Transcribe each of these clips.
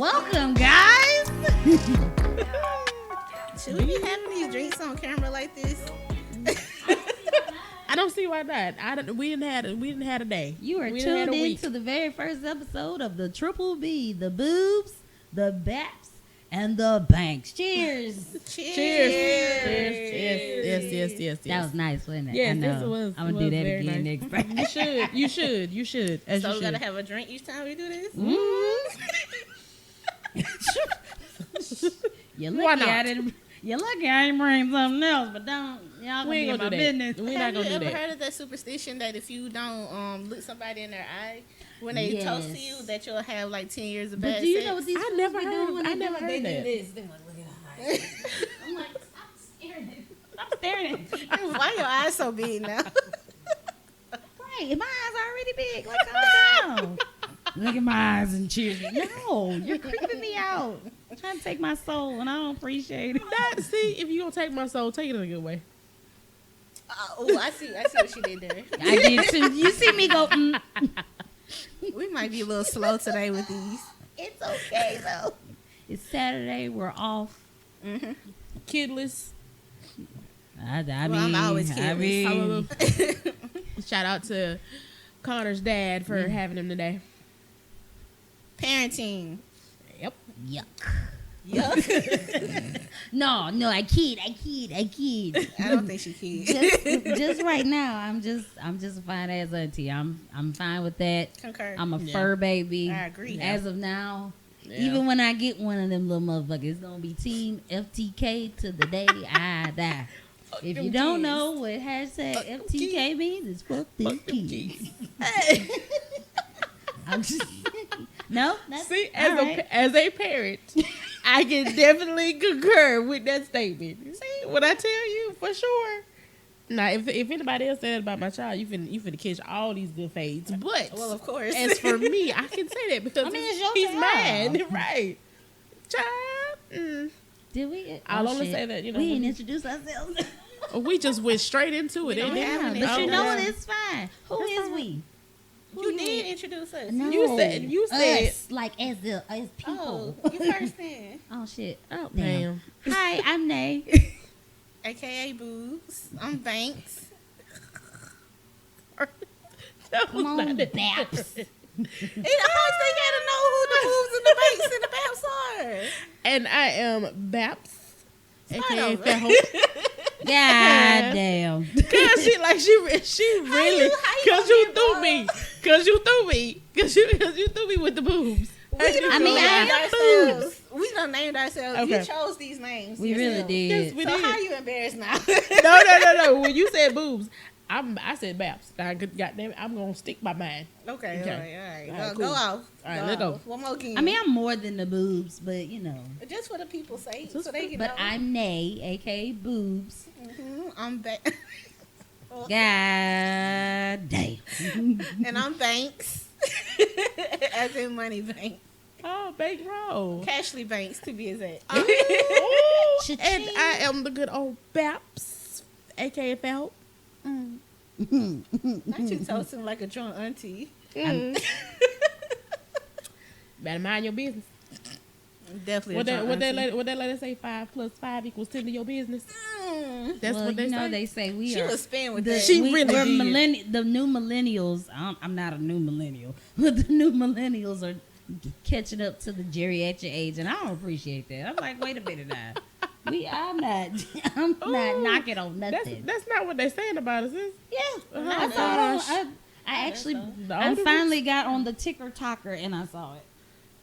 Welcome, guys. Should we be having these drinks on camera like this? I don't see why not. We didn't have a day. You are we didn't tuned have a in week. to the very first episode of the Triple B, the Boobs, the BAPS, and the Banks. Cheers. Cheers. Yes. That was nice, wasn't it? Yes, I know. this was. I'm gonna do that very again nice. next Friday. You should. As So you we should. gotta have a drink each time we do this? You're Why lucky not? I didn't. You're lucky I ain't bring something else, but don't y'all We gonna ain't be gonna in do my that. business. We're not Have gonna you do ever that. heard of that superstition that if you don't look somebody in their eye when they Yes. toast you, that you'll have like 10 years of But bad do you sex? know what these I fools never be heard doing of- when I they never do it? heard They do that. this. They want to look at her eyes. I'm like, stop staring at me. Stop staring at me. Why your eyes so big now? Right, my eyes are already big. Like, calm down. Look at my eyes and cheers. No, you're creeping me out. Trying to take my soul, and I don't appreciate it. See, if you gonna take my soul, take it in a good way. Oh, I see what she did there. I did too. You see me go, We might be a little slow today with these. It's okay, though. It's Saturday. We're off. Mm-hmm. Kidless. I Well, mean, I'm always I kidding. mean, Shout out to Connor's dad for having him today. Parenting. Yep. yuck. Yuck. No, I kid. I don't think she can. just right now, I'm just a fine ass auntie. I'm fine with that. Concur. I'm a Yeah. fur baby. I agree. As of now, Yeah. even when I get one of them little motherfuckers, it's gonna be Team FTK to the day I die. If you don't know what hashtag FTK means, it's fuck them kids. I'm just no. That's, See, all right. as a parent, I can definitely concur with that statement. See, what I tell you for sure. Now, if anybody else said that about my child, you finna catch all these good fades. But Well, of course. as for me, I can say that because I mean, it's your he's child. mine, right? Child, Did we? I'll only shit. say that, you know, we didn't when- introduce ourselves. we just went straight into it. We don't didn't have we? an but you know Yeah. what? It's fine. Who is we? You did introduce us. No, You said- us, like as people. Oh, you first then. Oh shit. Oh, Damn. damn. Hi, I'm Nay. AKA Boobs. I'm Banks. That was Come on, not it. Baps. Hey, the host, they gotta know who the Boobs and the Banks and the Baps are. And I am Baps, aka over. Fat God damn. Cause she really, how cause you you gonna threw get me, cause you threw me with the boobs. I mean, I am ourselves. We done named ourselves. Okay. You chose these names. We really yourself. did. Yes, we So did. how are you embarrassed now? No. When you said boobs, I said Baps. Goddamn it, I'm gonna stick by mine. Okay, Okay. all All right, right. cool. Go off. All right, let's go. One more game. I mean, I'm more than the boobs, but you know. just for the people say, so they can But know. I'm Nay, aka Boobs. I'm back. God damn. And I'm Banks. As in Money Banks. Oh, baked roll. Cashley Banks, to be exact. Ooh, Cha-ching. and I am the good old Baps, aka Felt. Not you toasting like a drunk auntie. Better mind your business. Definitely What a drunk auntie. that lady say? 5 + 5 = 10 to your business. That's Well, what they you know, say. they say we She are. was spin with the, that. She we, really we're did. the new millennials. I'm not a new millennial, but the new millennials are catching up to the geriatric age, and I don't appreciate that. I'm like, wait a minute now. I'm not knocking on nothing. That's not what they're saying about us. Is Yeah, Oh, I gosh. saw. I actually, The I older finally got on the ticker talker and I saw it.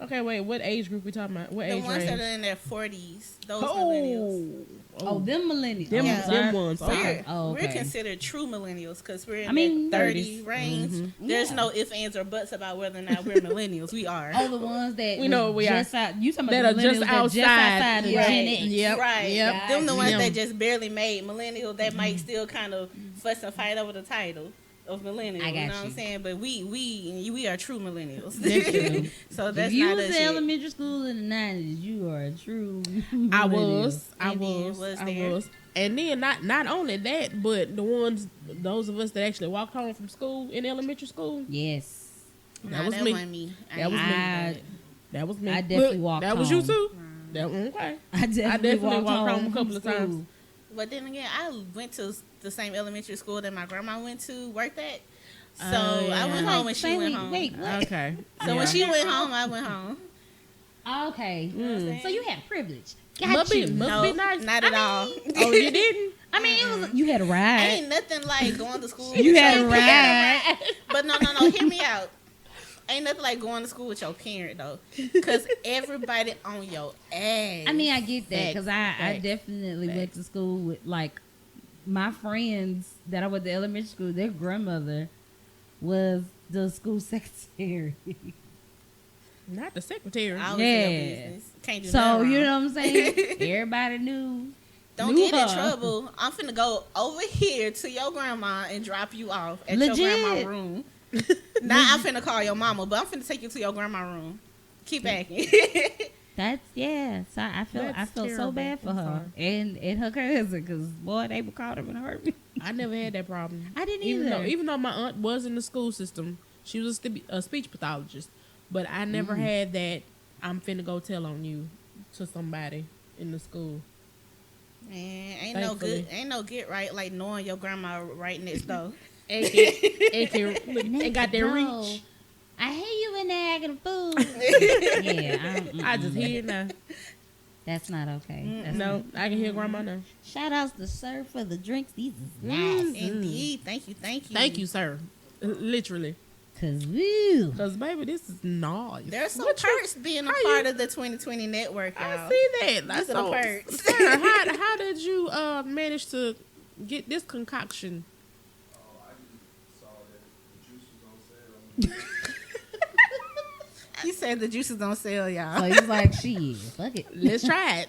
Okay, wait. What age group we talking about? What The age ones range? that are in their 40s, those millennials. Oh, them millennials. Them- Oh, them sorry. ones. Sorry. Okay. We're considered true millennials because we're in I mean, the 30 30s. range. Mm-hmm. There's Yeah. no ifs, ands, or buts about whether or not we're millennials. We are. Oh, the ones that We know what we are. just out, you talking That about are the just millennials that just outside. outside of Right. Gen X. Yep. Right. Yep. Them the ones Them. that just barely made millennial that might still kind of fuss and fight over the title of millennial. I got you know what I'm you. saying? But we are true millennials. That's true. So that's If you not was us in yet. elementary school in the 90s, you are a true I millennial. was. And then was there. And then not only that, but those of us that actually walked home from school in elementary school. Yes. That was that me. wasn't me. That was me. That was me. I definitely Look, walked That was you home. too? That okay. I definitely walked home a from couple of school. times. But then again, I went to the same elementary school that my grandma went to, worked at. So yeah. I went home when she went home. Wait, what? Okay. So when she went home, I went home. Okay. Mm. So you had privilege. Must Got you. be No, nice. not at all. Oh, you didn't? I mean, it was, you had a ride. Ain't nothing like going to school. You with had your a ride. But no, hear me out. Ain't nothing like going to school with your parent though, because everybody on your ass. I mean, I get that because I Facts. definitely went Facts. to school with like my friends that I went to elementary school. Their grandmother was the school secretary. Not the secretary. I was in your Yeah. business. Can't do So nothing you wrong. know what I'm saying? Everybody knew. Don't knew get in her. trouble. I'm finna go over here to your grandma and drop you off at Legit. your grandma's room. Now I'm finna call your mama, but I'm finna take you to your grandma's room. Keep acting. That's So I felt That's so terrible. bad for I'm her and her cousin because boy they would call them and hurt me. I never had that problem. I didn't even either. Even though my aunt was in the school system, she was a speech pathologist, but I never had that. I'm finna go tell on you to somebody in the school. Man, Thankfully. ain't no get right like knowing your grandma right next door. It got that No. reach. I hear you in there acting a fool. Yeah, I just hear it now. that's not okay. That's No, I can hear grandma now. Shout outs to Sir for the drinks. These is nice. Indeed. Thank you. Thank you, sir. Literally. Cause woo. Because, baby, this is nice. There's some What you- perks being a how part you- of the 2020 network, y'all. I see that. These are the perks. Sir, how did you manage to get this concoction? I just saw that the juice was on sale. He said the juices don't sell, y'all. So he's like, shit, fuck it. Let's try it.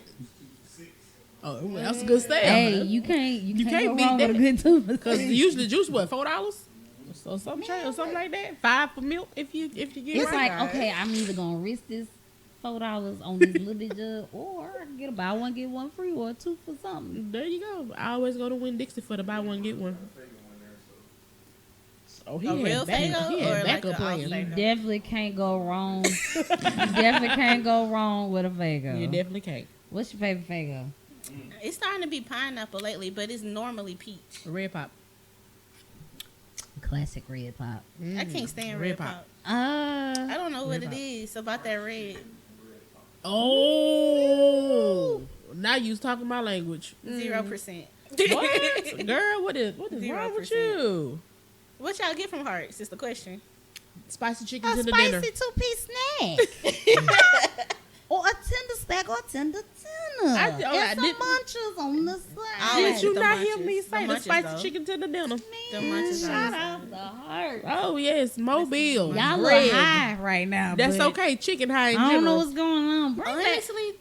Oh, well, that's a good sale. Hey, you can't can't go beat wrong with a that. good tooth. Because usually juice, what, $4? So some change or something like that. $5 for milk if you get It's right. like, okay, I'm either gonna risk this $4 on this little bit jug, or I can get a buy one get one free, or a two for something. There you go. I always go to Winn-Dixie for the buy one get one. Oh, he A real Faygo he or had like backup a plans. off-Faygo? You definitely can't go wrong. You definitely can't go wrong with a Faygo. You definitely can't. What's your favorite Faygo? It's starting to be pineapple lately, but it's normally peach. Red pop. Classic red pop. I can't stand Red red pop. pop. I don't know what Red it pop. is about that red. Oh, now you talking my language. 0%. What, girl? What is wrong with 0%. you? What y'all get from Hearts is the question. Spicy chicken A to the dinner. spicy two-piece snack. Or a tender stack or a tender tender. I and some didn't- munchers on the side. I Did like you the not hear munches. me The say the munches, spicy though. chicken to the dinner? The munches Shout are- out the heart. Oh yes, Mobile. Y'all bread. look high right now. That's but okay. Chicken high in I don't know general. what's going on. Bring that. Honestly,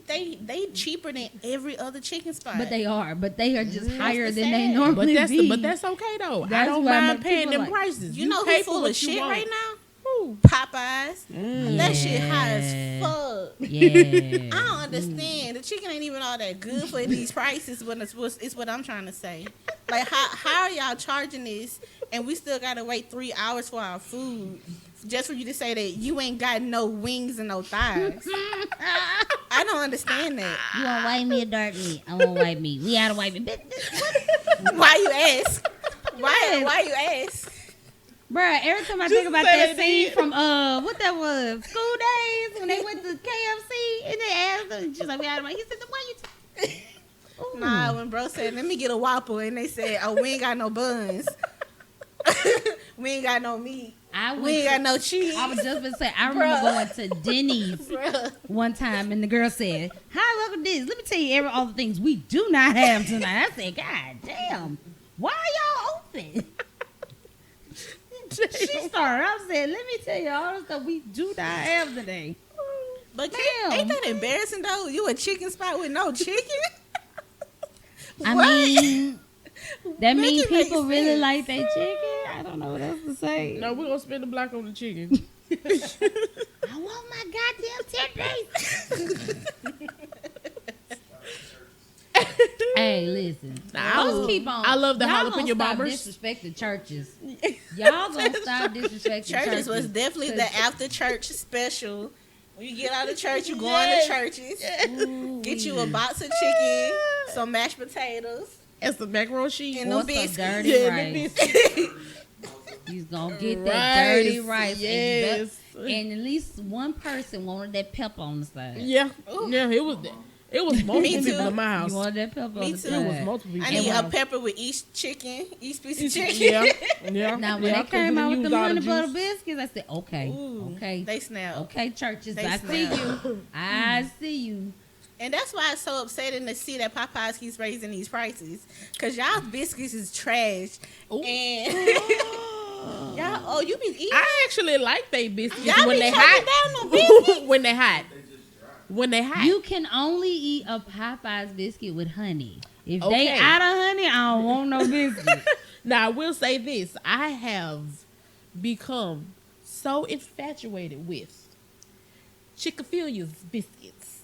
they cheaper than every other chicken spot. But they are just higher the than they sad. normally But be. that's okay though. I That's don't why mind my paying people them like- prices. you know pay who's for full what of you shit want. right now? Who? Popeyes. Mm. That shit high Yeah. as fuck. Yeah. I don't understand. The chicken ain't even all that good for these prices. But it's what I'm trying to say. Like, how are y'all charging this, and we still gotta wait 3 hours for our food, just for you to say that you ain't got no wings and no thighs? I don't understand that. You want white meat or dark meat? I want white meat. We out of white meat. Why you ask? Why you ask? Bruh, every time I Just think about say that it scene did. from what that was, School Days, when they went to KFC and they asked him, she's like, we out of white. He said, why you Ooh. Nah, when bro said, let me get a Whopper, and they said, oh, we ain't got no buns. We ain't got no meat. We ain't got no cheese. I was just gonna say, I remember going to Denny's Bruh. one time, and the girl said, "Hi, look at this. Let me tell you all the things we do not have tonight." I said, "God damn, why are y'all open?" She started. I said, "Let me tell you all the stuff we do not have today." But Damn. ain't that embarrassing, though? You a chicken spot with no chicken? I What? mean, that Make means it make people really sense. like their chicken. I don't know what else to say. No, we're gonna spend the block on the chicken. I want my goddamn 10 days. Hey, listen. Nah, Let's keep on. I love the Y'all jalapeno gonna bombers. Stop disrespecting churches. Y'all gonna stop disrespecting churches. Churches was definitely the after church special When you get out of church, you going to churches. Ooh, Get you a box of chicken, some mashed potatoes, And some macaroni cheese. and or no some biscuits. dirty Yeah, rice. He's gonna get that dirty rice. Yes. And at least one person wanted that pepper on the side. Yeah. Yeah, it was multiple Me too. people in my house. You wanted that pepper Me on the too. It was side. multiple people. I in need my a house. pepper with each chicken, each piece of chicken. Yeah. Yeah. Now when yeah, they came out with used the all honey juice. butter biscuits, I said, okay, Ooh, okay, They snap. okay, churches, They I see snap. you, I see you. And that's why it's so upsetting to see that Popeyes keeps raising these prices. Because y'all biscuits is trash. Ooh. And y'all, you be eating. I actually like they biscuits Y'all when be they choking hot. down on biscuits. When they hot. They just dry. When they hot. You can only eat a Popeyes biscuit with honey. If they Okay. out of honey, I don't want no biscuit. Now, I will say this. I have become so infatuated with Chick-fil-A's biscuits.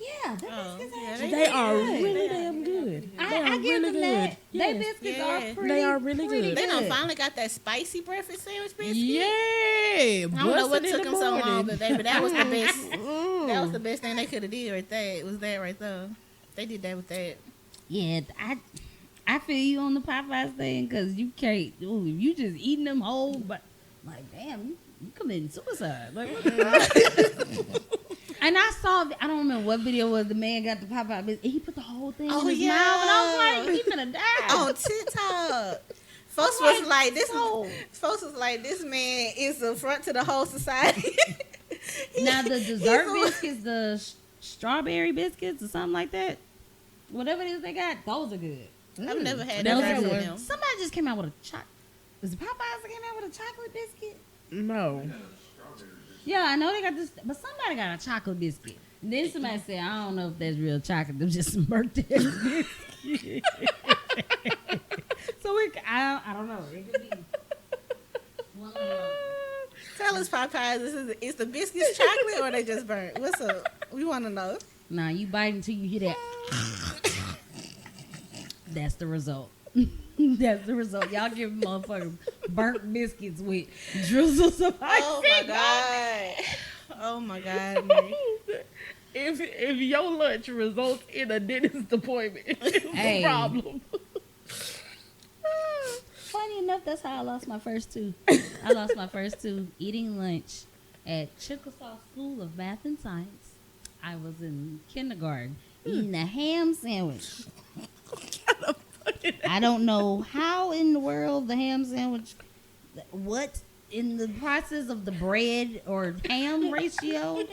Yeah, that Oh, biscuits yeah, actually They are good. really damn good. They I are give really them good. that. Yes. They biscuits Yeah. are pretty. They are really pretty good. They done finally got that spicy breakfast sandwich biscuit. Yeah. I don't know what took them so long, but that was the best. Mm. That was the best thing they could have did right there. It was that right there. They did that with that. Yeah, I feel you on the Popeyes thing because you can't. Ooh, you just eating them whole, but like, damn, you committing suicide. Like, what the And I saw, I don't remember what video it was. The man got the Popeye biscuit. He put the whole thing Oh, in his yeah. mouth, and I was like, he finna die. On TikTok. Folks I'm was like, this so- folks was like, this man is the front to the whole society. Now the dessert He's biscuits, the strawberry biscuits or something like that, whatever it is they got, those are good. I've never had Those that are from good. them. Somebody just came out with a chocolate. Was it Popeyes that came out with a chocolate biscuit? No. They had a strawberry biscuit. Yeah, I know they got this, but somebody got a chocolate biscuit. And then somebody said, I don't know if that's real chocolate. Them just some birthday biscuit. So I don't know. It could be one of them. Tell us, Popeyes, is the biscuits chocolate or they just burnt? What's up? We want to know. Nah, you bite until you hear that. That's the result. That's the result. Y'all give motherfuckers burnt biscuits with drizzles of ice. Oh my god. Oh my god. Mary. If your lunch results in a dentist appointment, it's Hey. a problem. Funny enough, that's how I lost my first two. I lost my first two eating lunch at Chickasaw School of Math and Science. I was in kindergarten eating a ham sandwich. I don't know how in the world the ham sandwich, what in the process of the bread or ham ratio,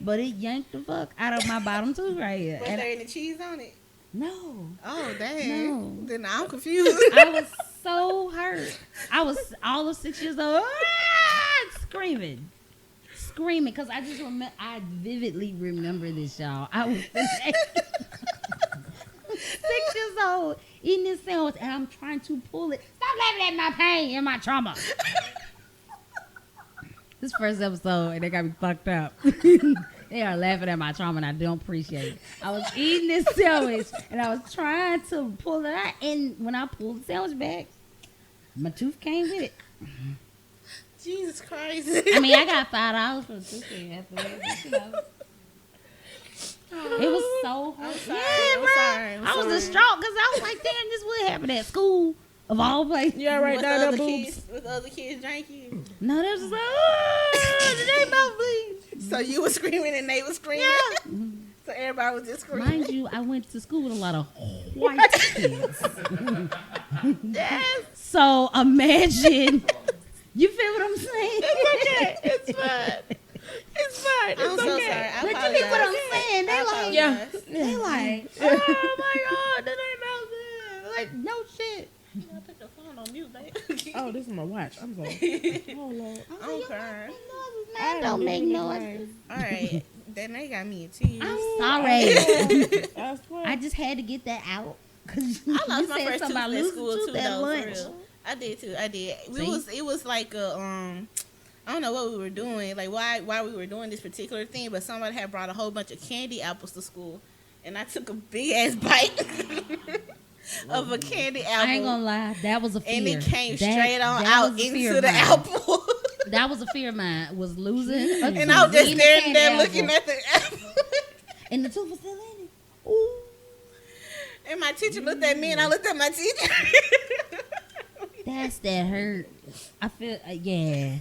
but it yanked the fuck out of my bottom tooth right here. Was And there any cheese on it? no, Oh dang. No. Then I'm confused. I was so hurt. I was all of 6 years old, screaming, because I just remember. I vividly remember this, y'all. I was 6 years old eating this sandwich, and I'm trying to pull it. Stop laughing at my pain and my trauma. This first episode, and they got me fucked up. They are laughing at my trauma, and I don't appreciate it. I was eating this sandwich, and I was trying to pull it out, and when I pulled the sandwich back, my tooth came with it. Jesus Christ. I mean, I got $5 for the toothpick after that. You know. It was so hard. I'm sorry, Yeah, I'm bro. sorry, I'm I was sorry. distraught because I was like, damn, this would happen at school of all places. Yeah, right With now, the that other boobs. kids, with the other kids drinking. No, they was just like, oh, did they mouth bleed? So you were screaming and they were screaming. Yeah. So everybody was just screaming. Mind you, I went to school with a lot of white kids. Yes. So imagine, you feel what I'm saying? Okay, it's fine. It's fine. I'm It's so okay. sorry. I But you get what I'm apologize. saying? They I like, Yeah. apologize. they like, oh my God, that ain't mouth bleed. Like, no shit. I put the phone on mute, babe. Oh, this is my watch. I'm sorry. Oh, Lord. I'm crying. I don't make noise. All right. Then they got me a tease. I'm sorry. I swear. I just had to get that out. Cause you I lost my said first something tooth about at losing school tooth too, at though. For lunch. real. I did too. I did. See? It was like a I don't know what we were doing, like why we were doing this particular thing, but somebody had brought a whole bunch of candy apples to school, and I took a big ass bite of a candy apple. I ain't gonna lie, that was a fear. And it came That- straight on that out was a fear into of the mine. apple. that was a fear of mine, was losing. And I was just standing there looking at the apple. And the tooth was still in it. Ooh. And my teacher looked at me, and I looked at my teacher. That hurt. I feel, yeah.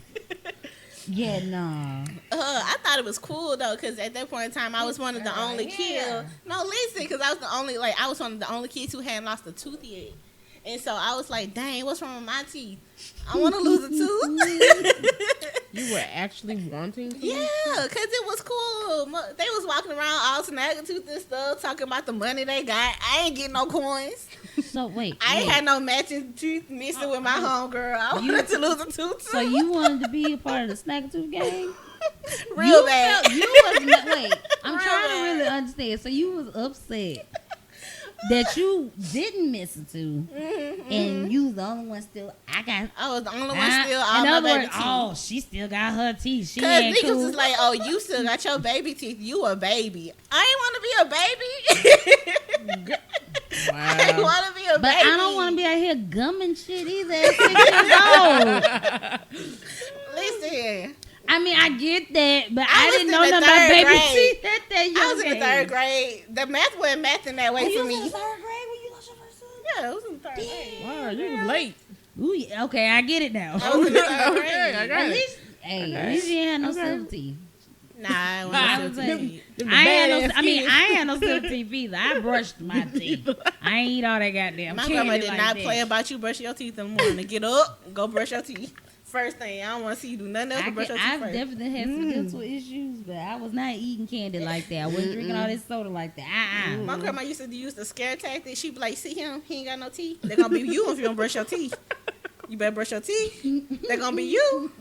Yeah, nah. I thought it was cool though, because at that point in time, I was one of the only kids. No, listen, because I was I was one of the only kids who hadn't lost a tooth yet. And so I was like, dang, what's wrong with my teeth? I want to lose a tooth. You were actually wanting to? Yeah, because it was cool. They was walking around all snaggletooth and stuff, talking about the money they got. I ain't getting no coins. So, wait. I ain't had no matching tooth mixing with my homegirl. I wanted to lose a tooth too. So you wanted to be a part of the Snaggletooth gang? Real bad. Wait, I'm trying to really understand. So you was upset that you didn't miss a tooth, and you was the only one still. I was the only one still. All in my other baby words, teeth. Oh, she still got her teeth. She Cause ain't niggas cool. was like, oh, you still got your baby teeth. You a baby. I ain't want to be a baby. I ain't want to be a But baby. I don't want to be out here gumming shit either at 6 years old. Listen. I mean, I get that, but I I was didn't in know the nothing about third baby grade. teeth at that young I was in the age. third grade. The math wasn't mathing that way Oh, you for was me. in the third grade when you lost your first tooth? Yeah, I was in the third grade. Wow, you was late. Ooh, yeah, okay, I get it now. I was in the third Okay, grade. I got At it. least, at least you ain't had no Okay. silver teeth. Nah, I I wasn't was silver like, teeth. Them the I ain't badass had no. I mean, kids. I ain't had no silver teeth either. I brushed my teeth. I ain't eat all that goddamn. My candy grandma did like not that. play about you brushing your teeth in the morning. Get up, go brush your teeth. First thing, I don't want to see you do nothing else but brush your teeth I've first. definitely had some dental issues, but I was not eating candy like that. I wasn't drinking all this soda like that. My grandma used to use the scare tactic. She'd be like, see him, he ain't got no teeth. They're going to be you if you don't brush your teeth. You better brush your teeth. They're going to be you.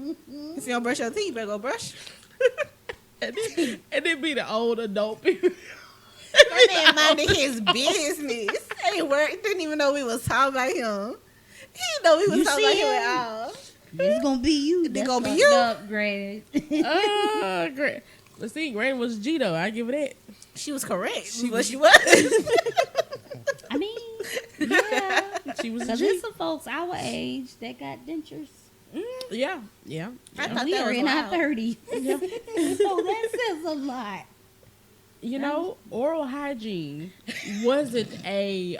If you don't brush your teeth, you better go brush. And then be the old adult people. That man minded his business. Ain't work. Didn't even know we was talking about him. He didn't know we was You talking see about him him? at all. It's gonna be you. It's That's gonna be fucked you. up, Granny. Great. Let's see, Granny was G though. I give it that. She was correct. She was. I mean, yeah. She was a Because G. there's some folks our age that got dentures. Yeah. I And thought we that are was in our wild. 30s. So that says a lot. You know, oral hygiene wasn't a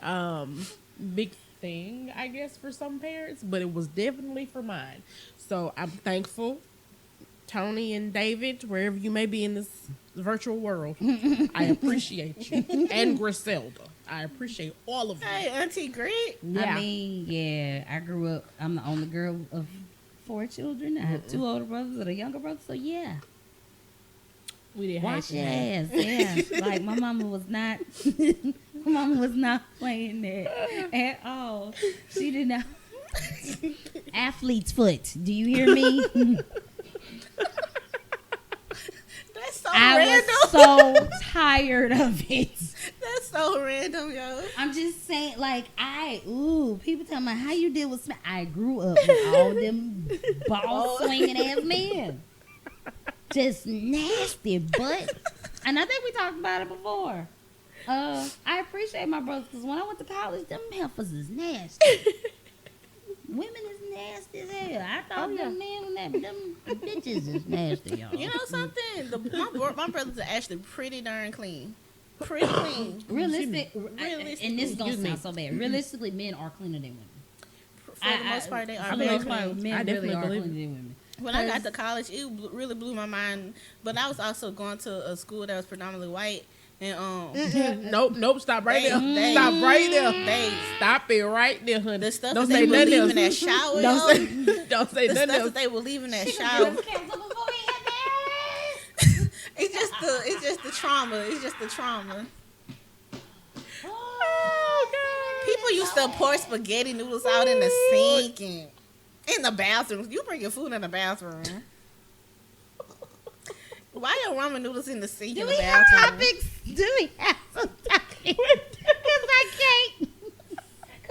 big thing, I guess, for some parents, but it was definitely for mine. So I'm thankful, Tony and David, wherever you may be in this virtual world, I appreciate you. And Griselda. I appreciate all of you. Hey, Auntie Grit. Yeah. I mean, yeah, I grew up, I'm the only girl of 4 children. I have 2 older brothers and a younger brother, so yeah. We didn't Wash have your to. ass, yeah. Like my mama was not playing that at all. She did not. Athlete's foot. Do you hear me? That's so I random. was so tired of it. That's so random, yo. I'm just saying, like, people tell me how you deal with smack. I grew up with all them ball swinging ass men. Just nasty, but, and I think we talked about it before. I appreciate my brothers because when I went to college, them heifers is nasty. Women is nasty as hell. I thought them men, them bitches is nasty, y'all. You know something? My brothers are actually pretty darn clean. Pretty clean. Realistic, Realistically. and this don't Excuse me. sound so bad. Realistically, men are cleaner than women. For the most part, they are For the very most part, clean. men I really definitely are believe cleaner than women. When I got to college, it really blew my mind. But I was also going to a school that was predominantly white. And Nope, stop right there. They- Stop right there. they Stop it right there, honey. the stuff Don't that say they were nothing leaving else. in that shower, Don't yo, say, don't say the nothing stuff else. that they were leaving in that shower. It's just the trauma. It's just the trauma. People used to pour spaghetti noodles out in the sink and in the bathroom. You bring your food in the bathroom. Why your ramen noodles in the sink Do in we the have bathroom? topics? Do we have some topics? Because I can't.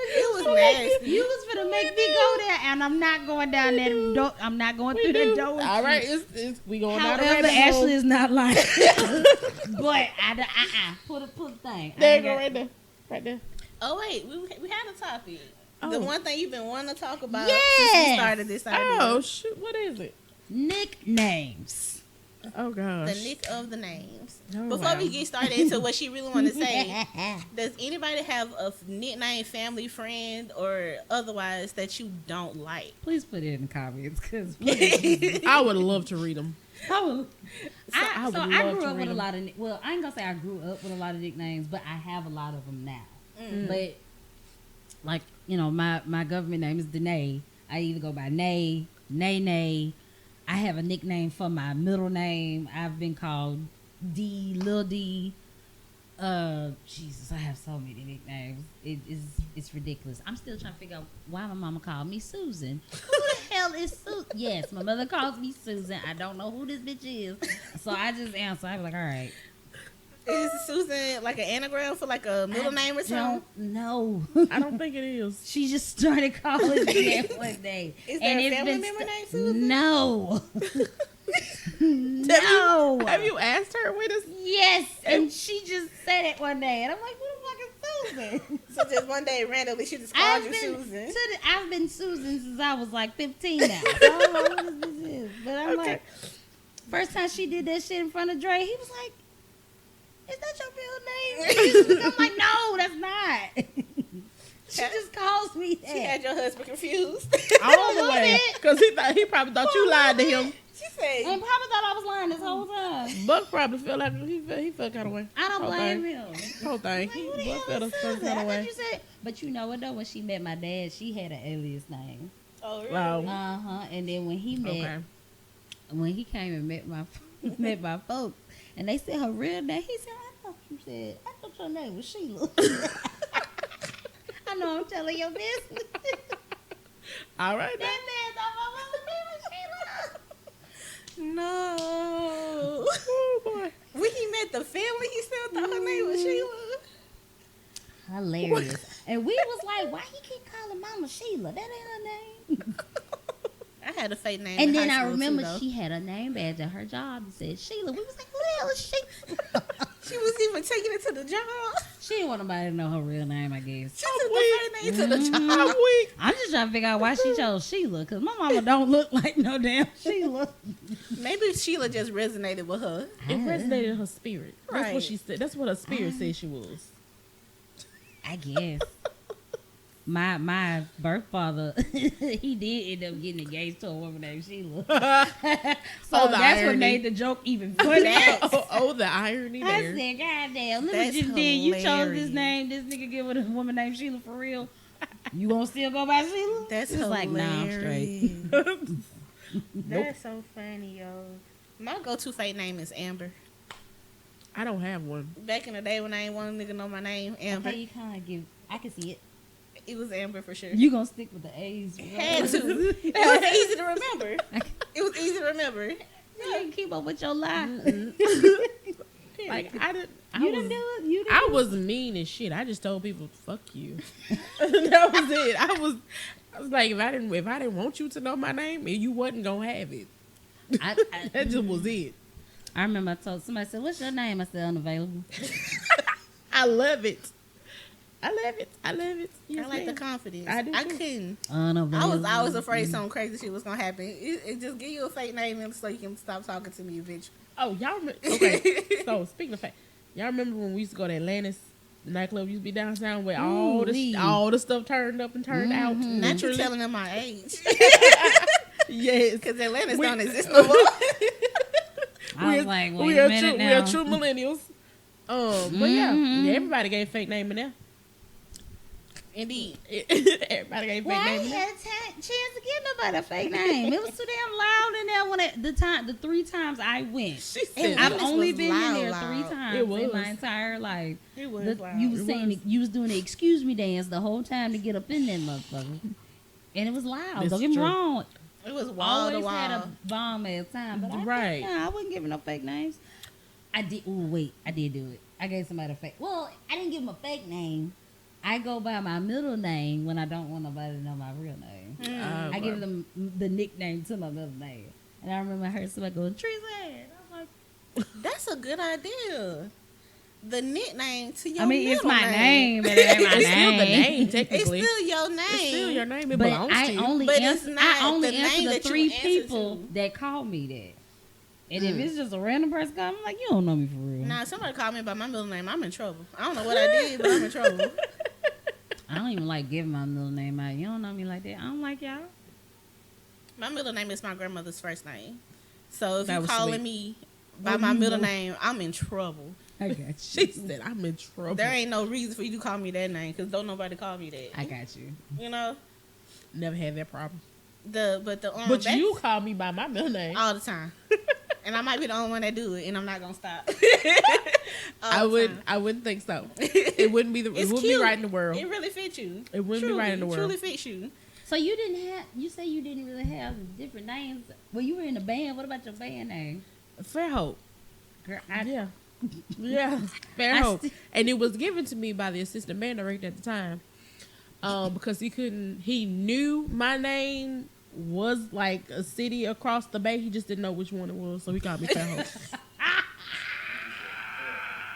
It was nasty. You was finna make me go there, and I'm not going down that door. I'm not going through that door with All you. right, we going down the However, rabbit hole. Ashley is not lying. But put a thing. I There you ain't go, got- right there. Oh wait, we had a topic. Oh. The one thing you've been wanting to talk about Yes. since we started this idea. Oh shoot, what is it? Nicknames. Oh gosh. The nick of the names. Oh, Before wow. we get started into what she really want to say, does anybody have a nickname, family, friend, or otherwise that you don't like? Please put it in the comments, because I would love to read them. I I would love grew to up with read a 'em. lot of. Well, I ain't gonna say I grew up with a lot of nicknames, but I have a lot of them now. But like, you know, my government name is Danae. I either go by Nay, Nay. I have a nickname for my middle name. I've been called D, Lil D. Jesus, I have so many nicknames. It's ridiculous. I'm still trying to figure out why my mama called me Susan. Who the hell is Susan? Yes, my mother calls me Susan. I don't know who this bitch is, so I just answer. I'm like, all right. Is Susan like an anagram for like a middle name or something? No. I don't think it is. She just started calling me that one day. Is there a it's family been member named Susan? No. No. Have you asked her with us? Yes, and she just said it one day, and I'm like, "Who the fuck is Susan?" So just one day randomly she just called you Susan. I've been Susan since I was like 15 now. So I don't know what this is, but I'm like, first time she did that shit in front of Dre, he was like, "Is that your real name?" I'm like, "No, that's not." She just calls me that. She had your husband confused. All the little way. bit. Because he probably thought you lied to him. She said, And probably thought I was lying this whole time. Buck probably felt like he felt kind of way. I don't Whole blame thing. him. Whole thing. Like, who the Buck hell felt is some Susan? kind I of thought way. you said, but you know what though? When she met my dad, she had an alias name. "Oh, really?" Wow. And then when he met, Okay. when he came and met my folks, and they said her real name, he said, I thought your name was Sheila." I know I'm telling your business. All right. That man thought my mama name was Sheila. No. Oh boy. When he met the family, he still thought her name was Sheila. Hilarious. And we was like, why he keep calling mama Sheila? That ain't her name. I had a fake name. And in then high I school, remember too, though. she had a name badge at her job that said Sheila. We was like, who the hell is Sheila? She was even taking it to the job. She didn't want nobody to know her real name, I guess. She took the fake name to the job. I'm weak. I'm just trying to figure out why she chose Sheila, because my mama don't look like no damn Sheila. Maybe Sheila just resonated with her. It resonated in her spirit. That's Right. what she said. That's what her spirit said she was. I guess. My birth father, he did end up getting engaged to a woman named Sheila. So Oh, the that's what irony. made the joke even funnier. Oh, the irony I there. said, God damn, look That's what you did. You chose hilarious. this name. This nigga get with a woman named Sheila for real. You gonna still go by Sheila? That's It's like, nah, I'm straight. That's so funny, yo. My go-to fake name is Amber. I don't have one. Back in the day when I ain't want a nigga know my name, Amber. Okay, you kind of give. I can see it. It was Amber for sure. You gonna stick with the A's? Had to. It was easy to remember. It was easy to remember. You can keep up with your life. Like I didn't. You didn't do it. You didn't. I was mean as shit. I just told people, "Fuck you." That was it. I was like, if I didn't want you to know my name, you wasn't gonna have it. That just was it. I remember I told somebody, said, "What's your name?" I said, "Unavailable." I love it. I love it. I love it. Yes, I like the ma'am. confidence. I do I too. couldn't. Unavailable. I was afraid something crazy shit was gonna happen. It just give you a fake name and so you can stop talking to me, bitch. Oh, y'all remember? Okay. So speaking of fact, y'all remember when we used to go to Atlantis? The nightclub used to be downtown where all the stuff turned up and turned out. Not you Literally. telling them my age. Yes. Because Atlantis We- don't exist no more. I was like, wait we a are minute true, now. We are true millennials. But yeah, everybody gave fake name in there. Indeed. Everybody gave Well, fake I name ain't in there. had a chance to give nobody a fake name. It was too damn loud in there when the 3 times I went. She said, I've Atlantis only was been in there loud. 3 times It was. in my entire life. It was loud. You was It saying was. you was doing the excuse me dance the whole time to get up in that motherfucker, and it was loud. This Don't is get me true. wrong. It was wall to Always had a wall. bomb ass time, but Right. I wasn't giving no fake names. I did. Oh wait, I did do it. I gave somebody a fake. Well, I didn't give him a fake name. I go by my middle name when I don't want nobody to know my real name. I give them the nickname to my middle name. And I remember I heard somebody go, Tree's head. I was like, That's a good idea. the nickname to your I mean, it's my name, name. but it ain't my It's still the name, It's technically. still your name. It's still your name. It But belongs I to you. only But it's answer, not I only the answer name the that you 3 answer people to. that call me that. And if it's just a random person, I'm like, you don't know me for real. Nah, somebody called me by my middle name. I'm in trouble. I don't know what I did, but I'm in trouble. I don't even like giving my middle name out. You don't know me like that. I don't like y'all. My middle name is my grandmother's first name. So if That you was calling sweet. me by Oh, my you middle know. name, I'm in trouble. I got you. She said, I'm in trouble. There ain't no reason for you to call me that name because don't nobody call me that. I got you. You know Never had that problem. but But back- you call me by my middle name. all the time, and I might be the only one that do it, and I'm not gonna stop. I wouldn't think so. It wouldn't be it It's wouldn't be cute. right in the world. It really fits you. It wouldn't be right in the world. Truly fits you. So you say you didn't really have different names. Well, you were in a band. What about your band name? Fair Hope. Girl, Yeah. Yeah. Fair I Hope. sti- And it was given to me by the assistant band director at the time. Because he knew my name was like a city across the bay. He just didn't know which one it was, so he called me Fair Hope.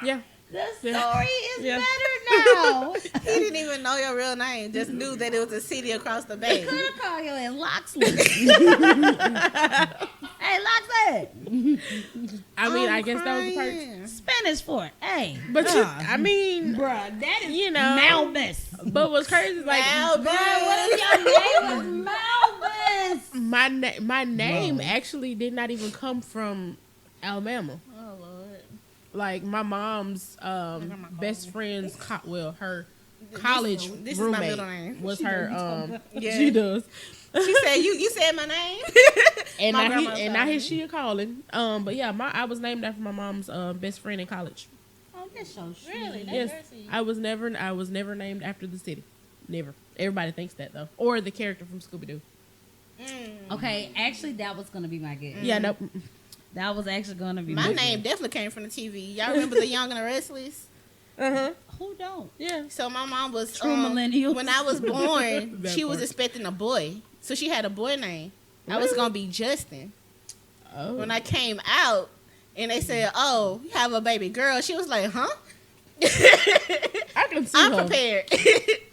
Yeah. The story Yeah. is Yeah. better now. He didn't even know your real name. Just knew that it was a city across the bay. Could have called you in Loxley. Hey, Loxley. I mean, I'm I guess that was the perk. crying. Spanish for it. Hey. But I mean, bruh, that is you know, Malbus. but what's crazy is like Malbus. Bruh, what if your name was Malbus? my name Whoa. actually did not even come from Alabama. Oh Lord. Like my mom's grandma best called friend's her college this is my roommate middle name. was She her knows you Yeah. she does. She said you said my name. And My now grandma here called me. she a calling. But yeah, I was named after my mom's best friend in college. Oh, that's so sweet. Really? That's Yes. very sweet. I was never named after the city. Never. Everybody thinks that though. Or the character from Scooby Doo. Okay, actually, that was going to be my guess. Yeah, no. That was actually going to be My my name guess. definitely came from the TV. Y'all remember The Young and the Restless? Uh-huh. Who don't? Yeah. So my mom was True millennials. When I was born, That she was part. expecting a boy, so she had a boy name. I was gonna be Justin. Oh. When I came out, and they said, "Oh, you have a baby girl," she was like, "Huh?" I can see her. Unprepared.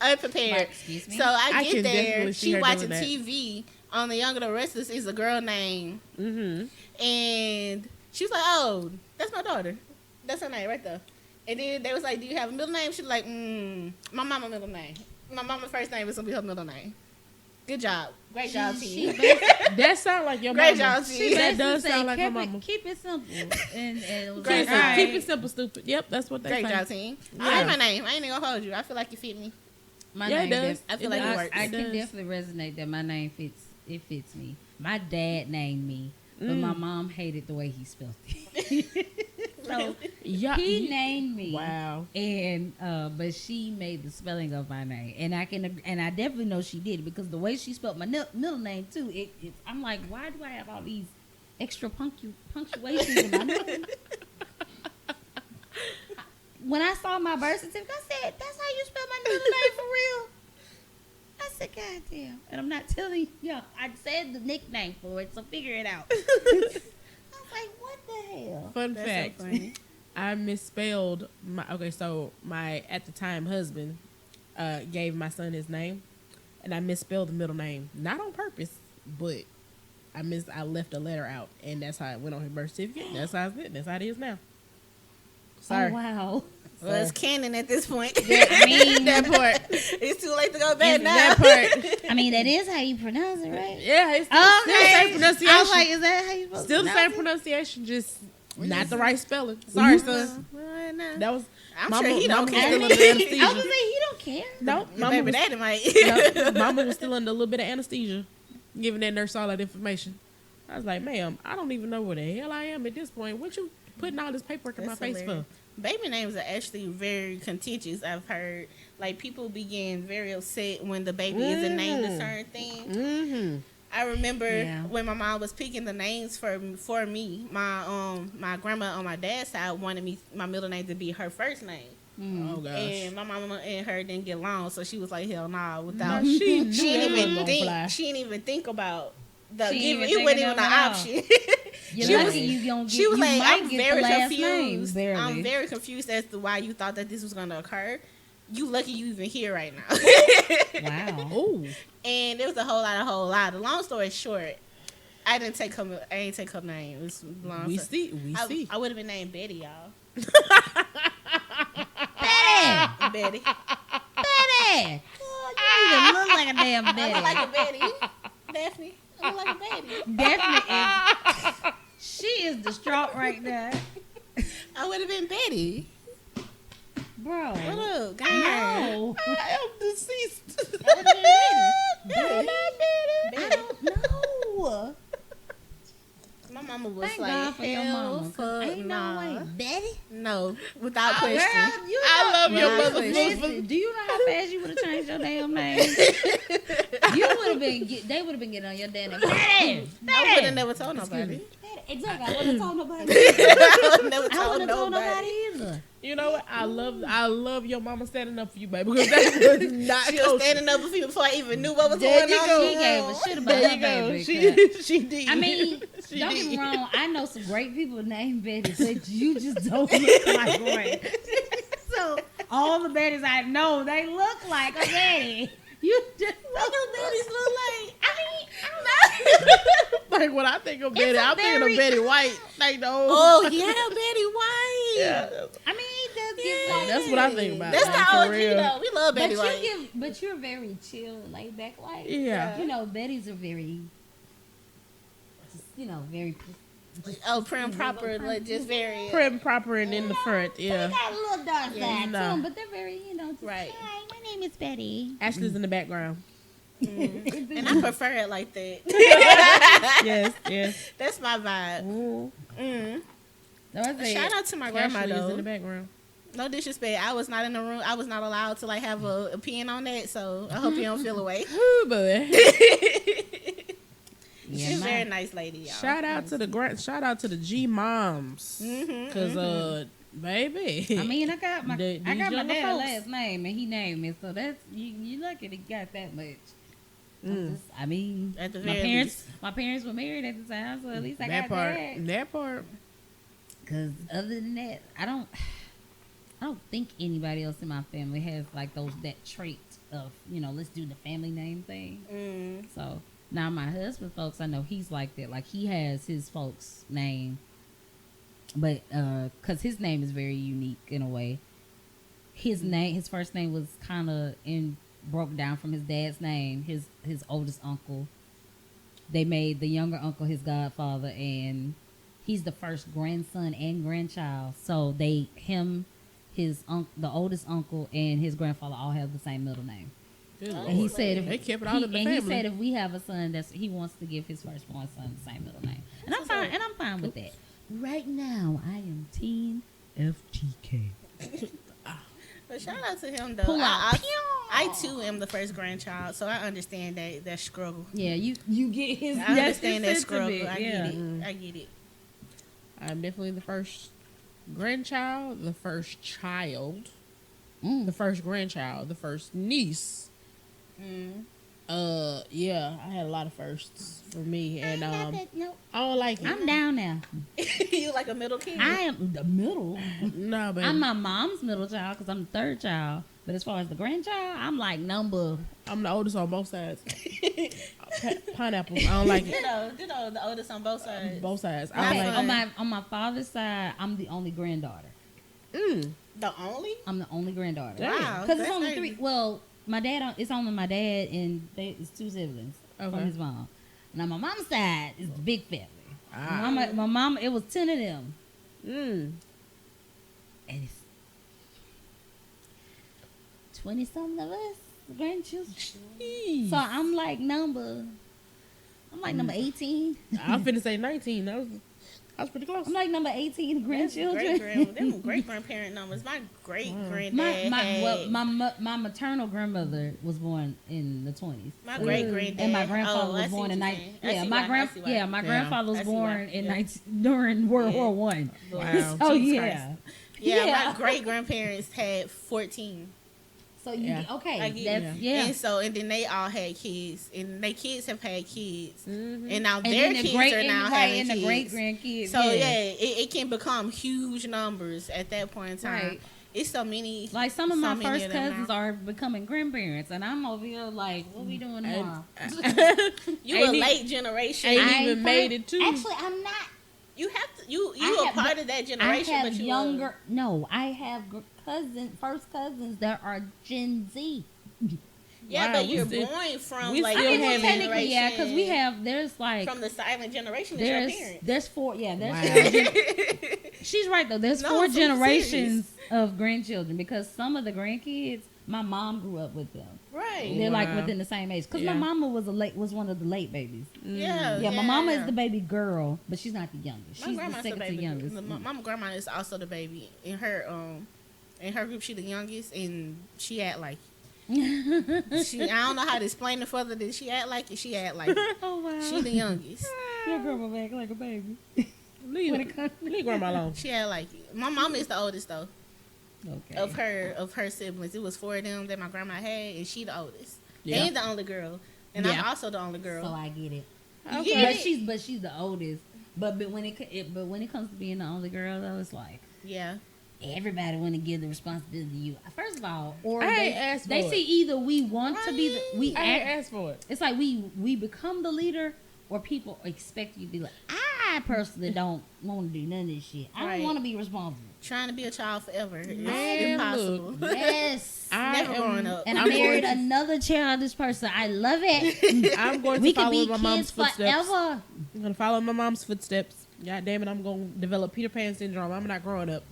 Unprepared. Like, excuse me? So I I get can there. definitely see She her watching doing that. TV on The Young and the Restless is a girl name, Mm-hmm. and she was like, "Oh, that's my daughter. That's her name right there." And then they was like, "Do you have a middle name?" She was like, "My mama middle name. My mama's first name is gonna be her middle name." Good job. Great job, She team. That sound like your Great mama. job, T. That does Basically sound like my keep mama. it, keep it simple. And it was Great like, job. all right. Keep it simple, stupid. Yep, that's what they Great say. job, team. Yeah. I like my name. I ain't even gonna hold you. I feel like you fit me. My Yeah, it name does. I feel like it I, works. I It can does. definitely resonate that my name fits. It fits me. My dad named me, but my mom hated the way he spelled it. So Yeah. he named me. Wow. And but she made the spelling of my name, and I definitely know she did it because the way she spelled my middle name too. I'm like, why do I have all these extra punctuations in my name? When I saw my birth certificate, I said, "That's how you spell my middle name for real." I said, "God damn!" And I'm not telling you. I said the nickname for it, so figure it out. I was like, "What the hell?" Fun That's fact. so funny. I misspelled my at the time husband gave my son his name, and I misspelled the middle name, not on purpose, but I left a letter out, and that's how it went on his birth certificate. That's how it is now. Sorry. Oh, wow. Well, it's canon at this point. I mean, That part. It's too late to go back now. That part. I mean, that is how you pronounce it, right? Yeah, it's still the same pronunciation. I was like, is that how you supposed Still to the pronounce same it? pronunciation, just not the right spelling. Sorry, son. Well, nah. That was. I'm Mama- sure he don't Mama care. was still under I was anesthesia. gonna say he don't care. Nope, Your mama baby was, daddy might. nope, mama was still under a little bit of anesthesia, giving that nurse all that information. I was like, ma'am, I don't even know where the hell I am at this point. What you putting all this paperwork in my That's face hilarious. for? Baby names are actually very contentious. I've heard like people begin very upset when the baby isn't named a certain thing. Mm-hmm. I remember Yeah. when my mom was picking the names for me. My grandma on my dad's side wanted my middle name to be her first name, Mm. Oh gosh. and my mama and her didn't get along, so she was like, "Hell nah!" Without No, she knew she that didn't wasn't even gonna think fly. she didn't even think about the She even even it wasn't thinking even an of it all. option. You're lucky you don't get. She was you like, might I'm get very the last name, confused. barely. I'm very confused as to why you thought that this was gonna occur. You lucky you even here right now. Wow. Oh, And there was a whole lot. The long story short, I ain't take her name. It was long we story. see. I would have been named Betty, y'all. Betty. Betty. Betty. Oh, you even look like a damn I Betty. look like a Betty. Daphne. I look like a Betty. Daphne is. She is distraught right now, I would have been Betty. bro. What up, guys? No. I am deceased. I would have been I Betty. Betty. don't know. My mama was Thank like, God for your hell mama. 'cause fuck Ain't no way, nah. Betty. No, without question. Girl, you I love your Well, mother. Listen, do you know how fast you would have changed your damn name? You would have been. They would have been getting on your damn name. Betty. I would have never told nobody. Exactly. I wouldn't have told nobody. I would never I told wouldn't have told nobody. nobody either. You know what? I love your mama standing up for you, baby. Because that was not She was standing up for people before I even knew what was There going you on. go. She gave a shit about There her you go. baby. 'cause- She did. I mean, She don't get me did. wrong. I know some great people named Betty, but you just don't look like one. So all the Bettys I know, they look like a Betty. You just look Betty's look like. I mean, I don't know. Like when I think of It's Betty, a I'm thinking very- of Betty White. Like the old. Oh yeah, Betty White. Yeah. I mean, it does Yeah. give like That's what I think about. That's like, the for OG real. though. We love Betty but White. you give, but you're very chill, laid back, like Yeah. You know, Bettys are very, just, very. Oh, prim proper, like just very. Prim, proper, and in the front. They Yeah. got a little dark Yeah, side no. to them, but they're very, just, Right. Hi, my name is Betty. Ashley's in the background. And I prefer it like that. Yes, yes. That's my vibe. Ooh. So I say, Shout out to my grandma Ashley is in the though. background. No disrespect. I was not in the room. I was not allowed to like have a opinion on that. So I hope you don't feel away. Ooh, boy. She's a very nice lady, y'all. Shout out to the G moms. Cause baby. I mean, I got my These my younger dad's folks. last name, and he named me, so that's you lucky to got that much. Mm. I mean, At the my very parents my parents were married at the time, so at least I that got part. that. That part. Because other than that, I don't think anybody else in my family has like that trait of let's do the family name thing. So now my husband folks, I know he's like that. Like he has his folks' name, but because his name is very unique in a way. His first name was kind of broke down from his dad's name. His oldest uncle. They made the younger uncle his godfather, and he's the first grandson and grandchild. So the oldest uncle and his grandfather all have the same middle name. Good And he Lord. said if They kept it all in the family. he said if we have a son, he wants to give his firstborn son the same middle name. And I'm fine. And I'm fine with that. Right now, I am Team FTK. But shout out to him though. Pull out. I too am the first grandchild, so I understand that struggle. Yeah, you get his. I understand that his struggle. sentiment, I yeah. get it. I get it. I'm definitely the first grandchild, the first child, Mm. the first grandchild, the first niece. Yeah, I had a lot of firsts for me, and I don't like it. I'm down now. You like a middle kid? I am the middle. No, but I'm my mom's middle child because I'm the third child. But as far as the grandchild, I'm like number. I'm the oldest on both sides. Pineapples. I don't like it. You know, the oldest on both sides. Both sides. Okay, I don't like it. on my father's side, I'm the only granddaughter. The only? I'm the only granddaughter. Damn. Wow. Because it's that's only crazy. three. Well, it's only my dad and it's two siblings Okay. from his mom. Now my mom's side is the big family. Ah. My mom, it was 10 of them, Mm. and it's 20 something of us grandchildren. So I'm like number 18. I'm finna say 19. I was pretty close. I'm like number 18 grandchildren. Them great grandparent numbers. My great granddad My maternal grandmother was born in the 20s. my great granddad And my grandfather I was see born what in you're 19. saying. I see why, I see why. My grandfather I was see born why, in yeah. 19 during World War One. Wow. Oh Jesus yeah. Yeah, Yeah. my great grandparents had 14. So you Yeah. okay? I get That's it. yeah. And so, and then they all had kids, and their kids have had kids, Mhm. and now And their then the kids great are now and, having and kids. the great grandkids. So yeah, it can become huge numbers at that point in time. Right. It's so many. Like some of so my many first of them cousins now. are becoming grandparents, and I'm over here like, what we doing tomorrow? You Ain't a e- late generation. ain't I even ain't made part- it to. Actually, I'm not. You have to. You I a have- part of that generation, I have but you younger. No, I have first cousins that are Gen Z. Yeah, Wow, but we you're still- born from we like still I mean, the well, having- technically, yeah, because we have. There's like from the silent generation is your parents. there's four. Yeah, there's Wow. She's right though. There's No, four I'm so generations of grandchildren because some of the grandkids, my mom grew up with them. Right. They're like Wow. within the same age. Because Yeah. my mama was one of the late babies. Yeah. Yeah, my mama yeah. is the baby girl, but she's not the youngest. My She's the grandma's the second to baby. youngest. My grandma is also the baby. In her group, she the youngest, and she act like she. I don't know how to explain it further than she act like it. She act like it. Oh wow. She the youngest. Your grandma act like a baby. Leave grandma alone. She act like it. My mama is the oldest though Okay. of her siblings. It was 4 of them that my grandma had, and she the oldest. Yeah. And the only girl, and Yeah. I'm also the only girl. So I get it. Okay. But she's the oldest. But when it comes to being the only girl though, it's like Yeah. everybody want to give the responsibility to you. First of all, or I they, ain't asked they for see it. either we want to be the we I ain't act. asked for it. It's like we become the leader, or people expect you to be like. I personally don't want to do none of this shit. I Right. don't want to be responsible. Trying to be a child forever. It's Man, impossible. Yes. Never growing up. And I I'm married going to- another childish person. I love it. I'm going We to could follow be in my mom's kids footsteps. forever. I'm gonna follow in my mom's footsteps. God damn it, I'm gonna develop Peter Pan syndrome. I'm not growing up.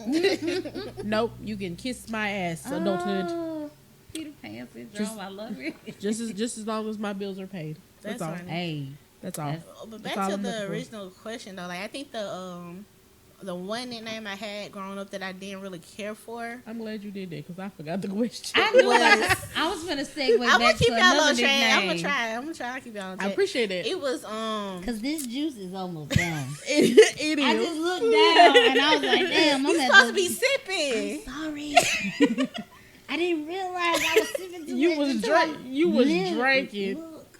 Nope, you can kiss my ass, adulthood. Oh, Peter Pan syndrome. Just- I love it. Just as long as my bills are paid. That's, That's all. funny. Hey, That's all. That's- But That's back all to I'm looking the for. original question though, like I think the one nickname I had growing up that I didn't really care for. I'm glad you did that because I forgot the question. I knew Was- I was gonna segue I'm gonna back keep to y'all another on track. I'm nickname. gonna try to keep y'all on I track. appreciate it. It was Cause this juice is almost down. It I is. just looked down and I was like, damn, I'm you at supposed the- to be sipping. Sorry. I didn't realize I was sipping too You much was until I drinking. Look,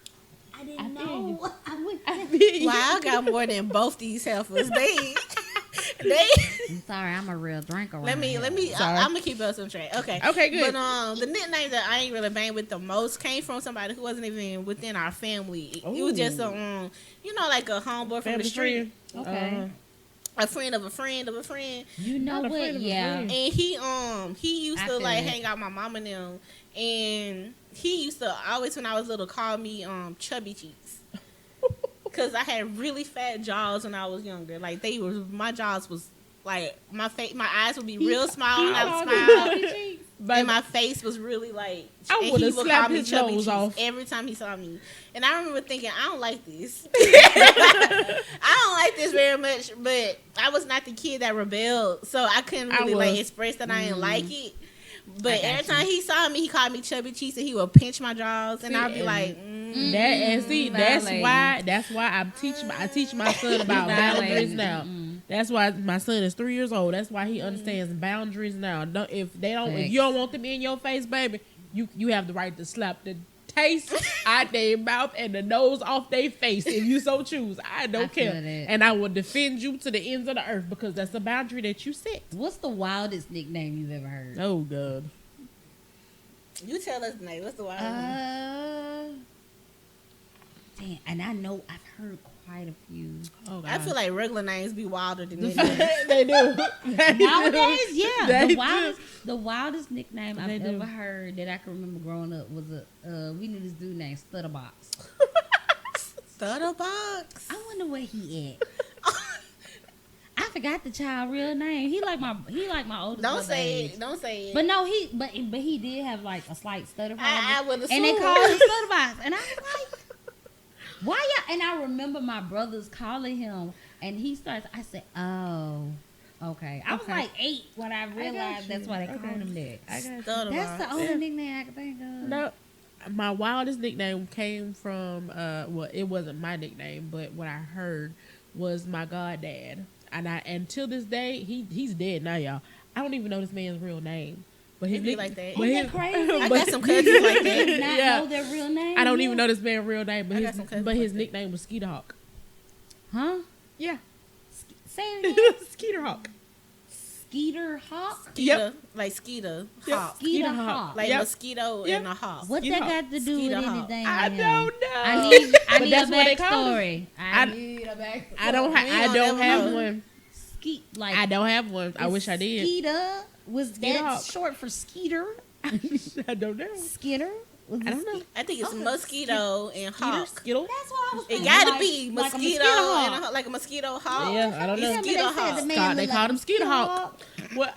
I I didn't feel know. I went I feel Wow, I got more than both these heifers. They I'm sorry, I'm a real drinker. let me Sorry. I'm gonna keep us on track. Okay. Okay, good. But the nickname that I ain't really bang with the most came from somebody who wasn't even within our family. It was just a like a homeboy from the Family street. friend. Okay. A friend of a friend of a friend. You know Not a what? friend of a Yeah. friend. And he used I to feel like it. hang out with my mom and them, and he used to always when I was little call me chubby cheeks, cause I had really fat jaws when I was younger. Like my jaws was like my eyes would be real small and I would smile, But and my face was really like. I and would've he would slapped call me his chubby nose cheeks off. every time he saw me, and I remember thinking I don't like this. I don't like this very much, but I was not the kid that rebelled, so I couldn't I really like was. express that I didn't like it. But I got every you. time he saw me, he called me chubby cheeks, and he would pinch my jaws, and See, I'd be and like, that and see that's Violating. why I teach my son about boundaries now. That's why my son is 3 years old. That's why he understands boundaries now. If you don't want them in your face, baby, you have the right to slap the taste out their mouth and the nose off their face if you so choose. I don't I feel care, that. and I will defend you to the ends of the earth because that's the boundary that you set. What's the wildest nickname you've ever heard? Oh God. you tell us, Nate, what's the wild one? Damn, and I know I've heard quite a few. Oh God. I feel like regular names be wilder than this. they do. They do. Nowadays, yeah, They the do. wildest nickname They I've do. ever heard that I can remember growing up was we knew this dude named Stutterbox. Stutterbox. I wonder where he at. I forgot the child real name. He like my oldest. Don't brother say age. it. Don't say it. But no, but he did have like a slight stutter problem. I would assume. And they called him Stutterbox. And I was like, why y'all? And I remember my brothers calling him, and he starts. I said, oh, okay. I was Okay. like 8 when I realized that's why they Okay. called him that. I got you. Stutterbox. That's the only nickname I can think of. No, my wildest nickname came from well, it wasn't my nickname, but what I heard was my goddad, and till this day he's dead now, y'all. I don't even know this man's real name, But He his be nick- like that. but Isn't his- that crazy? I but- got some cousins like that. Not Yeah. know their real name. I don't Yeah. even know this man's real name, but I got some cousins his like that. nickname was Skeeter Hawk. Huh? Yeah. Say it again. Skeeter Hawk. Skeeter Hawk. Skeeter, like Skeeter, Yep. hawk. Skeeter Hawk. Hawk. Like Yep. mosquito Yep. and a hawk. What Skeeter that Hawk. got to do with Skeeter Hawk. anything? I with him? don't know. I need But a that's what they call him. backstory. I- need a backstory. I don't. We I don't don't ever have know. one. Skeet like I don't have one. I wish I did. Skeeter was Skeeter that Hawk. short for Skeeter? I don't know. Skitter? Was I it don't know. I think it's Okay. mosquito and Skeeter, hawk. Skittle. That's what I was It thinking. gotta like, be like a mosquito hawk. and a hawk, like a mosquito hawk. Yeah, I don't know. Remember they Skeeter said the Hawk. man They looked called like him a Skeeter Hawk. Well,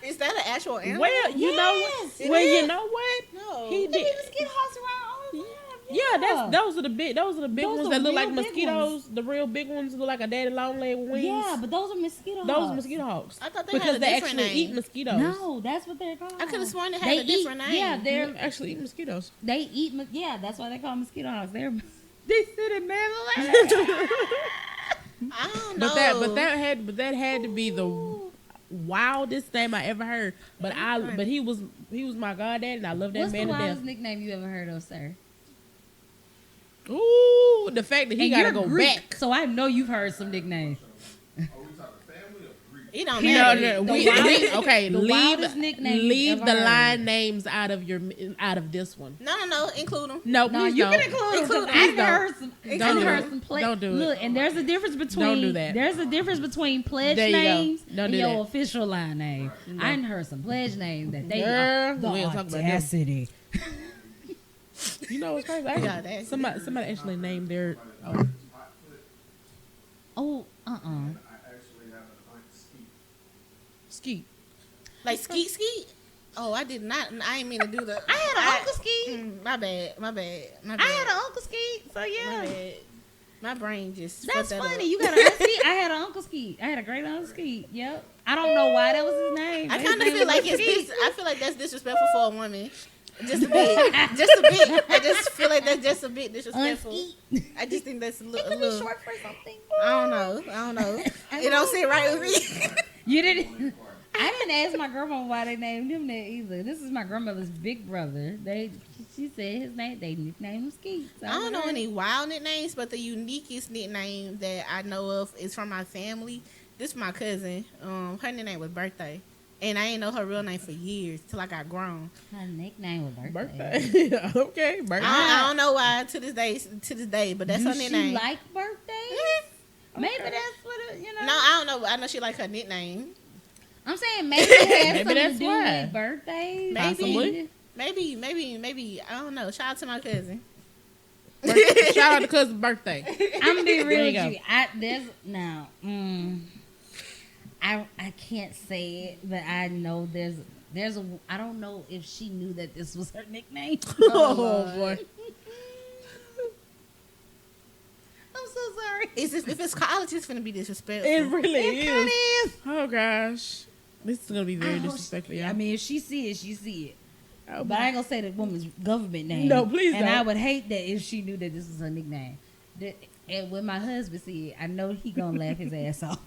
Is that an actual animal? well, you know Yes, what? it Well, you is. know what? No. He They did. be mosquito hawks around all the time. Yeah, those are the big Those ones are that look like real big mosquitoes. The real big ones look like a daddy long leg with wings. Yeah, but those are mosquito those hawks. are mosquito hawks. I thought they Because had a they different actually eat name. mosquitoes. No, that's what they're called. I could have sworn it They had a different eat, name. Yeah, They they're actually eat mosquitoes. they eat. Yeah, that's why they call them mosquito hawks. They're they sit in man. I don't know. But that had to be the wildest name I ever heard. But he was my goddaddy, and I love that What's the man to death. wildest nickname you ever heard of, sir? Ooh, the fact that he And gotta you're go Greek, back. so I know you've heard some nicknames. Are we talking family or Greek? It don't No, matter. no, The leave wildest nickname you've leave ever the heard. line names out of this one. No. Include them. No, No, please you don't. can include them. Include 'Cause them. I done heard some. Don't I done do heard it. some Don't do it. Look, and there's a difference between. Don't do that. There's a difference between pledge There you go. names Don't and do your that. official line name. I done heard some pledge names that they Girl, are the we ain't talking about them. audacity. You know what's crazy? Yeah, that's- Somebody actually named their Hot foot, Oh, and I actually have an aunt Skeet. Skeet. Like skeet. Oh, I did not. I ain't mean to do the. I had an Uncle Skeet. My bad. I had an Uncle Skeet, so My yeah. bad. My brain just. That's fucked that funny. up. You got an Uncle Skeet. I had an Uncle Skeet. I had a great Uncle Skeet. Yep. I don't know why that was his name. I His kind of name feel was like it's. Skeet. I feel like that's disrespectful for a woman. Just a bit. Just a bit. I just feel like that's just a bit disrespectful. Unskeet. I just think that's a It little. could be short for something. I don't know. It don't sit right with me. You didn't. I didn't ask my grandma why they named him that either. This is my grandmother's big brother. She said his name. They nicknamed him Skeet. So I don't know any wild nicknames, but the uniquest nickname that I know of is from my family. This is my cousin. Her nickname was Birthday, and I ain't know her real name for years till I got grown. Her nickname was birthday. Birthday. Okay, birthday. I don't know why to this day, but that's Do her she nickname. like birthdays? Maybe that's what it, you know. No, I don't know. I know she like her nickname. I'm saying maybe it has Maybe something that's to do why. with birthdays. Possibly. Maybe. I don't know. Shout out to my cousin. Shout out to cousin's birthday. I'm gonna be real There with you you. There's no. I can't say it, but I know there's a. I don't know if she knew that this was her nickname. Oh boy. I'm so sorry. If it's college, it's gonna be disrespectful. It really It kind is. of is. Oh gosh. This is gonna be very disrespectful, y'all. I mean, if she see it, she see it. Oh, But I ain't gonna say the woman's government name. No, please And I don't. would hate that if she knew that this was her nickname. And when my husband see it, I know he gonna laugh his ass off.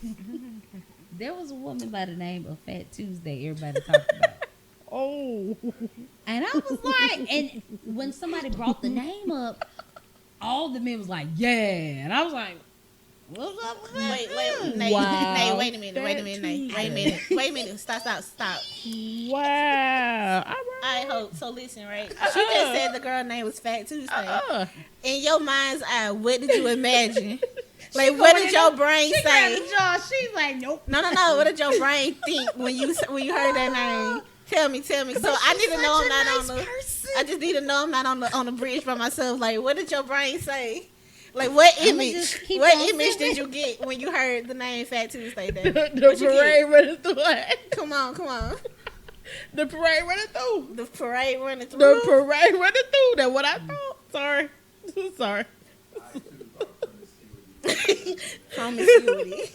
There was a woman by the name of Fat Tuesday. Everybody talked about. Oh. And I was like, and when somebody brought the name up, all the men was like, yeah. And I was like, what's up with that? Wait, Nate, Wow. Nate, wait a minute, That wait a minute, stop. Wow. All right. I hope so. Listen, right? She just said the girl name was Fat Tuesday. In your mind's eye, what did you imagine? Like, what did your brain She grabbed say? the jaw. She's like, nope. No. What did your brain think when you heard that name? Tell me. So I need to know I'm not on the. I just need to know I'm not on the bridge by myself. Like, what did your brain say? Like, what I'ma image? just keep What on image saying. did you get when you heard the name Fat Tuesday? Then? The What you parade running through it. Come on. The parade running through. The parade running through. The parade running through. That's what I thought. Sorry. Sorry. I too thought promiscuity. Promiscuity.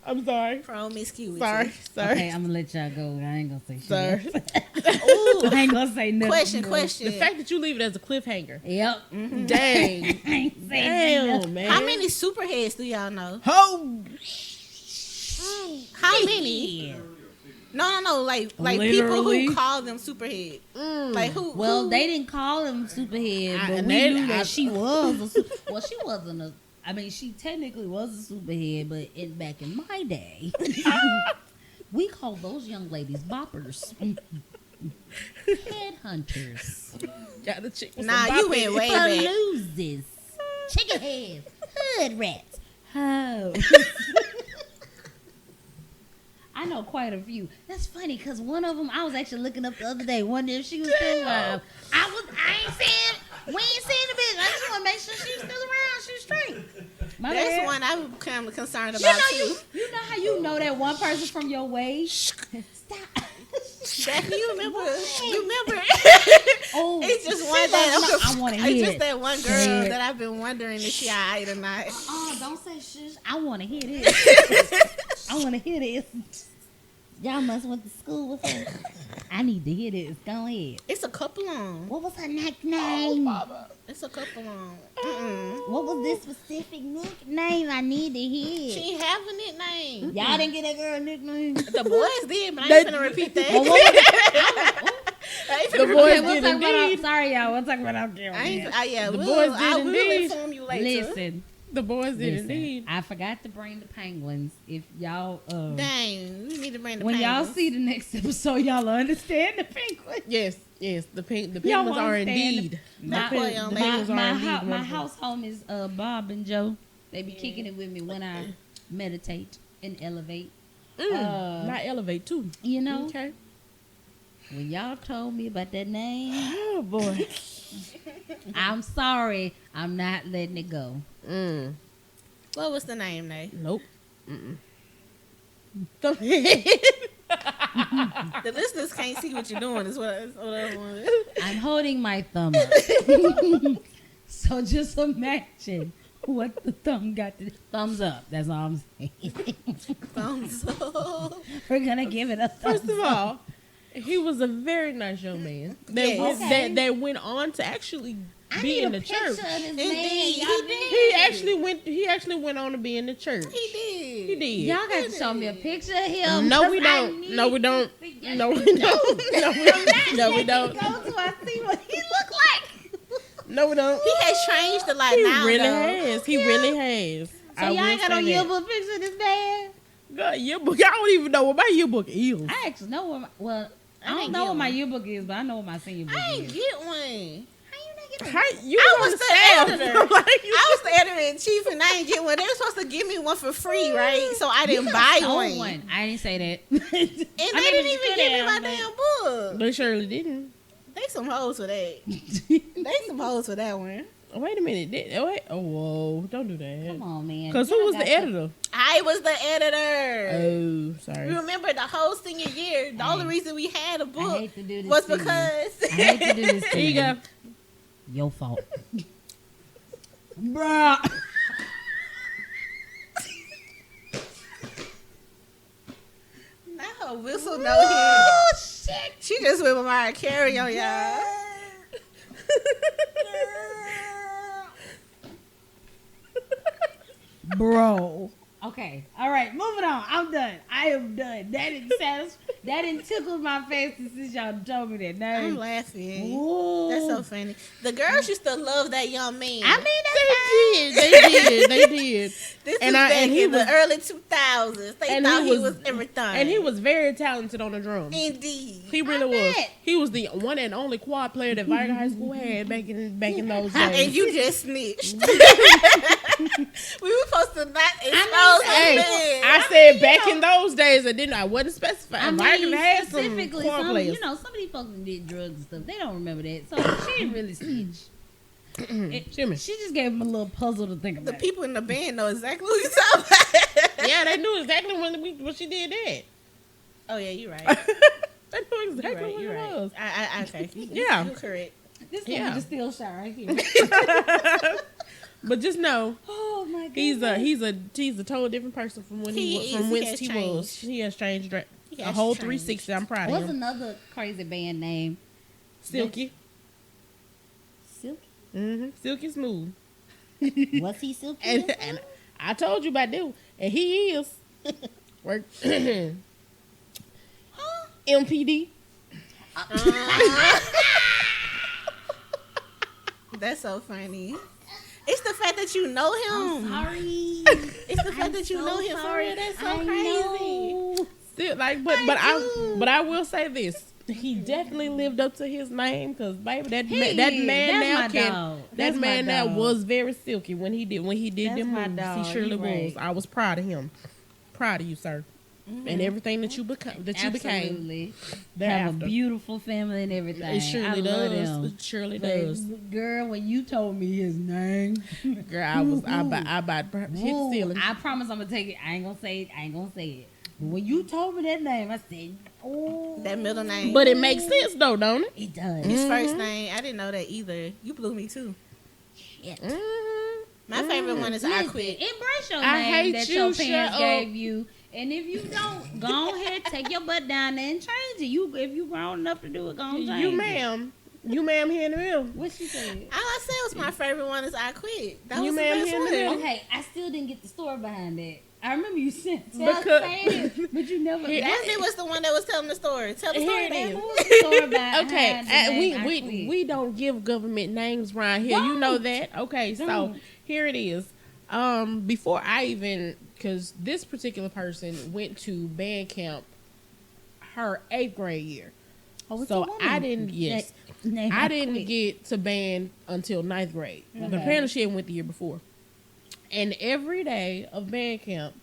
I'm sorry. Promiscuity. Sorry. Okay, I'm gonna let y'all go. I ain't gonna say shit. Sorry. Ooh. I ain't gonna say nothing. Question. The fact that you leave it as a cliffhanger. Yep. Dang. I ain't saying Damn, nothing. man. How many superheads do y'all know? Oh. How many? Yeah. No. Like people Literally. who call them superhead. Like who? Well, who, they didn't call him superhead, but and we they- knew that I- she was. Well, she wasn't a. I mean, she technically was a superhead, but back in my day, we called those young ladies boppers, headhunters, Got the chick with Nah, some you bop went in it. way back. loses, chicken heads, hood rats, hoes. I know quite a few. That's funny because one of them I was actually looking up the other day, wondering if she was still alive. I ain't saying we ain't saying the bitch. I just want to make sure she's still around. She's straight. My That's bad. one I'm kind of concerned You about know too. you know how you know that one person from your way. Stop. Daphne, you remember? You remember? Oh, It's just she one was that not- I want to It's hear just it. that one Say girl it. that I've been wondering if she alright or not. Oh, don't say shush. I want to hear this. I want to hear this. Y'all must went to school with her. I need to hear this. Go ahead. It's a couple on. What was her nickname? It's a couple on. What was this specific nickname? I need to She hear. ain't have a nickname. Y'all didn't get that girl a nickname. The boys did, but I ain't finna repeat that. Well, what was it? I ain't The finna boys Okay, repeat we'll did talk about indeed. sorry, y'all. We'll talk about our camera. I ain't, yeah, The we'll, boys did I will indeed. inform you later. Listen, The boys did listen. indeed. I forgot to bring the penguins. If y'all, Dang, we need to bring the when y'all penguins. see the next episode, y'all understand the penguins. Yes. The Y'all penguins are understand indeed. My- The penguins are indeed my wonderful. house home is Bob and Joe. They be kicking it with me when I meditate and elevate. Not elevate too. You know, Okay. when y'all told me about that name, Oh boy. I'm sorry. I'm not letting it go. What was the name, Nay? Nope. Go ahead. The listeners can't see what you're doing. Is what I want. I'm holding my thumb up. So just imagine what the thumb got to thumbs up. That's all I'm saying. Thumbs up. We're gonna give it a thumbs First of all, he was a very nice young man that Yes. went, Okay. that went on to actually I be need in a the picture church. of this Indeed, man. he Y'all did. He actually went on to be in the church. He did. He did. Y'all got to show me a picture of him. No, we 'cause I don't. need No, we don't. to see- No, we don't. No, we don't. Go to I see what he look like. No, we don't. He has changed a lot He now. really though. has. He really has. So I y'all will ain't got say no that. yearbook picture of this man? God, yearbook. Y'all don't even know what my yearbook is. I actually know what. I I don't didn't know get what my one. yearbook is, but I know what my senior book I ain't is. get one. How, you I was on was the staff. editor. Like, you- I was the editor in chief, and I didn't get one. They were supposed to give me one for free, right? So I didn't buy Stole one. I didn't say that. And they didn't even give me my damn book. They surely didn't. They some hoes for that. They some hoes for that one. Wait a minute. Wait. Oh, whoa. Don't do that. Come on, man. Because who Y'all was got the editor? I was the editor. Oh, sorry. You remember the whole senior year? The only reason we had a I book hate to do this was to you. because I hate to do this to Here you go. Your fault. Bruh. not her whistle no hit. Shit. She just went with Mariah Carey on y'all. Bro. Okay. All right. Moving on. I'm done. I am done. That didn't that didn't tickle my face since y'all told me that I'm name. laughing. Ooh. That's so funny. The girls used to love that young man. I mean, They did. They did. This and was I- back and he in was- the early 2000s. They and thought he he was- was everything. And he was very talented on the drums. Indeed. He really was. bet. He was the one and only quad player that Viking High School had back in those days. And you just snitched. We were supposed to not expose Hey, this man. I said back in those days, I wasn't specifying. I Viking mean, had some specifically, quad players. some of these folks did drugs and stuff. They don't remember that. So she didn't really snitch. Jimmy. She just gave him a little puzzle to think The about. people in the band know exactly who you're talking about. Yeah, they knew exactly when she did that. Oh, yeah, you're right. They knew You're exactly right. what You're it right. was. Okay. Yeah. You're correct. This Yeah. nigga just still shot right here. But just know, Oh my god. he's a total different person from when He was, is. from He whence has he was. changed. He has changed He a has whole changed. 360. I'm proud of What's him. another crazy band name? Silky. Silky. Silky smooth. Was he Silky? And I told you about that. And he is. Work. MPD. That's so funny. It's the fact that you know him. Sorry. It's the fact that you know him for real. That's so crazy. Still, like, but I will say this. He definitely lived up to his name, because baby, that man now was very silky when he did That's them my moves. dog. He surely You was. right. I was proud of him. Proud of you, sir, and everything that you became. Absolutely. Have a Thereafter. beautiful family and everything. It surely I love does. them. It surely But, does. girl, when you told me his name, Girl, I about hit the ooh, ceiling. I promise I'm gonna take it. I ain't gonna say it. But when you told me that name, I said, "Oh, That middle name. But it makes sense though, don't it? it does." His first name, I didn't know that either. You blew me too. Shit. My favorite one is I Listen, Quit. embrace your I name hate that you, your shut parents up. gave you, and if you don't, go ahead, take your butt down there and change it. If you grown enough to do it, go and change You it. ma'am here in the middle. What she said? All I said was my favorite one is I Quit. That You was the ma'am best here in the one. middle. Okay, I still didn't get the story behind that. I remember you said Because- saying it, but you never. Daphney was the one that was telling the story. Tell the Here story it then. is. What was the story behind Okay, the name I we Quit? we don't give government names around here. You know Don't. that. Okay, so Don't. here it is. Before I even, because this particular person went to band camp her 8th grade year. Oh, it's So a woman. I didn't. Yes, Name I didn't Quit. get to band until 9th grade. But Okay. apparently she had went the year before. And every day of band camp,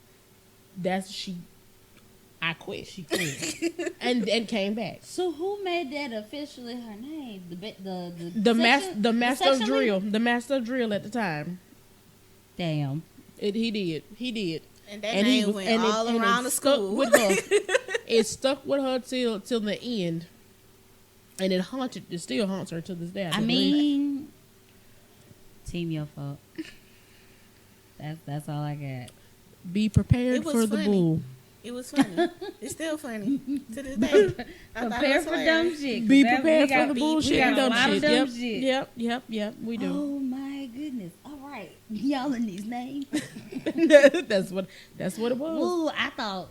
I quit. She quit and came back. So who made that officially her name? The master of section drill, leader? the master of drill at the time. Damn. He did. And that And he name was- went and it- all and it around the stuck school. with her. It stuck with her till the end, and it still haunts her to this day. I mean, team your fault. That's all I got. be prepared It was for the funny. bull. It was funny. It's still funny to this day. I thought it Prepare was for dumb hilarious. shit. 'cause Be that- prepared we for got- the we bullshit got and a dumb lot of shit. dumb shit. Yep. We do. Oh my goodness! All right, y'all in these names. that's what it was. Ooh, I thought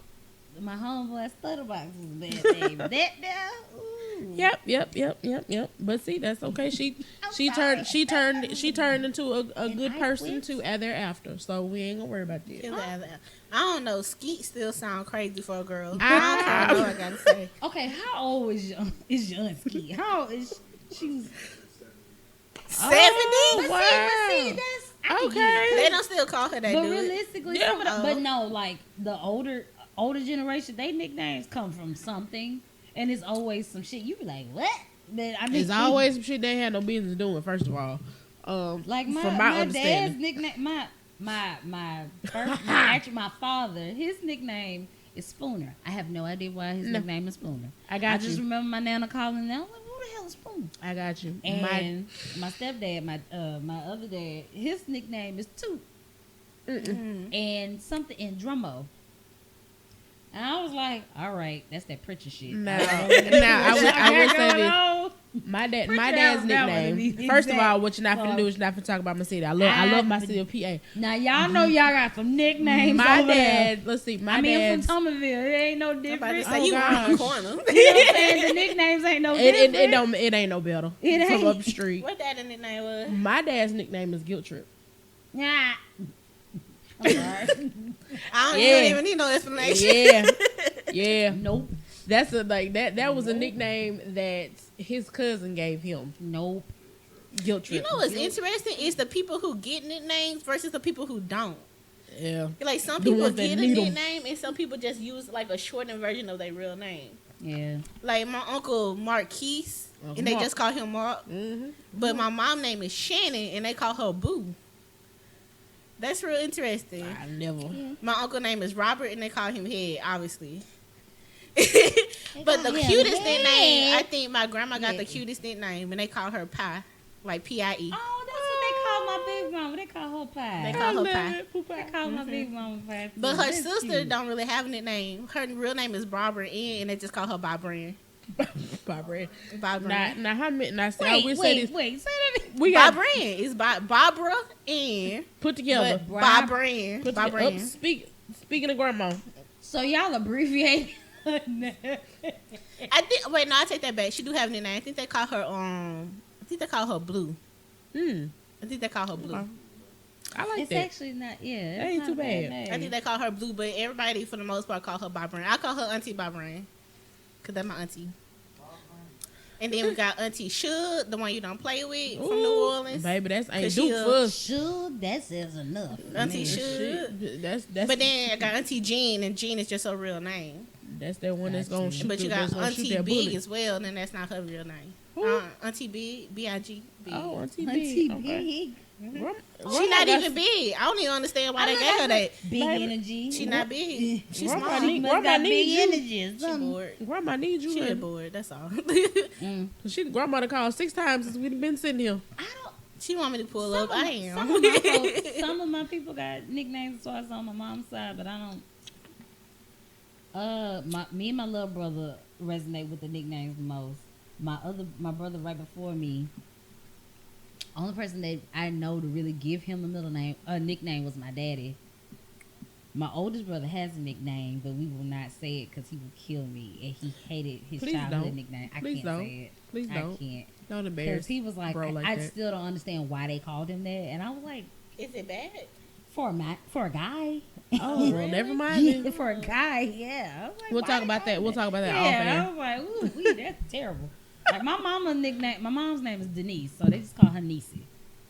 my homeboy Stutterbox was a bad name. That there. Ooh. Yep. But see, that's okay. She turned into a And good I person quit. too thereafter. So we ain't gonna worry about that. It was- I don't know. Skeet still sound crazy for a girl. Ah. I don't care what I gotta say. Okay, how old is young Ski? How old is she? Was 70? but wow. see, that's I can get Okay. it. They don't still call her that, But dude. realistically, Yeah. some of the, Oh. but no, like the older generation, they nicknames come from something, and it's always some shit. You be like, what? But I mean, There's always some shit they had no business doing. First of all, like my from my dad's understanding. nickname. Actually, my father, his nickname is Spooner. I have no idea why his No. nickname is Spooner. I got just you. remember my nana calling him. I was like, who the hell is Spooner? I got you. And my stepdad, my other dad, his nickname is Toot. And something in Drummo. And I was like, all right, that's that Pritchard shit. Now, I I will say this. this. My Pritchard dad's that one to nickname. be First of all, exact. what you're not finna do is you're not finna talk about my city. I love my city of PA. Now, y'all know y'all got some nicknames My over there. dad, let's see, my I mean, dad's. from Thomasville, it ain't no I'm about to different. say, Oh, you around gosh. the corner. You know what I'm saying? The nicknames ain't no different. It ain't no better. It From ain't. up the street. What that nickname was? My dad's nickname is Guilt Trip. Yeah. I'm sorry. I don't Yeah. you don't even need no explanation. Yeah. Nope. That's that was a nickname that his cousin gave him. Nope. Guilt Trip. You know what's interesting is the people who get nicknames versus the people who don't. Yeah. Like some The people ones that get a need 'em. nickname and some people just use like a shortened version of their real name. Yeah. Like my uncle Marquise, Uncle and they Mark. just call him Mark. Mm-hmm. But my mom name is Shannon, and they call her Boo. That's real interesting. I never. My uncle name is Robert, and they call him Head, obviously. But call the him cutest Head. nickname, I think my grandma got Yeah. the cutest nickname, and they call her Pie, like P-I-E. Oh, that's what they call my big mama. They call her Pie. They call her Pie. They call my big mama Pie. But her That's sister cute. don't really have a nickname. Her real name is Barbara Ann, and they just call her Bob Brand. Barbara. Bob Now, Brand. now, how many? Now, see, I will say Wait, this. wait. Say that again. We Bob got Brand is Barbara Ann, put together. but Bob Brand. Put Bob together. Brand. Speaking of grandma, So y'all abbreviate. It I think. Wait, no, I take that back. She do have a nickname. I think they call her Blue. I think they call her Blue. I like It's that. actually not. Yeah, That ain't too bad. I think they call her Blue, but everybody for the most part call her Bob Brain. I call her Auntie Bob Brain, cause that's my auntie. And then we got Auntie Shug, the one you don't play with from New Orleans. Baby, that's ain't 'Cause Duke she for us. Sure, that says enough. Auntie Man. Shug. That's But then I got Auntie Jean, and Jean is just her real name. that's that one that's gonna shoot. But you that's got gonna shoot Auntie that Big bullet. as well, and that's not her real name. Who? Auntie Big, B-I-G. Big. Oh, Auntie Auntie Big. Okay. Big. She not even big. I don't even understand why they gave her that. Big Baby, energy. She not big. She's Grandma small. need- She must Grandma got need big you. energy or She something. bored. Grandma needs you. She honey. bored. That's all. She grandmother called 6 times since we've been sitting here. I don't. She want me to pull up. I am. Some of my people got nicknames twice on my mom's side, but I don't. Me and my little brother resonate with the nicknames the most. My brother right before me, only person that I know to really give him a nickname was my daddy. My oldest brother has a nickname, but we will not say it because he will kill me, and he hated his Please childhood don't. nickname. I Please can't don't. say it. Please I don't. can't. Don't Because embarrass. he was like, bro like I that. still don't understand why they called him that, and I was like, Is it bad? for a guy. Oh, well, never mind. Yeah, then. for a guy, yeah. I was like, We'll why talk they about call that. him We'll talk about that off Yeah, air. I was like, ooh, that's terrible. Like my mom's name is Denise, so they just call her Niecy.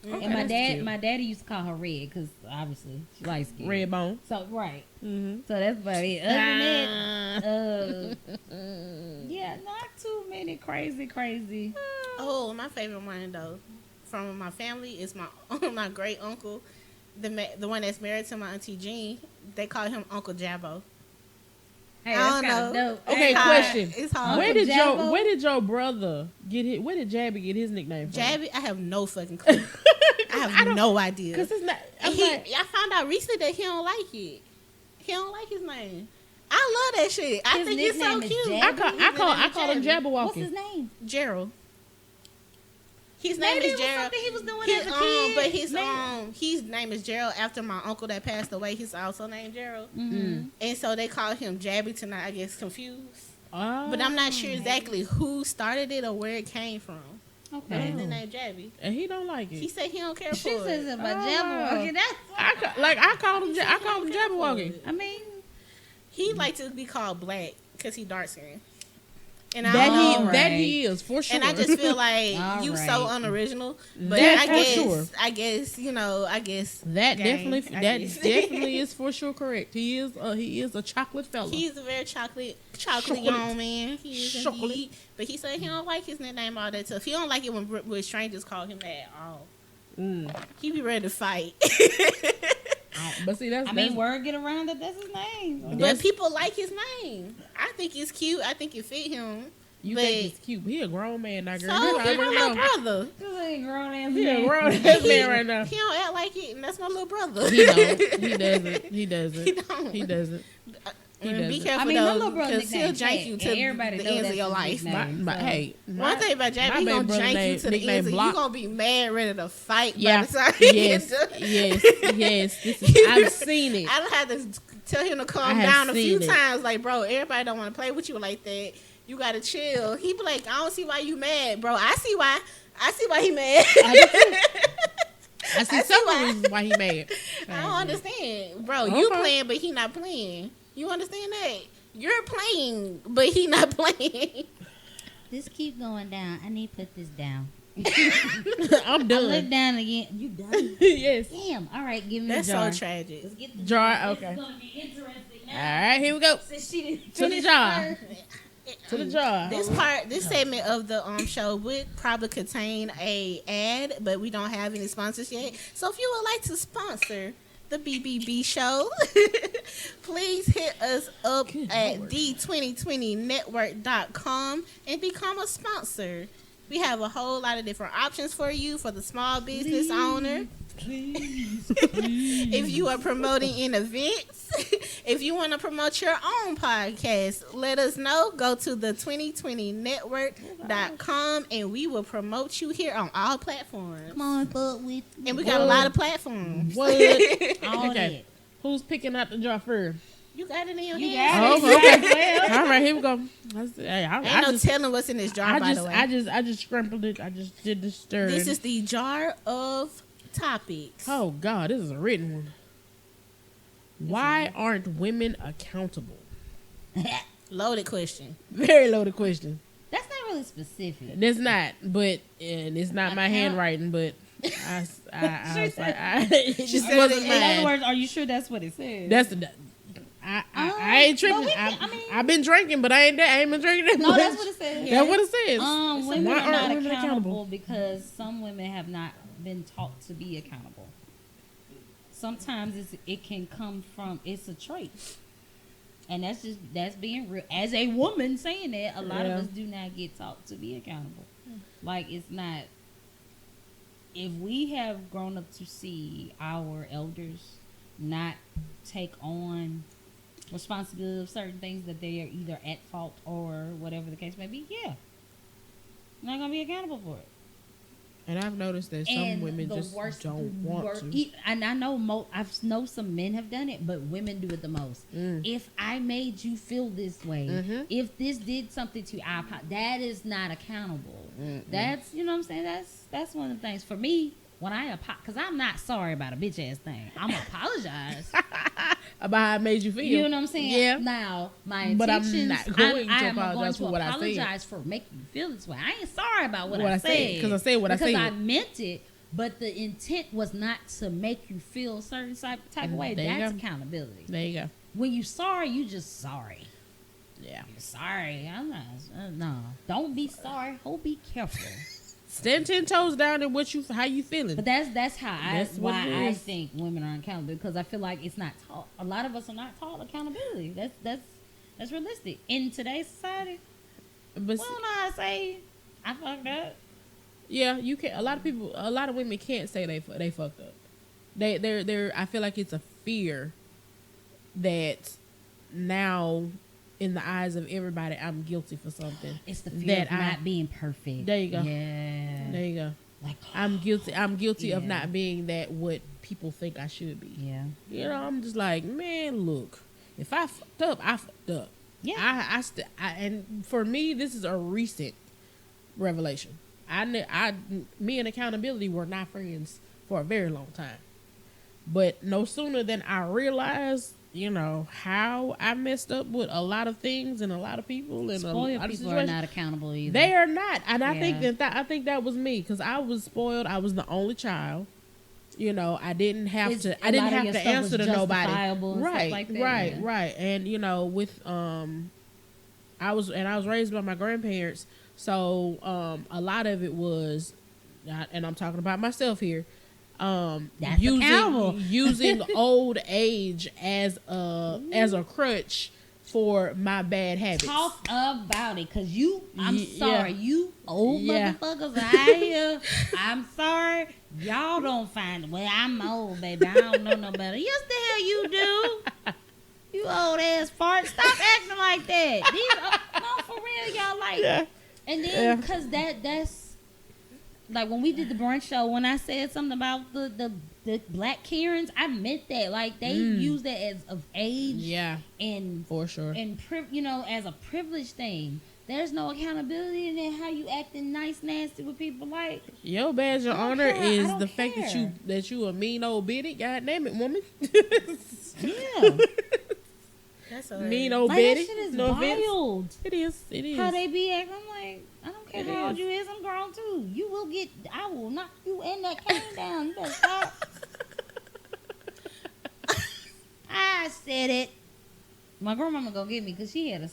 Okay, And that's cute. my daddy used to call her Red because obviously she light skin. Red bone. So right. Mm-hmm. So that's about it. Other than that, yeah, not too many crazy. Oh, my favorite one though, from my family is my my great uncle, the one that's married to my auntie Jean. They call him Uncle Jabbo. Hey, I that's don't kind know. of dope. Okay, It's hard. question. It's hard. Where did Jabbo? your brother get his? Where did Jabby get his nickname from? Jabby? I have no fucking clue. I have no idea. Because it's not. I'm And like, I found out recently that he don't like it. He don't like his name. I love that shit. I His think it's so nickname is cute. Jabby? I call him Jabby. Jabberwocky. What's his name? Gerald. His name Maybe is it was Gerald. something he was doing His, as a kid. but his Maybe. his name is Gerald after my uncle that passed away. He's also named Gerald, Mm-hmm. and so they call him Jabby to not, I guess, confused. Oh. But I'm not sure exactly who started it or where it came from. But Okay. it's the name Jabby. And he don't like He it. said he don't care She for says it. about Oh. Jabberwocky. That's I called him Jabberwocky. I mean, He like to be called Black because he dark skinned. And I That don't know. that he is for sure. And I just feel like All you right. so unoriginal. But That I for guess, sure. I guess that gang, definitely I that guess. definitely is for sure correct. He is a chocolate fella. He's a very chocolate Chocolate. young man. He is Chocolate. indeed. But he said he don't like his nickname all that tough. He don't like it when strangers call him that at all. He be ready to fight. But see, that's I mean, word get around that that's his name. But people like his name. I think it's cute. I think it fit him. you but- think he's cute. He a grown man, now, girl. So You he my already little know. brother. This ain't grown ass He a man. grown ass man right now. He don't act like it, and that's my little brother. He don't. He doesn't. He doesn't. He don't. He doesn't. He And be doesn't. careful I mean, my though, little brother because he'll nickname jank Jack, you and to everybody the know ends that's of your his life. nickname. My, So- hey, One thing about Jack, my he baby gonna brother jank you named- to the nicknamed ends. Of, you Block. gonna be mad, ready to fight. yeah, By the time he yes, get done. yes. This is. I've seen it. I done had to tell him to I calm have down a few seen it. times. Like, bro, everybody don't want to play with you like that. You gotta chill. He be like, I don't see why you mad, bro. I see why he mad. I see several reasons why he mad. I don't understand, bro. You Okay. playing, but he not playing. You understand that? You're playing, but he not playing. This keep going down. I need to put this down. I'm I look done. down again. You done? Yes. Damn. All right, give me That's the jar. so tragic. Let's get the Jar. This Okay. is gonna be interesting All now. right. Here we go. Since she didn't To the finish jar. hers. To the jar. This segment of the show would probably contain a ad, but we don't have any sponsors yet. So if you would like to sponsor the BBB show, please hit us up at the2020network.com and become a sponsor. We have a whole lot of different options for you for the small business owner. If you are promoting in events, if you want to promote your own podcast, let us know. Go to the 2020network.com and we will promote you here on all platforms. Come on, fuck with And we got a lot of platforms. What? all Okay. Who's picking out the jar first? that. You got it in your You hand. got it. Oh, okay. Well. All right, here we go. Ain't no telling what's in this jar, by the way. I just scrambled it. I just did the stir. This is the jar of topics. Oh God, this is a written one. Why aren't women accountable? Loaded question. Very loaded question. That's not really specific. It's not, but and it's not my handwriting, but I was like, it said wasn't it. In other mine. words, are you sure that's what it says? That's the. I ain't tripping. But I've been drinking, but I ain't been drinking that No, much. that's what it says. That's what it says. Women Why are aren't not women accountable because some women have not been taught to be accountable. Sometimes it can come from, it's a trait. And that's being real. As a woman saying that, a lot of us do not get taught to be accountable. Like, it's not, if we have grown up to see our elders not take on responsibility of certain things that they are either at fault or whatever the case may be, not gonna be accountable for it. And I've noticed that some women just don't want to. And I know I know some men have done it, but women do it the most. If I made you feel this way, if this did something to you, that is not accountable. That's, you know what I'm saying? That's one of the things for me. When I because I'm not sorry about a bitch ass thing. I'm apologize about how it made you feel. You know what I'm saying? Yeah. Now, my But I'm intentions, not going to I am apologize going for to what I said. apologize for making you feel this way. I ain't sorry about what I said. Because I said what I said. Because I meant it, but the intent was not to make you feel a certain type of way. That's accountability. There you go. When you sorry, you just sorry. Yeah. You're sorry. I'm not. No. Don't be sorry. Be careful. Stand 10 toes down in how you feeling. But that's how why I is. think women are accountable, because I feel like it's not taught. A lot of us are not taught accountability. That's realistic in today's society. But We don't know how to say I fucked up. yeah, you can. A lot of women can't say they fucked up. They're. I feel like it's a fear that now, in the eyes of everybody, I'm guilty for something. It's the fear of not being perfect. There you go. Yeah. There you go. Like, I'm guilty of not being that what people think I should be. yeah. You know, I'm just like, man, look, if I fucked up, I fucked up. Yeah. And for me, this is a recent revelation. Me and accountability were not friends for a very long time. But no sooner than I realized, you know, how I messed up with a lot of things and a lot of people and Spoiled a lot of people situations. are not accountable either. They are not, and I Yeah. think that was me, because I was spoiled. I was the only child. You know, I didn't have to answer to nobody. Right. And you know, with I was raised by my grandparents, so a lot of it was, and I'm talking about myself here. That's accountable. Using old age as a crutch for my bad habits. Talk about it, cause I'm Yeah. sorry, you old Yeah. motherfuckers out here. I'm sorry, y'all don't find. Well, I'm old, baby. I don't know no better. Yes, the hell you do. You old ass fart. Stop acting like that. No, for real, y'all like. Yeah. And then, cause that's. Like when we did the brunch show, when I said something about the black Karens, I meant that. Like they use that as of age, and for sure, and as a privilege thing. There's no accountability in it. How you acting nice, nasty with people? Like your badge of honor is the fact that you a mean old bitty. God damn it, woman. Yeah, That's mean old like bitty. that shit is No wild. offense. It is. How they be acting? I'm like, I don't care It how old is. you is. I'm grown too. I will knock you and that cane down. You better stop. I said it. My grandmama gonna get me because she had a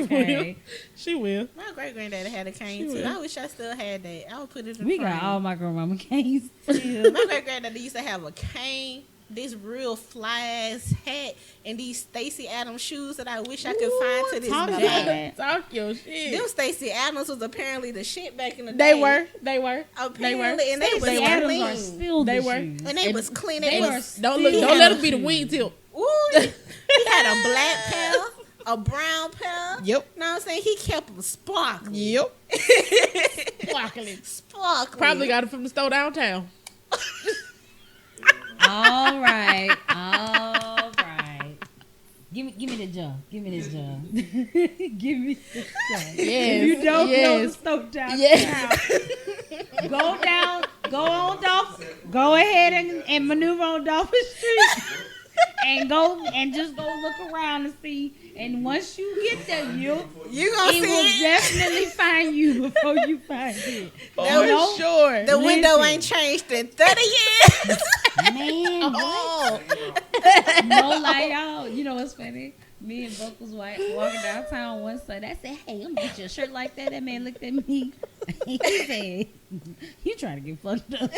cane. She will. My great granddaddy had a cane She too. will. I wish I still had that. I would put it in We frame. got all my grandmama canes too. My great granddaddy used to have a cane, this real fly ass hat, and these Stacey Adams shoes that I wish I could find to this talk about day. it. Talk your shit. Them Stacey Adams was apparently the shit back in the day. They were. Apparently, and they was Stacey Adams are clean. still They the were. shoes. And they was clean. They They were was. Don't still let the them be the shoes. wing tip. Ooh, he had a black pair, a brown pair. Yep. Know what I'm saying? He kept them sparkling. Yep. Sparkling. Sparkling. Probably got it from the store downtown. All right. Give me the jar. Give me this jar. Give me the jar. Yes, You don't know the yes. stove top. Yes. Go down. Go on Dolphin. Go ahead and maneuver on Dolphin Street. And go and just go look around and see. And once you get there, You gonna it will see definitely find you before you find it. For No, sure. the window Listen. ain't changed in 30 years. Man, Oh. no lie, y'all. You know what's funny? Me and Buck was walking downtown one Sunday. I said, "Hey, I'm gonna get you a shirt like that." That man looked at me. He said, "You trying to get fucked up?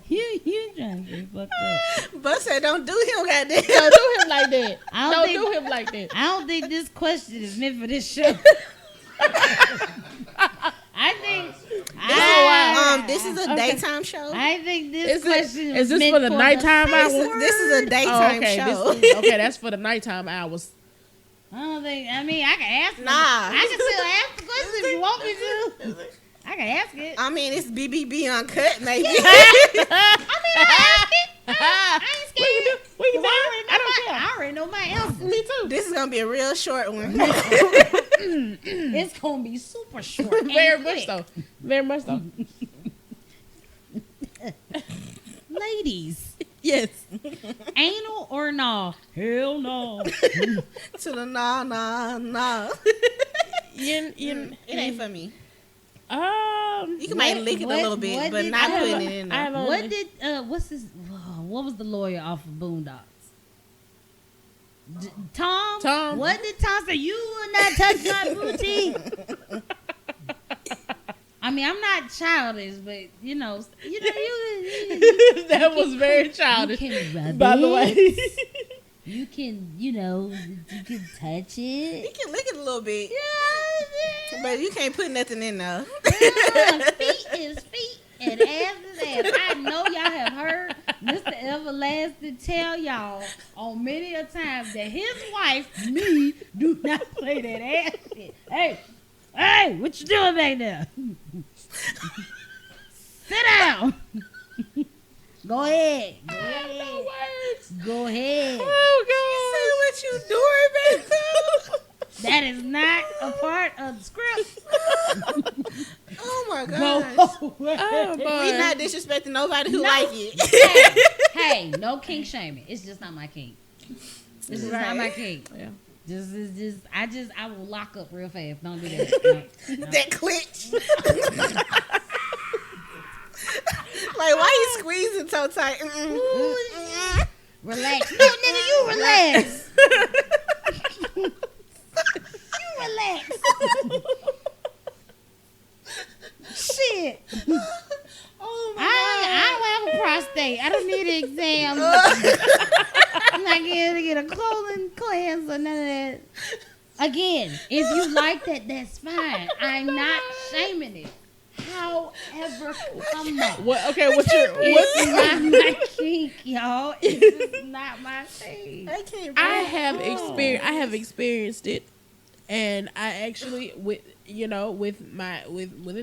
you trying to get fucked up?" But said, don't do him, goddamn. Don't do him like that. I don't Don't think- do him like that. I don't think this question is meant for this show. I think. This is a daytime show. I think this Is question is was this meant for the nighttime safe hours? word. This is a Oh, daytime okay. show. Okay, that's for the nighttime hours. I don't think. I mean, I can ask. Nah. I can still ask the question if you want me to. I can ask it. I mean, it's BBB uncut, maybe. I ask it. I ain't scared. We can do I it. I don't care. I already know my answer. Me too. This is gonna be a real short one. It's gonna be super short. and Very much quick. so. Very much so. Ladies, Yes. anal or no? Hell no. To the nah. It It ain't for me. You can What- might lick it a little bit, what but did- not I putting have- it in I there. have a- What did what's his? What was the lawyer off of Boondocks? Tom. Tom. What did Tom say? You will not touch my booty. I mean, I'm not childish, but you That was very you childish. can rub By the it. way. You can, you can touch You it. can lick it a little bit, Yeah, but you can't put nothing in there. feet is feet and ass is ass. I know y'all have heard Mr. Everlasting tell y'all on many a time that his wife, me, do not play that ass shit. Hey, what you doing back there? Sit down. Go ahead. Go ahead. No words. Go ahead. Oh, What you doing, baby? That is not a part of the script. Oh my Go gosh. away. Oh, boy. We not disrespecting nobody who No. like it. Hey, no kink shaming. It's just not my kink. It's just not my kink. Yeah. I will lock up real fast. Don't do that. No. That clench. Like, why you squeezing so tight? Mm-mm. Relax. No, nigga, you relax. You relax. Shit. Oh my I don't have a prostate. I don't need an exam. I'm not going to get a colon cleanse or none of that. Again, if you like that, that's fine. I'm not shaming it. However, come on. What? Okay. What's your? It's not my kink, y'all. It's just not my thing. I can't. I have experienced it, and I actually with an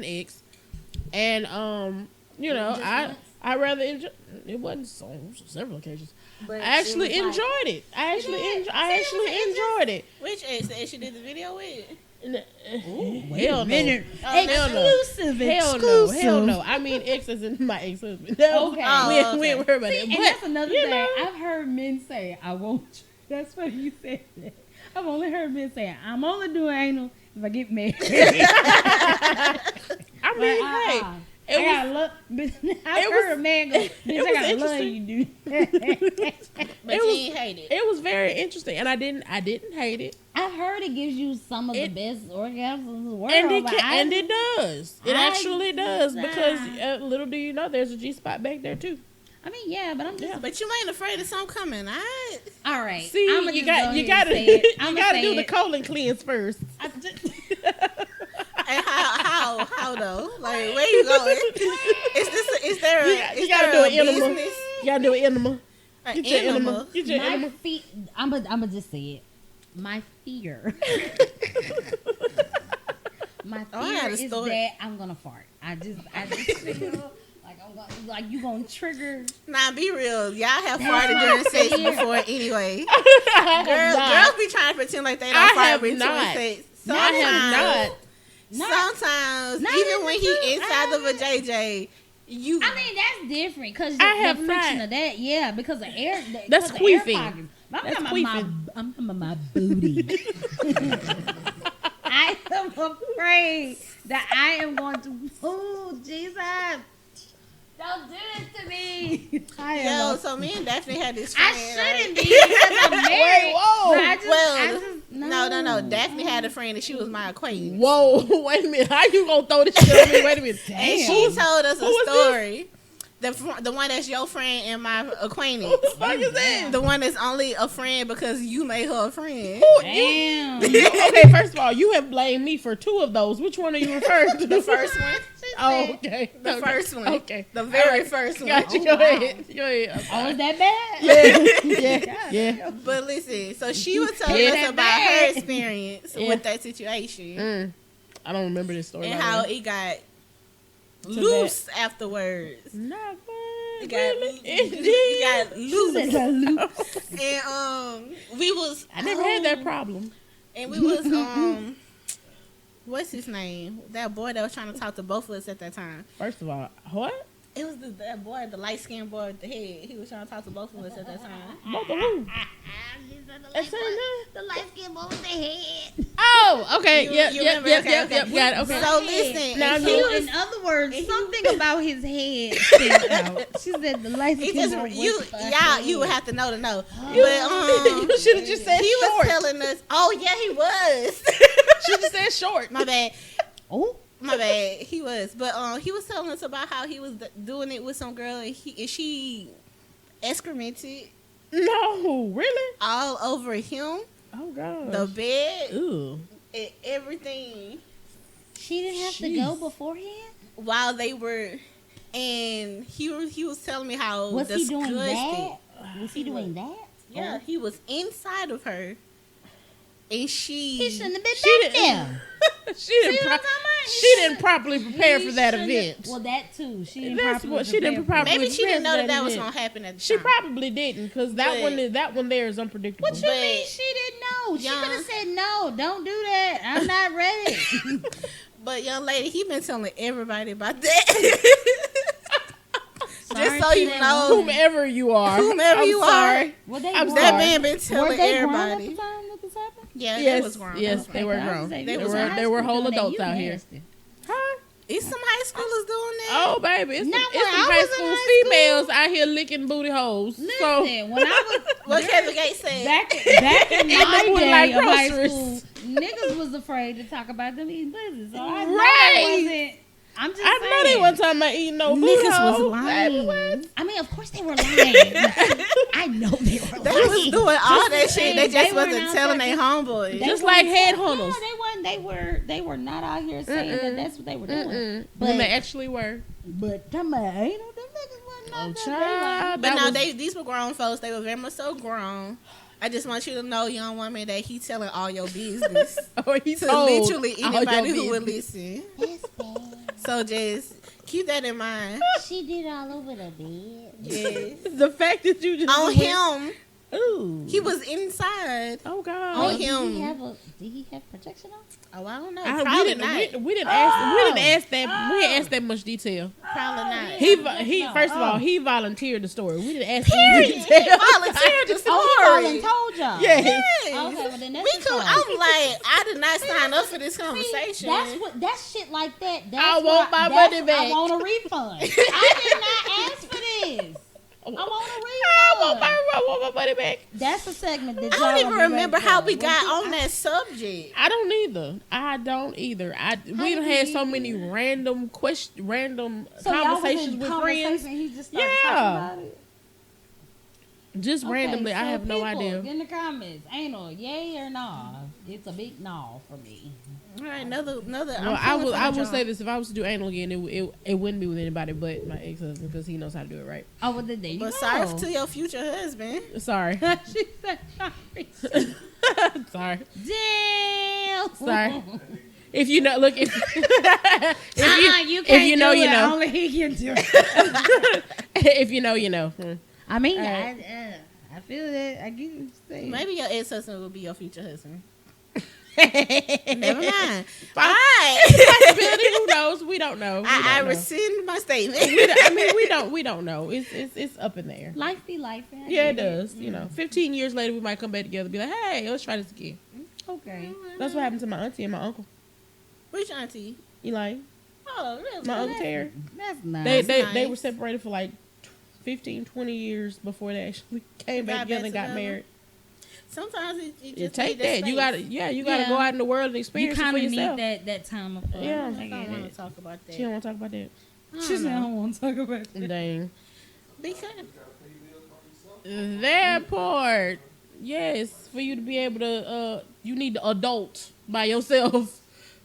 ex, and I rather enjoy. It wasn't on several occasions. But I actually it was like- enjoyed it. I actually enjoyed it. Which ex that she did the video with? Hell no. Exclusive, Hell no. I mean, ex isn't my ex-husband. No. Okay. Oh, We ain't worried about it. And But, that's another you thing. know, I've heard men say, I won't. That's what you said that. I've only heard men say, I'm only doing anal if I get married. I mean, hey. I gotta love. I've heard a man go, bitch, I was gotta love you, dude. But you ain't hate it. It was very interesting, and I didn't hate it, I've heard it gives you some of the best orgasms in the world. and but I- it does. It I- actually does because little do you know, there's a G spot back there too. I mean, yeah, but I'm just. But you ain't afraid of something coming, alright? All right. See, I'ma you just got go you ahead got to and say it. you I'ma got to say do the it. colon cleanse first. I just, And how though? Like, where you going? Is there You gotta do an enema. business? You got to do an enema. An Get your enema. enema? Get your my enema. feet. I'm just say it. My fear. My Oh, I fear got a is story. that I'm gonna fart. I just feel like I'm like you gonna trigger. Nah, be real. Y'all have That's farted my during sex fear. before anyway. I have not. Girls be trying to pretend like they I don't have fart during not. sex. I have not. Sometimes, not even even when he too. inside of a JJ, you. I mean, that's different because I have the friction not. of that, yeah, because of air. That's because of air queefing. pockets. I'm That's talking about queefing. I'm talking about my booty. I am afraid that I am going to. Oh, Jesus. Don't do this to me. Yo, so me and Daphne had this friend. I shouldn't right? be because I'm married. Wait, whoa. But I just, Well, no. Daphne had a friend and she was my acquaintance. Whoa, wait a minute. How you gonna throw this shit on me? Wait a minute. And she told us Who a was story. The one that's your friend and my acquaintance. What the fuck is that? The one that's only a friend because you made her a friend. Damn. Okay, first of all, you have blamed me for 2 of those. Which one are you referring to? The first one. Oh, okay. The Okay. first one. Okay. The very first one. Got you. Oh, Go wow. ahead. Go ahead. I'm Oh, sorry. is that bad? Yeah. But listen, so she was telling Yeah. us about her experience Yeah. with that situation I don't remember this story. and by how the way. it got To loose afterwards. Not fun. It got, Really? it got loose. Loose. And we was I never had that problem. and we was what's his name? That boy that was trying to talk to both of us at that time. First of all, what? It was that boy, the light skinned boy with the head. He was trying to talk to both of us at that time. Both of who? The light skin boy with the head. Oh, okay. You- Yep, you yep, remember? yep, Okay, yep, okay. yep. Got it. Okay. So listen, Now and you- he So, was in other words, and he something about his head stood out. She said the light he skin just boy with you the y'all head. you would have to know to know. You, But you should have just said he short. was telling us. Oh yeah, he was. Should have said short. My bad. Oh, My bad. He was, but he was telling us about how he was doing it with some girl, and she excremented No, really? all over him, Oh god. the bed, Ooh. and everything she didn't have to go beforehand. while they were. And he was telling me how Was he disgusting. doing that? Was he doing that? Yeah, he was inside of her, and He she. shouldn't have been She back didn't- there. She didn't. See what I'm talking about? She didn't properly prepare He for that shouldn't event. have- Well, that too. She didn't That's properly what she didn't prepare for properly- Maybe she didn't know prepare for that was event. gonna happen at the She time. probably didn't, because that one there is unpredictable. What you But- mean she didn't know? She Young- could have said no. Don't do that. I'm not ready. But young lady, he been telling everybody about that. Sorry Just so to you that know, Whomever you are, Whomever I'm you sorry. are, Were they I'm grown? that sorry. man been Were telling they grown at everybody. the time that this happened? Yeah, Yes, they was grown. yes, they were Okay, I was grown. saying, They you was was in in high They were school whole doing that. adults You out here. nasty. Huh? Is some high schoolers doing that? Oh, baby, it's Not some when I high was in school high females out here licking booty holes. So Listen, when I was What Kevin Gates said. back in Eating my the booty day like of high groceries. school, niggas was afraid to talk about them eating pussy. So I know Right. that wasn't. I'm just I saying. know they weren't talking about eating no booty Niggas was holes. lying. Baby, what? I mean, of course they were lying. I know they were They lying. was doing all that shit. saying, They just they weren't wasn't out telling there their homeboys. They Just weren't like saying- headhunters. Yeah, they were not out here saying that that's what they were doing. When they But actually were. them ain't no them niggas wasn't out there. Child, But that no, was- these were grown folks. They were very much so grown. I just want you to know, young woman, that he telling all your business or he to told literally all your anybody who would business. listen. That's bad. So just keep that in mind. She did all over the bed. Yes. The fact that you just On went- him, Ooh. he was inside. Oh God. On Did him. Did he have protection on? Oh, I don't know. we Probably didn't, not. we didn't ask that. We didn't ask that much detail. Probably not. He first of all, he volunteered the story. We didn't ask him Period. the detail. He volunteered the story. Oh, he called and told y'all. Yes. Yes. Okay, well then that's We his could. fault. I'm like, I did not sign up for this conversation. That's shit like that. That's I want my money back. I want a refund. I did not ask for this. I want a refund. I want my money back. That's a segment that I y'all don't even gonna be remember ready how for. we When got you- on that subject. I don't either. We done had so many random So y'all was conversations in with conversation, friends. He just started Yeah. talking about it. Just Okay, randomly, I so have no people, idea. Get in the comments. Ain't no yay or nah. It's a big nah for me. All right, another. Well, I will say this: if I was to do anal again, it wouldn't be with anybody but my ex-husband because he knows how to do it right. Oh, well, then there you But go. sorry to your future husband. Sorry, She said sorry. sorry. Damn. Sorry. If you know, look, if you if can't you know, do you it. know. Only he can do it. if you know, you know. I mean, Alright. I feel that. I get what you're saying. Maybe your ex-husband will be your future husband. Never mind. All right. Possibility, who knows? We don't know. I don't know. rescind my statement. We don't know. It's up in there. Life be life. I Yeah, it get does. You know, 15 years later, we might come back together and be like, hey, let's try this again. Okay. That's what happened to my auntie and my uncle. Which auntie? Eli, Oh, really? my uncle Terry. That's nice. They nice. were separated for like 15, 20 years before they actually came back Got together back and got together? married. Sometimes you You just take need that. You gotta, you gotta Yeah. go out in the world and You experience it kind for of need yourself. that time apart. Yeah. I I get don't want it. to talk about that. She don't want to talk about that. She said, I don't want to talk about it. Dang. Because That part. Yes, for you to be able to, you need to adult by yourself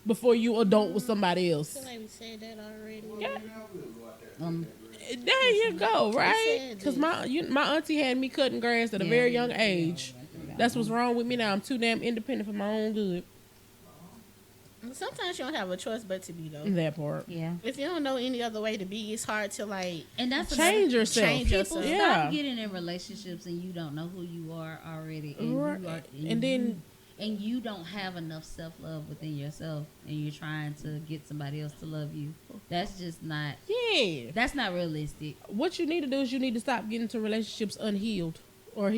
before you adult with somebody I else. feel like we said that already. Yeah. Um, There you go, right? said Because this. my auntie had me cutting grass at a Yeah. very young age. That's what's wrong with me now. I'm too damn independent for my own good. Sometimes you don't have a choice but to be though. That part. yeah. If you don't know any other way to be, it's hard to like And that's Change another- yourself. change People yourself. Yeah. stop getting in relationships and you don't know who you are already. And, Right. you are, And then- and you don't have enough self-love within yourself and you're trying to get somebody else to love you. That's just not, Yeah. that's not realistic. What you need to do is you need to stop getting into relationships unhealed. Or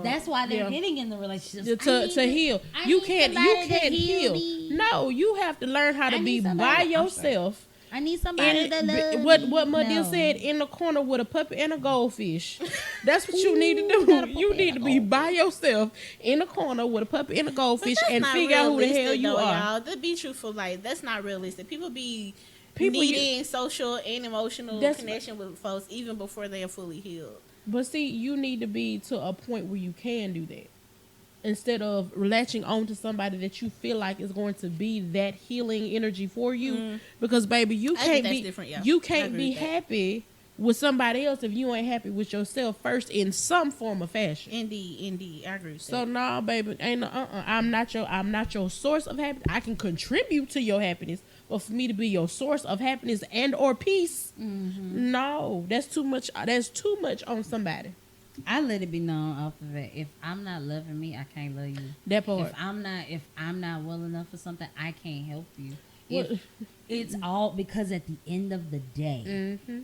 That's why they're yeah. getting in the relationships. to heal. I You need can't somebody to heal. me. No, you have to learn how to I be need by somebody- I'm yourself. I need somebody to love What me. Madil No. said, in the corner with a puppy and a goldfish. That's what you need to Ooh, got a do. puppy You and need a to be by yourself in the corner with a puppy and a But goldfish that's and not figure out who the hell realistic, you though, are. Y'all. To be truthful, like that's not realistic. People be People needing social and emotional That's- connection with folks even before they are fully healed. But see, you need to be to a point where you can do that. Instead of latching on to somebody that you feel like is going to be that healing energy for you. Because baby, you I think can't that's be different, yeah. you I can't agree be with that. happy with somebody else if you ain't happy with yourself first in some form of fashion. Indeed, I agree with So that. no, baby, ain't no, I'm not your source of happiness. I can contribute to your happiness, but for me to be your source of happiness and or peace, no, that's too much. That's too much on somebody. I let it be known off of it. If I'm not loving me, I can't love you. That part. If I'm not well enough for something, I can't help you. What- If it's all because at the end of the day, Mm-hmm.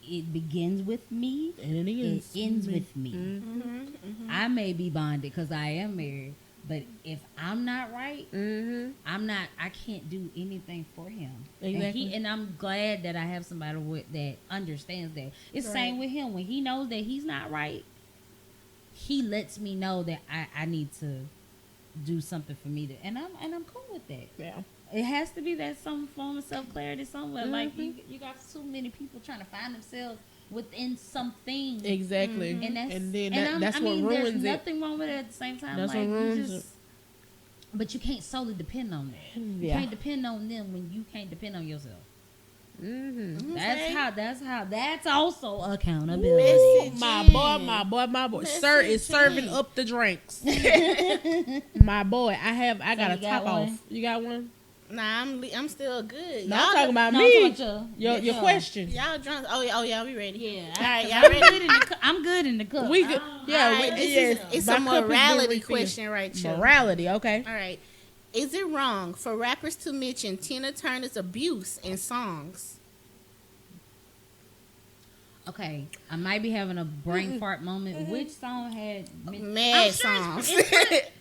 it begins with me. And it It ends. ends with me. Mm-hmm. I may be bonded because I am married, but if I'm not right, Mm-hmm. I can't do anything for him. Exactly. And I'm glad that I have somebody that understands that. It's the same with him. When he knows that he's not right, he lets me know that I need to do something for me and I'm cool with that. Yeah. It has to be that some form of self-clarity somewhere. Like you got so many people trying to find themselves within something. Exactly. And That's what ruins there's it. nothing wrong with it at the same time. That's like, what you ruins just, but you can't solely depend on them. You Yeah. can't depend on them when you can't depend on yourself. Mm-hmm. That's also accountability. Message My in. boy. Sir is Message serving in. up the drinks. My boy, I got a you got top one? off. You got one? Nah, I'm still good. No, I'm talking about No, me. I'm talking about Your question. Y'all drunk? Oh yeah, we ready. Yeah. All right, I'm y'all ready? good in the I'm good in the cup. We could, yeah, All right, it's my a cup has been morality refilled. question, right? Chill. Morality, okay. All right. Is it wrong for rappers to mention Tina Turner's abuse in songs? Okay, I might be having a brain fart moment. Which song had Mad songs.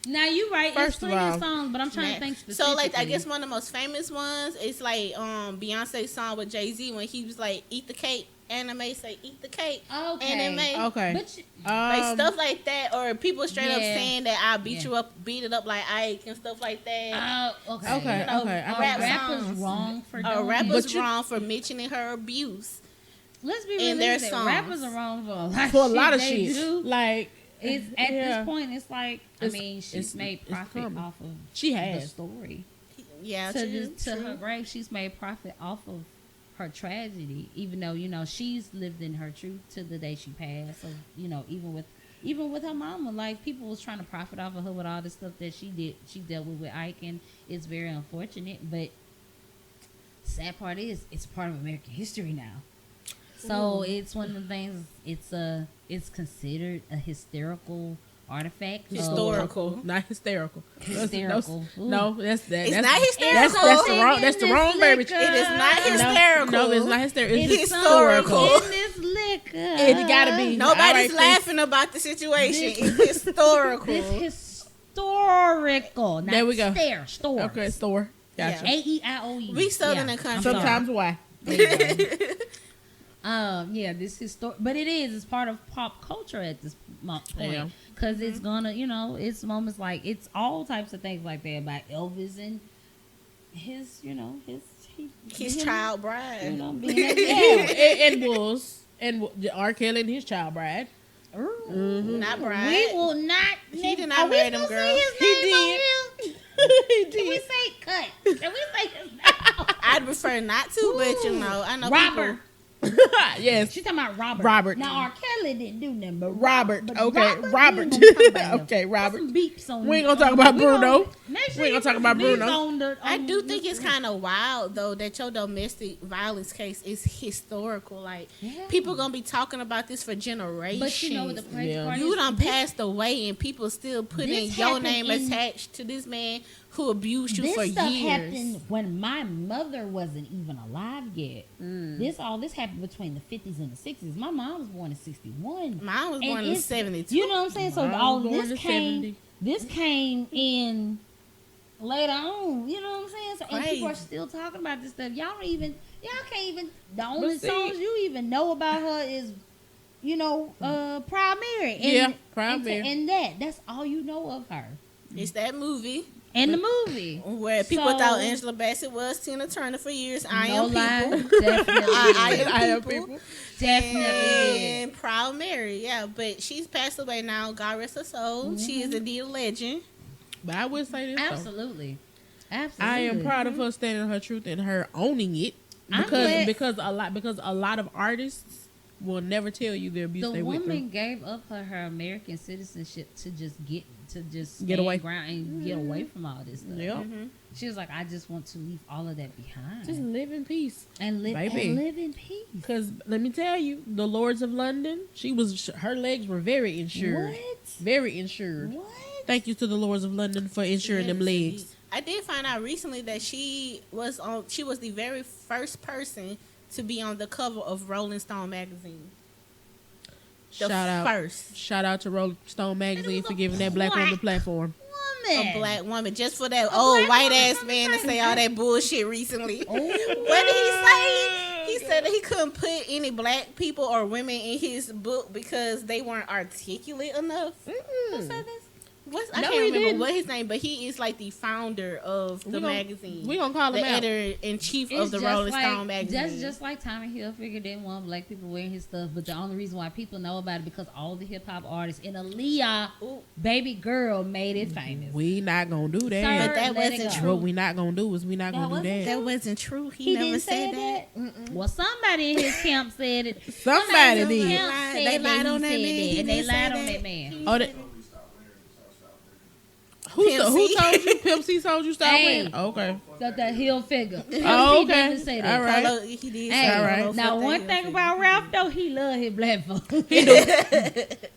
Now you right. First It's plenty of all, of songs, but I'm trying to think specifically. So like I guess one of the most famous ones is like Beyonce's song with Jay-Z when he was like eat the cake. Anime say eat the cake. Okay. Anime. Okay. But you, Like stuff like that, or people straight up Yeah. saying that I beat Yeah. you up, beat it up like Ike and stuff like that. okay. Okay, You know, okay. Are rap rappers songs. wrong for doing A it? rapper's But you- wrong for mentioning her abuse. Let's be in their realistic. songs. Rappers are wrong for For a lot of they shit. do. Like, It's at yeah. this point. It's like It's- she's made it's profit coming. off of she the has. story. Yeah, To her grave, she's made profit off of her tragedy. Even though she's lived in her truth to the day she passed. So even with even with her mama, like people was trying to profit off of her with all the stuff that she dealt with Ike, and it's very unfortunate. But sad part is, it's part of American history now. So it's one of the things. It's considered a hysterical artifact. Historical, not hysterical. Hysterical. No, that's that. It's that's, not hysterical. That's the wrong verbiage. It is not hysterical. No, it's not hysterical. It's It's historical. In this liquor. It gotta be. Nobody's All right, laughing about the situation. It's historical. It's historical. Not There we go. Store. Okay, store. Gotcha. Yeah. AEIOE. We Southern country. Sometimes why? Yeah, this historic, but it is. It's part of pop culture at this point Yeah. because it's gonna, it's moments like it's all types of things like that about Elvis and his, His child bride. Being yeah. and Bulls and R. Kelly and his child bride. Not bride. We will not. He did not marry them girls. He did. He Can we did. say cut? Can we say his name? I'd prefer not to, but I know Robert. Yes. She's talking about Robert. Robert. Now R. Kelly didn't do nothing but Robert. But Okay, Robert. we ain't gonna talk about him. Okay, Robert. Put some beeps on We ain't him. gonna talk about We gonna- Bruno. make sure We ain't you gonna talk put about some beeps Bruno. on I do think it's kind of wild though that your domestic violence case is historical. Like Yeah. people gonna be talking about this for generations. But you know what the crazy Yeah. part is? You done This- passed away and people still putting this your happened name in- attached to this man who abused you This for stuff years. happened when my mother wasn't even alive yet. This happened between the 50s and the 60s. My mom was born in 61. Mine was And born in it's- 72. You know what I'm saying? So Mine all was born this in came 70. this came in later on. You know what I'm saying? So and people are Crazy. still talking about this stuff. Y'all can't even the only But see- songs you even know about her is Proud Mary. And, Yeah, Proud and, Mary. And that's all you know of her. It's that movie And the movie. where people So- thought Angela Bassett was Tina Turner for years. I No am lie. people. Definitely. I am people. people. Definitely. And Proud Mary, yeah. But she's passed away now. God rest her soul. She is indeed a legend. But I will say this though. Absolutely. I Absolutely. am proud of her standing her truth and her owning it I'm glad- because a lot of artists will never tell you the abuse The they went through. woman gave up her American citizenship to just get Get stand away. ground and get away from all this stuff. Yeah. She was like, I just want to leave all of that behind Just live in peace. and live baby. in peace. Because let me tell you, the Lords of London, her legs were very insured. What? Very insured. What? Thank you to the Lords of London for insuring them Yes, legs. I did find out recently that she was the very first person to be on the cover of Rolling Stone magazine. The first Shout out to Rolling Stone magazine was for a giving that black woman black platform. Woman. a black woman just for that old black white woman ass from man to the say all that bullshit recently. Oh. What did he say? He said that he couldn't put any black people or women in his book because they weren't articulate enough. Who said this? I No, can't he remember didn't. what his name, but he is like the founder of the We gon- magazine. we gonna call the him out. editor in chief of It's the just Rolling like, Stone magazine. That's just like Tommy Hilfiger didn't want black people wearing his stuff, but the only reason why people know about it because all the hip hop artists and Aaliyah, Ooh. baby girl, made it famous. We not gonna do Sir, that. But that let it wasn't go. true. What we not gonna do is we not That gonna do wasn't- that. That wasn't true. He, He never didn't said say that. that. Well, somebody in his camp said it. Somebody in his did. camp They said lied that on that he man. said He that, and they didn't say lied on that. that man. Oh, that, Totally stop wearing it, so I stopped who Pimp told C. you? Pimp C told you stop Hey. wearing? Okay. So that heel figure. Oh, He okay. didn't say that. All right. Polo, he did Hey, say All right. polo now for one that thing heel about figure. Ralph though, he love his black folks.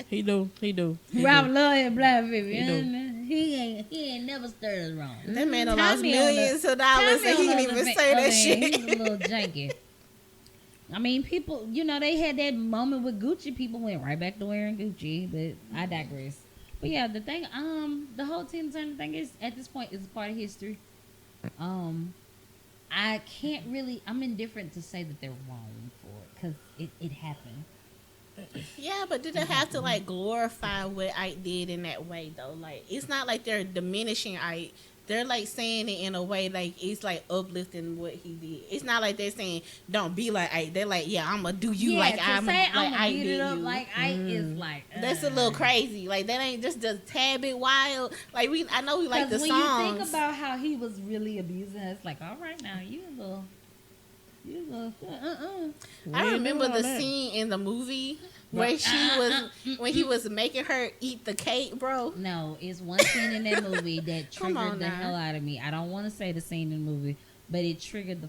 He do. He do. He Ralph do. love his black people. He You know do. what I mean? He ain't never stirred us wrong. That man done lost Tommy on the- millions of dollars Tommy and he on didn't the even other say that hand, shit. He's a little janky. I mean, people, they had that moment with Gucci. People went right back to wearing Gucci, but I digress. But yeah, the thing, the whole Tina Turner thing is at this point is a part of history. I can't really. I'm indifferent to say that they're wrong for it because it happened. Yeah, but did they have to like glorify what Ike did in that way though? Like it's not like they're diminishing Ike. They're like saying it in a way like it's like uplifting what he did. It's not like they're saying don't be like Ike. They're like, yeah, I'm gonna do you yeah, like to I'm say like I'ma Ike beat did it up you. like Ike is like That's a little crazy. Like that ain't just a tad bit wild. Like I know we like the when songs. you think about how he was really abusing us, like all right now you a little. You know, I remember the on that. scene in the movie where when he was making her eat the cake, bro. No, it's one scene in that movie that Come on triggered the now. hell out of me. I don't want to say the scene in the movie, but it triggered the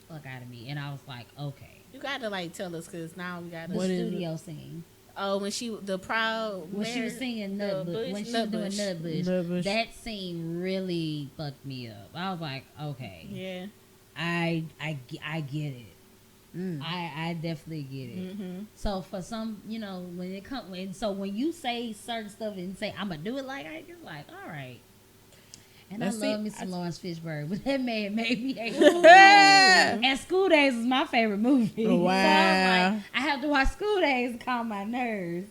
fuck out of me, and I was like, okay. You gotta like tell us because now we gotta. The What is it? studio scene. Oh, when the proud When she was singing Nut Bush, when she was doing Nut Bush, Nut Bush. that scene really fucked me up. I was like, okay, Yeah. I get it. Mm. I definitely get it. Mm-hmm. So for some, when it comes, when you say certain stuff and say I'm gonna do it like I, it's like, all right. And That's I love it. me some Lawrence Fishburne, but that man made me hate Ooh. And School Days is my favorite movie. Oh, wow. So I'm like, I have to watch School Days to calm my nerves.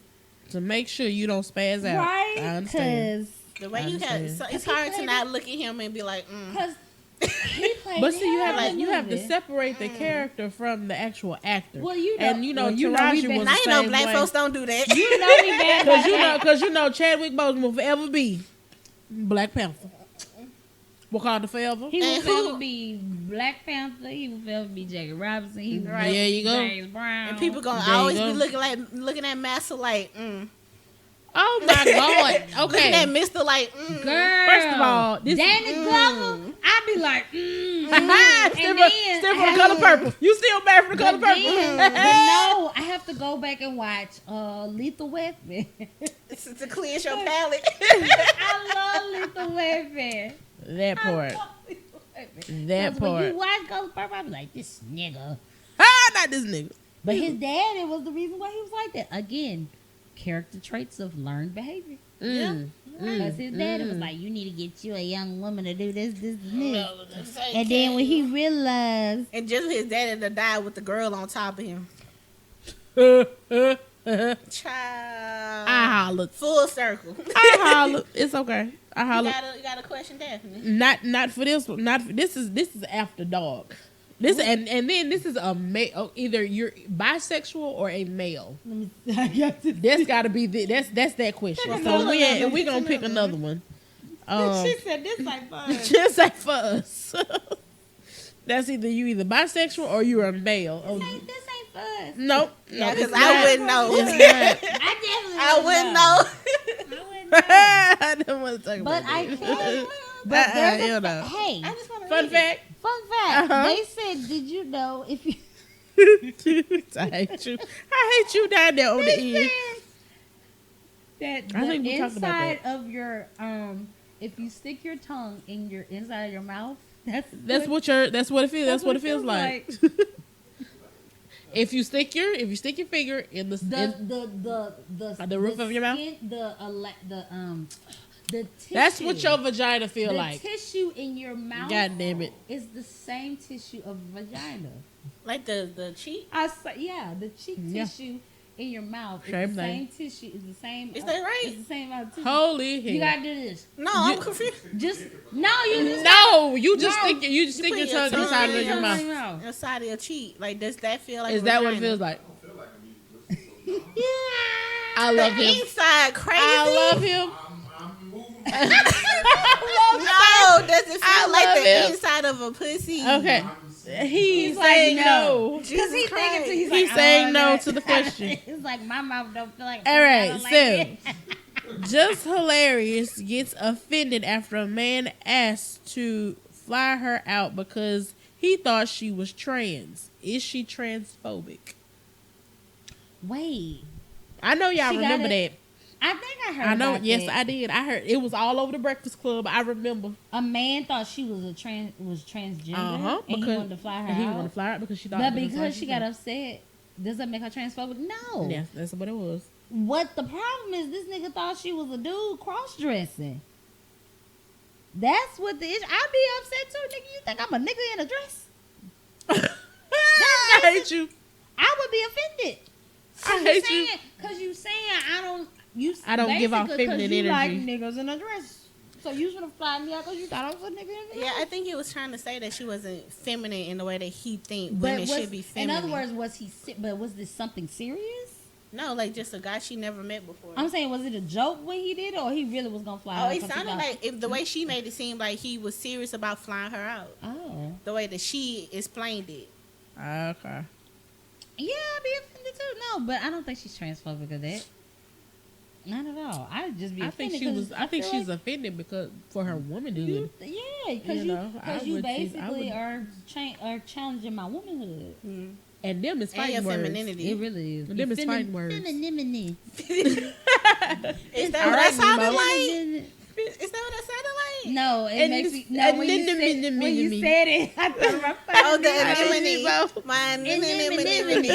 To make sure you don't spaz out. Right? I understand. The way I you got, understand. so it's He hard to played not look at him and be like, Because he played But see, you hell have in to the you have to movie. separate the character from the actual actor. Well, you know, and you know, well, you know Taraji we been- was now the you know same black way. folks don't do that. You know me bad about that. Cause you know Chadwick Boseman will forever be Black Panther. Wakanda forever. He will And who- forever be Black Panther. He will forever be Jackie Robinson. He will Right. be There you go. James Brown. And people gonna There you always go. be looking at Master like, Oh my God. looking at Okay. Mister like, Girl, First of all, this Danny Glover, I be like, still and then for the color purple. You still mad for the color But purple? then, but no, I have to go back and watch Lethal Weapon. to cleanse your palate. I love Lethal Weapon. That part. That 'Cause when part. you watch Color Purple, I be like, this nigga. Not this nigga. But his dad, it was the reason why he was like that. Again, character traits of learned behavior. Because his dad was like, you need to get you a young woman to do this, this, and this. And then when he realized, And just his daddy to die with the girl on top of him. Child. I hollered. Full circle. I hollered. It's okay. I You hollered. got a question, Daphne. Not for this one. Not for, this is after dog. This and then this is a male. Either you're bisexual or a male. That's got to be that's that question. So we gonna pick another one. she said, this like fun. Just like for us. That's either bisexual or you're a male. Oh, This ain't fun. nope. Yeah, No, because it's I not. wouldn't know. It's not. I wouldn't know. I wouldn't know. I don't want to talk But about I this. can. But there's hell a, no. hey, I just want to Fun fact. fun fact. Uh-huh. They said, did you know if you I hate you. I hate you down there on the end. that I think the we talked about inside of your if you stick your tongue in your inside of your mouth, that's That's what it feels. That's what it feels like. If you stick your finger in the the roof of your mouth? the tissue. That's what your vagina feel the like. tissue in your mouth. God damn it. is the same tissue of vagina. Like the cheek. I say, yeah, the cheek Yeah. tissue in your mouth is Same the thing. same tissue. Is the same. Is that right? It's the same amount of tissue. Holy You hell. gotta do this. No, I'm confused. Just no, you just No, you just No. stick you stick put your your tongue inside tongue of in your your mouth. mouth. Inside of your cheek. Like, does that feel like Is that what it feels vagina? like? I feel like I'm using this. I love The him. inside crazy. I love him. I'm moving. No, does it I feel like love the him. inside of a pussy? Okay. He's like, saying no. no. Because Jesus he's thinking Christ. too. He's He's like, saying oh, no that- to the question. It's like my mouth don't feel like. All right, I don't like so it. Just Hilarious gets offended after a man asked to fly her out because he thought she was trans. Is she transphobic? Wait, I know y'all She got remember it. that. I think I heard. I know. about Yes, that. I did. I heard it was all over the Breakfast Club. I remember. A man thought she was transgender, and he wanted to fly her and he out. wanted to fly her out because she thought. But it was because like she got upset, does that make her transphobic? No. Yes, that's what it was. What the problem is, this nigga thought she was a dude cross dressing. That's what the issue. I'd be upset too, nigga. You think I'm a nigga in a dress? I hate you. I would be offended. I hate you. Because you saying I don't. You I don't give off basically 'cause feminine you energy. like niggas in a dress. So you should have fly me out because you thought I was a nigga in a dress. Yeah, I think he was trying to say that she wasn't feminine in the way that he think But women should be feminine. in other words, was he? But was this something serious? No, like just a guy she never met before. I'm saying, was it a joke when he did it, or he really was gonna fly? Oh, her it from sounded 2000? like if the way she made it seem like he was serious about flying her out. Oh, The way that she explained it. Okay. yeah, I'd be offended too. No, but I don't think she's transphobic of that. Not at all. I'd just be I think offended. she was. I think feel she's like offended because for her womanhood. yeah, because You know, I you would- I basically would- are challenging my womanhood. And them is And your fighting words. femininity. It really is. Them is fighting words. Femininity. Is that All what right, that sounded Nemo. like? Is that what that sounded like? No, it And makes this- me. No, and when you then- said it, I thought my Oh, the Anemone. anemone. My anemone.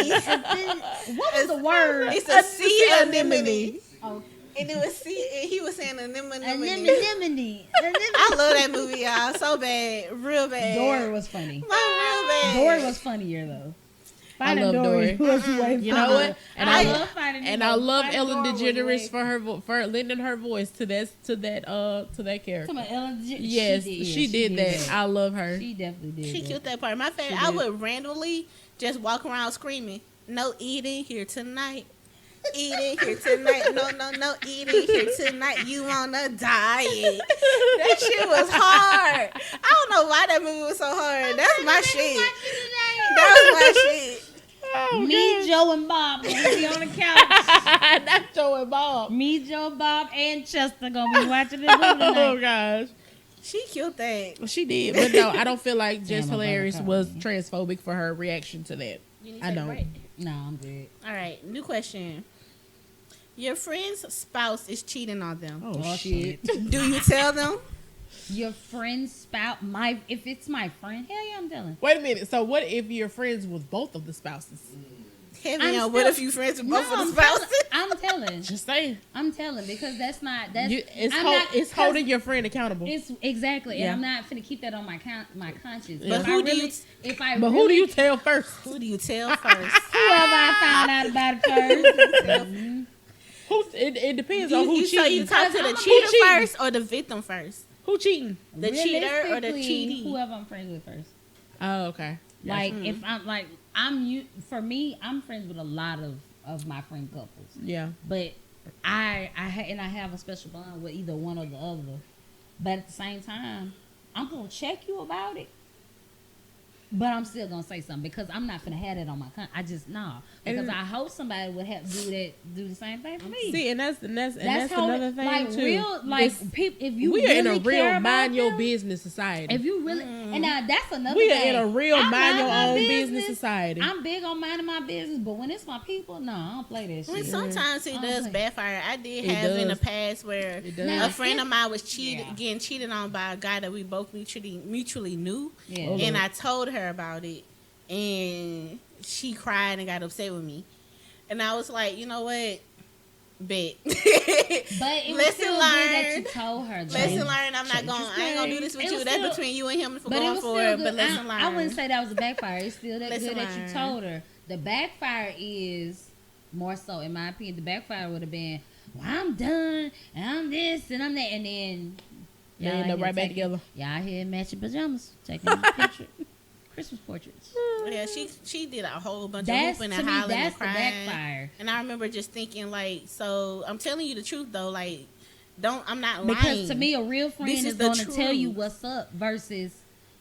What was the word? It's a sea anemone. Oh, And it was sea, and he was saying anemone. anemone. I love that movie, y'all. So bad. Real bad. Dory was funny. Real bad. Dory was funnier though. I love Dory. Was way You know what? And I I love finding. and I love Finding Ellen Dory was way- DeGeneres for her for lending her voice to that character. Talking about Ellen DeGeneres. Yes, she did that. I love her. She definitely did. She that. killed that part. My favorite, She I did. would randomly just walk around screaming, "No eating here tonight. Eating here tonight. No eating here tonight. You on a diet." That shit was hard. I don't know why that movie was so hard. That's my shit. That was my shit. Oh, Me, Joe, and Bob gonna be on the couch. That's Joe and Bob. Me, Joe, Bob, and Chester gonna be watching this movie Oh tonight. gosh. She killed that. She did, but no, I don't feel like Just Damn, I'm Hilarious gonna was call me. transphobic for her reaction to that. You need I take a don't. break. No, I'm good. All right, new question. Your friend's spouse is cheating on them. Oh, shit. Do you tell them? Your friend's spouse, if it's my friend, hell yeah, I'm telling. Wait a minute. So what if you're friends with both of the spouses? Heavy I'm on what still- if you friends with both No, of the spouses? I'm telling. Just saying. I'm telling because that's It's I'm not- it's holding your friend accountable. It's exactly, Yeah. and I'm not finna keep that on my conscience. Yeah. If But I who do really, you- if I But really, who do you tell first? Who do you tell first? whoever I found out about it first. Mhm. It depends on who So you cheating. talk to the Who cheater cheating? first or the victim first? Who cheating? The cheater or the Realistically, cheating? whoever I'm friends with first. Oh, okay. Like if I'm like for me, I'm friends with a lot of my friend couples, Yeah. but I have a special bond with either one or the other. But at the same time, I'm gonna check you about it. But I'm still gonna say something because I'm not gonna have that on my I just because And- I hope somebody would have do the same thing for me. See, and that's how another thing like too. real like This- people. If you we are really in a care real about mind your them, business society. If you really and now that's another. We are thing. in a real I mind your my own business society. I'm big on minding my business, but when it's my people, no, I don't play that I mean, shit. sometimes it I does don't backfire. I did It have in the does. past where It does. Now, a friend of mine was Yeah. getting cheated on by a guy that we both mutually knew, Yeah. Oh, and I told her about it, and she cried and got upset with me, and I was like, you know what, bet. But it was Lesson still good that you learned. told her. Though. Lesson learned. I'm not Change going. his I ain't gonna do name. this with It you. was That's still- between you and him for But it going was for still it. good. But lesson learned. I wouldn't say that was a backfire. It's still that Lesson good that you learned. told her. The backfire is more so, in my opinion, the backfire would have been, well, I'm done, and I'm this, and I'm that, and then They y'all end here up right back taking- together. Y'all here in matching pajamas, taking picture, Christmas portraits. Yeah, she did a whole bunch That's of to hooping me. and hollering That's and the crying. backfire. And I remember just thinking like, so I'm telling you the truth though, like, I'm not lying. Because to me, a real friend This is is the going to tell you truth. what's up versus,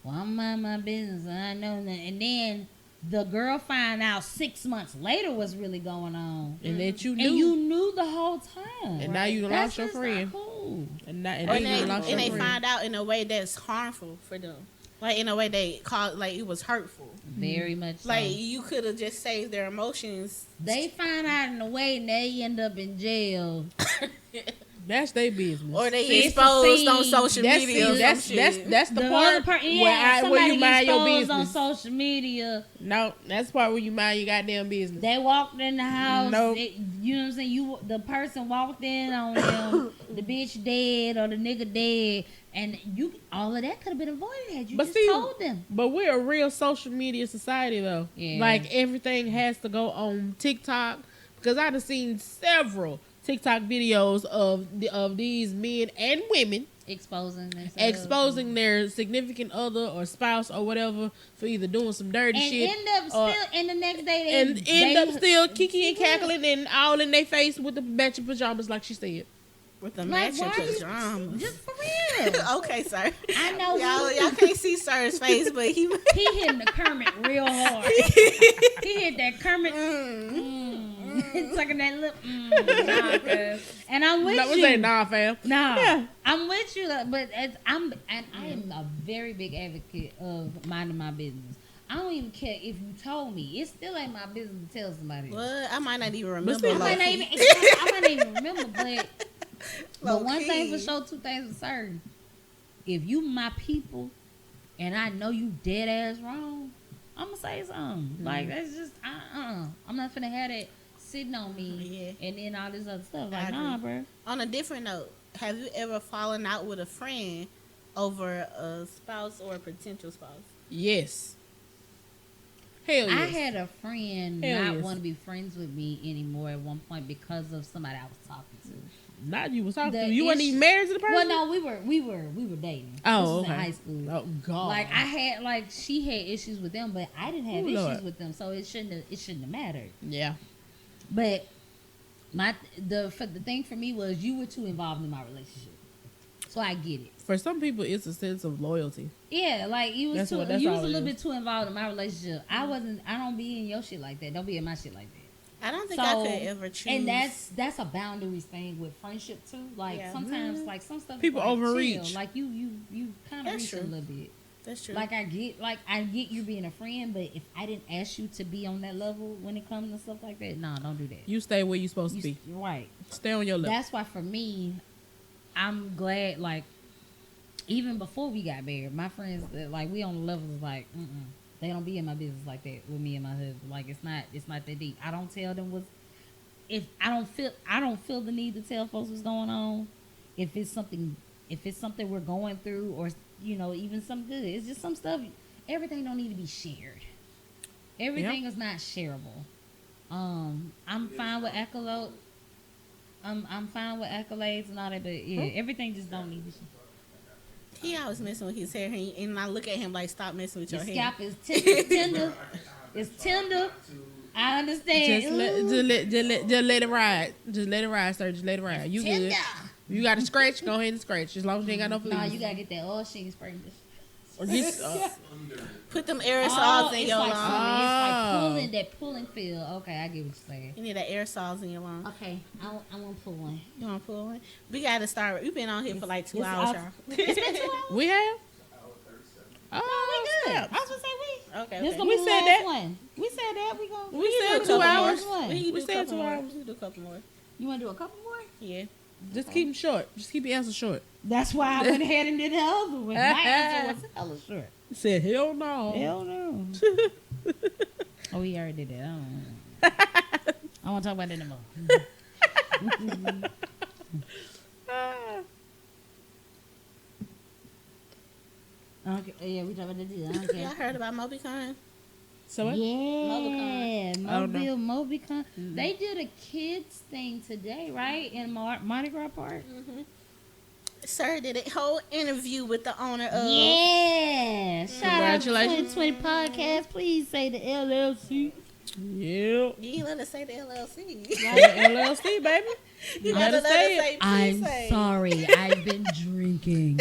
well, I'm mind my business. And I know that. And then the girl find out 6 months later what's really going on. And that you knew. And you knew the whole time. And now you done That's lost your just friend. not cool. And now and you done lost your they friend. find out in a way that's harmful for them. Like in a way they call like it was hurtful. Very much so. Like you could have just saved their emotions. They find out in a way and they end up in jail. That's their business. Or they It's a exposed on scene. social That's media. Or that's some that's shit. that's the other part part, where yeah, where you somebody mind your exposed on business. social media. No, that's the part where you mind your goddamn business. They walked in the house. Nope. You know what I'm saying? The person walked in on them. The bitch dead or the nigga dead, and all of that could have been avoided had you But just see, told them. But we're a real social media society, though. Yeah. Like everything has to go on TikTok because I've seen several TikTok videos of these men and women exposing their significant other or spouse or whatever for either doing some dirty and shit end up still, and the next day and end up still kicking and Yeah. cackling and all in their face with the matching pajamas, like she said. With the Like, matching why you- pajamas. Just for real. Okay, sir. I know Y'all can't see Sir's face, but he he hitting the Kermit real hard. He hit that Kermit. Sucking that lip. Nah, cuz. And I'm with That was you. saying, nah, fam. Nah, Yeah. I'm with you, but I am a very big advocate of minding my business. I don't even care if you told me. It still ain't my business to tell somebody. What? I might not even remember. still- I might not low-key. even, I might not even remember, but one thing for Low-key. sure, two things for certain. If you my people, and I know you dead ass wrong, I'm gonna say something. Like that's just I'm not finna have that sitting on me, Yeah. and then all this other stuff. I Like nah, agree. bro. On a different note, have you ever fallen out with a friend over a spouse or a potential spouse? Yes. Hell yes. I had a friend Hell not yes. want to be friends with me anymore at one point because of somebody I was talking to. Not you was talking The to. You wasn't ish- even married to the person? Well, no, we were dating. Oh, this was okay. in high school. Oh, God. Like I had, like she had issues with them, but I didn't have Ooh, issues Lord. with them, so it shouldn't have mattered. Yeah. But the thing for me was you were too involved in my relationship, so I get it. For some people, it's a sense of loyalty. Yeah, like you was That's you all was a it little is. bit too involved in my relationship. I don't be in your shit like that. Don't be in my shit like that. I don't think I could ever choose. And that's a boundaries thing with friendship too. Like Yeah. sometimes, like some stuff People is like, overreach. chill. Like you kind of That's reach true. a little bit. That's true. Like I get you being a friend, but if I didn't ask you to be on that level when it comes to stuff like that, nah, don't do that. You stay where you supposed to be. You're right. Stay on your level. That's why for me, I'm glad. Like even before we got married, my friends that like we on the levels like they don't be in my business like that with me and my husband. Like it's not that deep. I don't tell them if I don't feel the need to tell folks what's going on. If it's something we're going through, or even something good. It's just some stuff. Everything don't need to be shared. Everything is not shareable. I'm fine with accolades. I'm fine with accolades and all that, but yeah, everything just don't need to be shared. he always messing with his hair, and I look at him like, stop messing with your Your hair. scalp is tender. It's tender. I understand. Just let it ride. Just let it ride, sir. Just let it ride. You good. Tender. You got to scratch, go ahead and scratch. As long as you ain't got no fleas. Nah, you gotta get that oil sheen spray. Or just, Put them aerosols in it's your like, lawn. it's like pulling feel. Okay, I get what you're saying. You need the aerosols in your lawn. Okay, I want to pull one. You want to pull one? We got to start. We've been on here for like 2 hours, y'all. It's been 2 hours. we have? No, Oh, we good. I snap. was gonna say we. Okay. This okay. gonna We be the said last that. one. We said that. We We said do 2 the last hours. one. We can We do a said couple 2 more. hours. We can do a couple more. You want to do a couple more? Yeah. Just keep them short. Just keep your answer short. That's why I went ahead and did the other one. My answer was hella short. Said, hell no. Hell no. Oh, we already did that. I don't know. I want to talk about that no more. Okay, yeah, we talking about that. I don't Y'all care. heard about MobiCon? So what? Yeah, Oh, no. Mobicon. They did a kids thing today, right? In Mardi Gras Park. Sir did a whole interview with the owner of. Yeah. Shout out to Congratulations. 2020 Podcast. Please say the LLC. Yep. You ain't let us say the LLC. LLC, baby. You Let gotta us let say us it. say. Please I'm say. sorry. I've been drinking.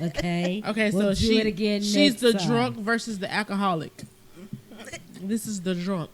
Okay. Okay, We'll so do it again she's next the time. drunk versus the alcoholic. This is the drunk.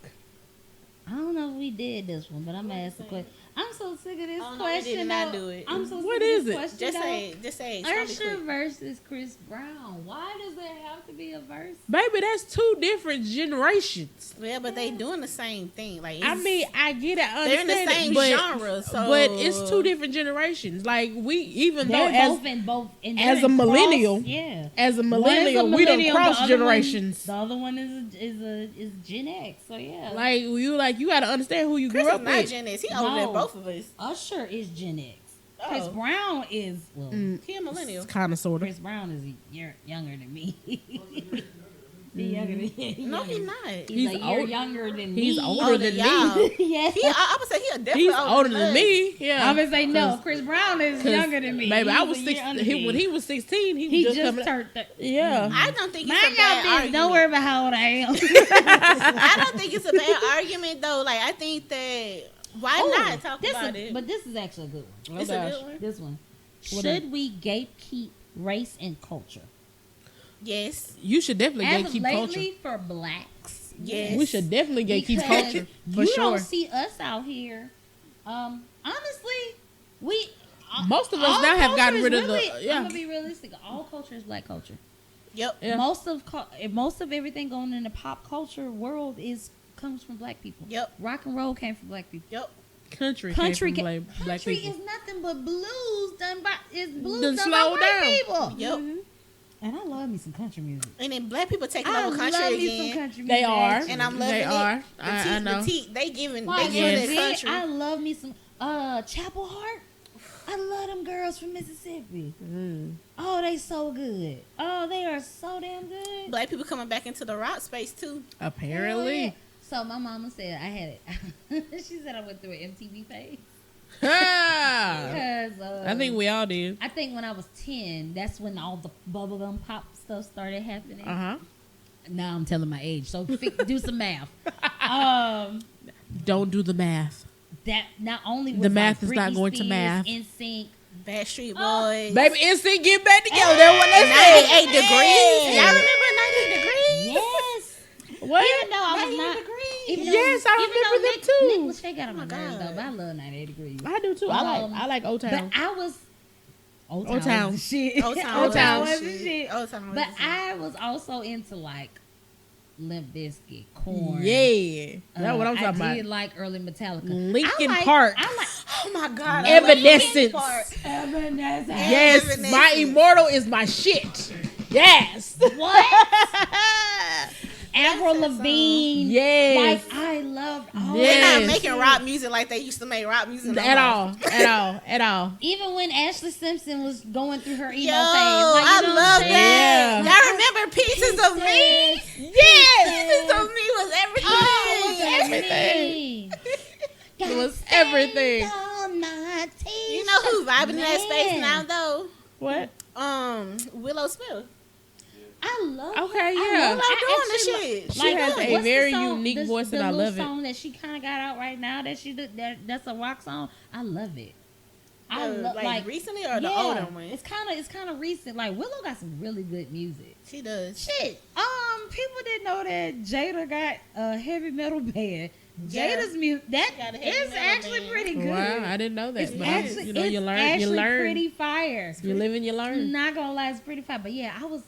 I don't know if we did this one, but I'm gonna ask the question. I'm so sick of this Oh, no, we question. did not though. do it. I'm so What sick is of this it? question. Just though. say. Just say. It's gonna be Usher quick. versus Chris Brown. Why does there have to be a verse? Baby, that's two different generations. Yeah, but they doing the same thing. Like I it's- mean, I get it, I they're in the understand same it, but, genre. So, but it's two different generations. Like we, even They're though both in as they're a in millennial, cross, yeah. as a One is millennial, we done millennial, cross the other generations. One, the other one is Gen X. So yeah. Like you got to understand who you Chris grew is up not with. Gen X. He older than No. both of us. Usher is Gen X. Chris Oh. Brown is He a millennial. Kind of, sort of. Chris Brown is younger than me. He younger younger than you. No, he's not. He's He's a year old- younger than He's me. older than y'all. me. Yeah. I would say he definitely He's older than us. me. Yeah. I'm gonna say no. Chris Brown is 'Cause, younger than me. Baby, I He's was a year 16. under me. When he was 16, he He was just coming. turned. Yeah. I don't think it's Mind a bad y'all business. argument. Don't worry about how old I am. I don't think it's a bad argument though. Like I think that why Oh, not talk this about is, it? But this is actually a good one. Oh, It's a gosh. good one. This one. What Should we gatekeep race and culture? Yes. You should definitely As of gatekeep lately, culture. for blacks, Yes. We should definitely gatekeep because culture for you sure. don't see us out here. Honestly, we Most of us all now have culture gotten is rid of really, the. Yeah. I'm gonna be realistic. All culture is black culture. Yep. Yeah. Most of everything going in the pop culture world comes from black people. Yep. Rock and roll came from black people. Yep. Country Country came from black country people. is nothing but blues done by Done by slowed white down. people. Yep. And I love me some country music. And then black people taking I over love country me some again. country music. They are. actually. And I'm loving They it. are. I know. They giving Why, they giving yes. it country. I love me some Chapel Heart. I love them girls from Mississippi. Oh, they so good. Oh, they are so damn good. Black people coming back into the rock space too. Apparently. Hell yeah. So my mama said I had it. She said I went through an MTV phase. Ah, Because I think we all did. I think when I was 10, that's when all the bubblegum pop stuff started happening. Uh huh. Now I'm telling my age, so do some math. Don't do the math. That not only was The math like is not Britney going to Spears, math. NSYNC. Backstreet Oh. Boys. Baby, instant get back together. That's what they said. 98 degrees. Y'all remember 98 degrees? Yes. What? Even though I was not. Even though, Yes, I remember them too. Nick Lachey got on my Oh my nerves God. though, but I love 98 Degrees. I do too. I like Old Town. But I was. Old Old Town. Town. Was the shit. Old Town Old Town was was the the shit. Old Town was But the shit. I was also into like Limp Bizkit, Korn. Yeah, that's what I'm talking I about. did like early Metallica. Linkin I like, Park. I like Oh my God. Evanescence. Evanescence. Yes, Evanescence. my Immortal is my shit. Yes. What? Avril Lavigne. Yes. Like I loved all They're Yes. not making rock music like they used to make rock music no At more. all. At all. At all. Even when Ashley Simpson was going through her emo Yo, phase. Like, I you know love what I'm that. Yeah. Y'all remember Pieces of Me? Yes. Pieces of Me was everything. Oh, Everything. Gotta It was stand everything. on my You know who's vibing in that space Man. now though? What? Willow Smith. I love Okay, her. yeah. Willow doing the shit. She has a what's the very song- unique the- voice, the and I little love it. song that she kind of got out right now that she did, that's a rock song. I love it. I love like recently or the older one? It's kind of recent. Like Willow got some really good music. She does. Shit. People didn't know that Jada got a heavy metal band. Yeah. Jada's music that got a heavy is metal actually band. pretty good. Wow, I didn't know that. It's But actually, you know, you it's learn. actually You learn. pretty fire. You live and you learn. Not gonna lie, it's pretty fire. But yeah, I was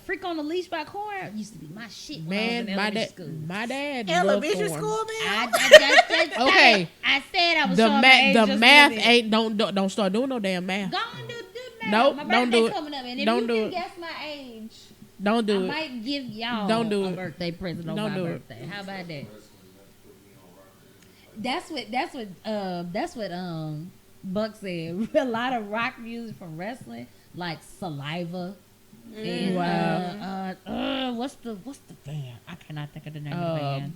Freak on the Leash by Korn used to be my shit when I was Man, in elementary school. my dad Elementary loved school, Korn. man. Okay. I said I was The showing my age the just a math little bit. ain't don't start doing no damn math. Go and do math. Nope, My don't birthday do it. coming up, and if Don't you do can it. guess my age, Don't do I it. might give y'all Don't do a it. birthday present on Don't my do it. birthday. How about that? That's what Buck said. A lot of rock music from wrestling, like Saliva. And Wow. what's the band? I cannot think of the name of the band.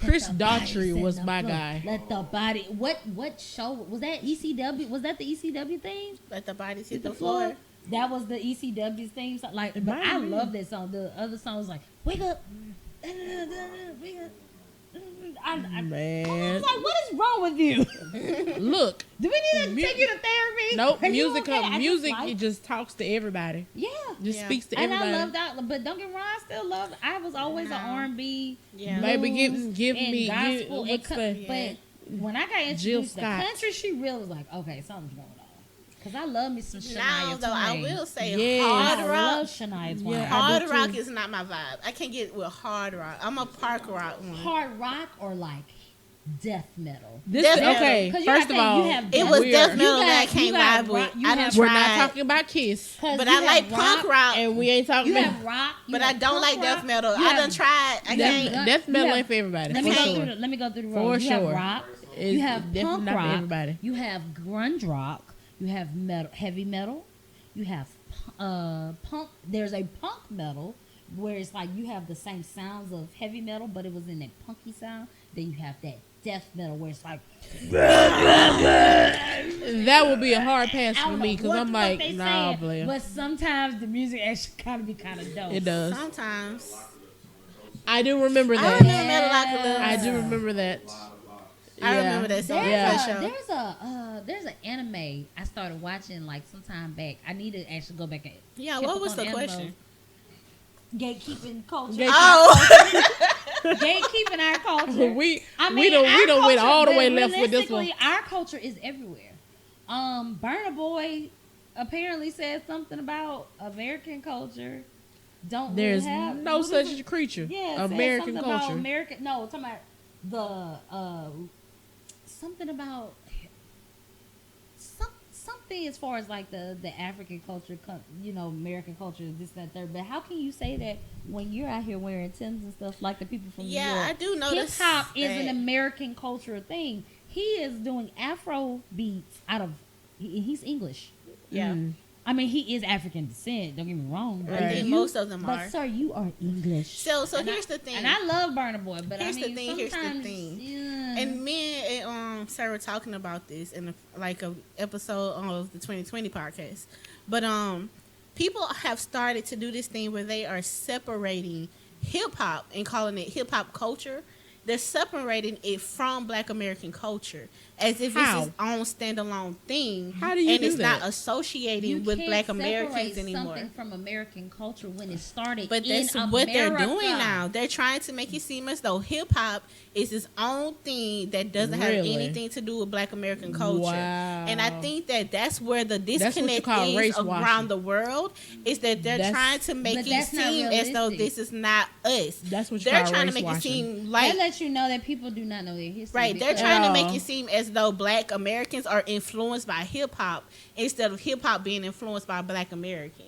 Chris Let the bodies Daughtry in was the my floor. guy. Let the body. What show was that? ECW? Was that the ECW thing? Let the bodies hit Hit the floor. That was the ECW thing. So, like, It but might I have been. love that song. The other song was like, "Wake up, wake up." I Man, was like, "What is wrong with you? look. Do we need to Mu- take you to therapy?" Nope, Are you music. okay? I just Music. like- It just talks to everybody. yeah. Just Yeah. speaks to And everybody. I love that, but don't get me wrong, I still love. I was always an R&B, Yeah. Maybe give blues, give and me gospel. give, and what's co- the, Yeah. But when I got Jill introduced to Scott. country, she really was like, okay, something's going on. Cause I love me some Shania Now though, I Twain. will say Yeah. hard I rock. love Shania Twain. Yeah, I Hard do rock too. is not my vibe. I can't get with hard rock. I'm a park rock one. Hard rock or like death metal. This Death is metal. okay. 'Cause you First gotta of think, all, you have It was we're- death metal You that I got- can't you got vibe rock- with. you I done have- We're tried. not talking about Kiss, 'Cause But you I like have punk rock. and we ain't talking You about have rock. But you I have don't punk like rock, death metal. you I have- done tried. I can't. death you metal have- ain't for everybody. Let For me go sure. through. Let me go through the For road. You sure. have rock. It's You have definitely punk not for rock. everybody. You have grunge rock. You have metal, heavy metal. You have punk. There's a punk metal. where it's like you have the same sounds of heavy metal, but it was in that punky sound. Then you have that death metal where it's like That would be a hard pass I for don't me know because what I'm the like, fuck they nah, saying, Blair. but sometimes the music actually kind of be kind of dope. It does. Sometimes. I do remember I that. remember Metalocalypse. I do remember that. I remember that song. Yeah. For sure. There's an anime I started watching like some time back. I need to actually go back and Yeah, check what up was on the anime. question? Gatekeeping culture. Oh, Gatekeeping our culture. we I mean, we don't our went all the culture, way but left with this one. realistically, our culture is everywhere. Burna Boy apparently said something about American culture. Don't There's really have, no what such is it? creature. Yeah, it said American something about culture. American. No, talking about the something about something as far as like the African culture, American culture, this, that, third. But how can you say that when you're out here wearing Timbs and stuff like the people from New York? yeah, I do Hip notice. hop is an that. American cultural thing. He is doing Afro beats out of. He's English. Yeah, Mm. I mean, he is African descent. Don't get me wrong. I Right. think You- most of them But are. sir, you are English. So And here's the thing. And I love Burna Boy, but Here's I the mean, thing, here's the sometimes, thing. yeah. And me and Sarah were talking about this in a episode of the 2020 podcast. But people have started to do this thing where they are separating hip hop and calling it hip hop culture. They're separating it from Black American culture as if How? it's its own standalone thing. How do you and do it's that? not associating You with can't Black separate Americans anymore. something from American culture when it started. But in that's what they're America. doing now. They're trying to make it seem as though hip hop is its own thing that doesn't have Really? anything to do with Black American culture. Wow. And I think that's where the what you disconnect call is race around washing. the world, is that they're That's- trying to make But it that's not seem as though realistic. this is not us. That's what you They're call trying race to make washing. it seem They like let you know that people do not know their history. right. They're because- trying to make Oh. it seem as though Black Americans are influenced by hip hop instead of hip hop being influenced by Black Americans.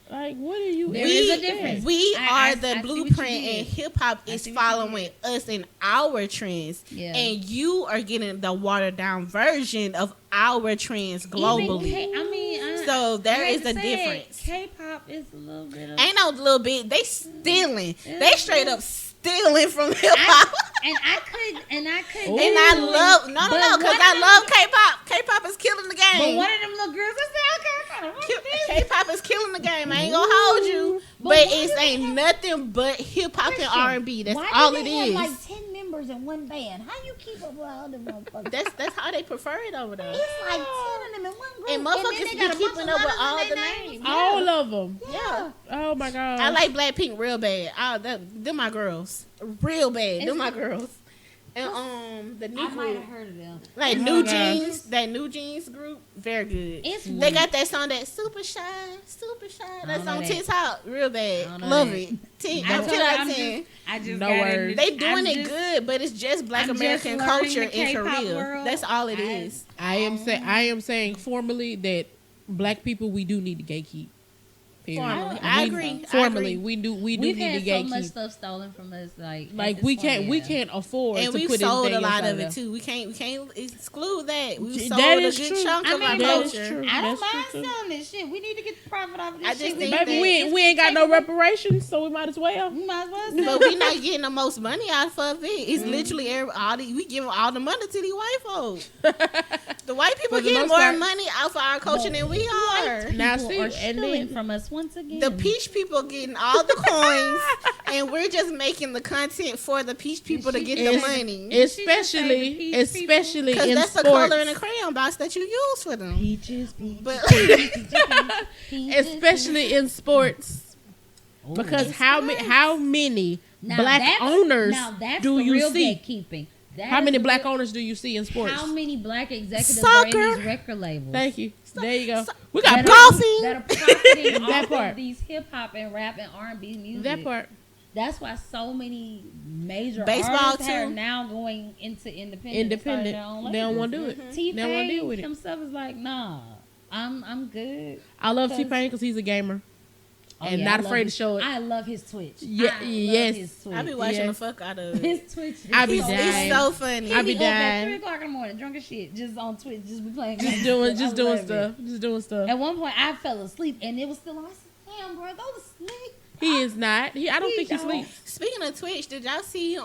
Like, what are you? There we, is a difference. We I are the see what you blueprint, did. and hip hop I is see what you following did. us in our trends, Yeah. and you are getting the watered down version of our trends Even globally. So there is a difference. K-pop is a little bit of. Ain't no little bit. They stealing. Yeah. They straight up stealing from hip hop. I could. And I love no, But because one I of love K-pop. K-pop is killing the But game. one of them little girls, I said, okay, I kind of want this. K-pop is killing the game. I ain't gonna hold you, but why it's do they ain't have- nothing but hip hop and Question. R&B. That's Why all do it they have is. like 10 members in one band? How you keep up with all them motherfuckers? That's how they prefer it over there. It's like 10 of them in one group. And then motherfuckers they be got a bunch keeping of up with letters in all their the names. names. All of them. Yeah. Oh my god. I like Blackpink real bad. They're my girls. Real bad. They're my girls. And the new I might have group, heard of them. like Oh New my God. Jeans, that New Jeans group, very good. It's They got that song that Super Shy. That's know on that. TikTok. Real I bad. don't know Love that. it. 10 I out told of you, I'm 10. I just No got words. in the- They doing I'm it just- good, but it's just Black I'm just American learning culture the in K-pop Korea. world. That's all it is. I am saying formally that Black people, we do need to gatekeep. Period. Formally. I I think agree. so. Formally, I agree. we do We've need had to so much gatekeep. stuff stolen from us, like Like at we this point, can't we yeah. can't afford And to we've put sold a anything lot else of out it too. We can't exclude that. We've That sold a is good true. chunk I of our mean, that is culture. true. I don't That's mind true, too. selling this shit. We need to get the profit off of this I just shit. think Baby, that we ain't got no taking- reparations, so we might as well. We might as well sell But we not getting the most money out of it. It's literally we giving all the money to these white folks. The white people For the getting most more part. money out of our culture than we are. Now People see, are and stealing then from us once again. The peach people getting all the coins, and we're just making the content for the peach people to get the It's- money. especially peach people? Because in that's the sports, color in the crayon box that you use for them. peaches, peaches, But peaches, especially in sports. Ooh. Because In how many black that's- owners now that's do the you real see? Gatekeeping. That How is many the black real- owners do you see in sports? How many black executives Soccer. are in these record labels? Thank you. There you go. so- We got that golfing. That are profiting That off part. of these hip hop and rap and R&B music. that part. That's why so many major Baseball, artists are too. now going into independent. Independent. They don't They don't want to do it. T They don't want to deal with Pain it. himself is like, nah, I'm good. I love Because- T-Pain because he's a gamer Oh, and yeah, not I love afraid to his- show it. I love his Twitch. Yeah, I yes. love his Twitch. I be watching Yes. the fuck out of it. His Twitch. I be He's- dying. It's so funny. I be He up at dying. 3 o'clock in the morning, drunk as shit, just on Twitch, just be playing. Just games. doing I just doing love it. stuff. Just doing stuff. At one point, I fell asleep, and it was still on. I said, "Damn, bro, go to sleep." He is not. I don't think he don't. sleeps. Speaking of Twitch, did y'all see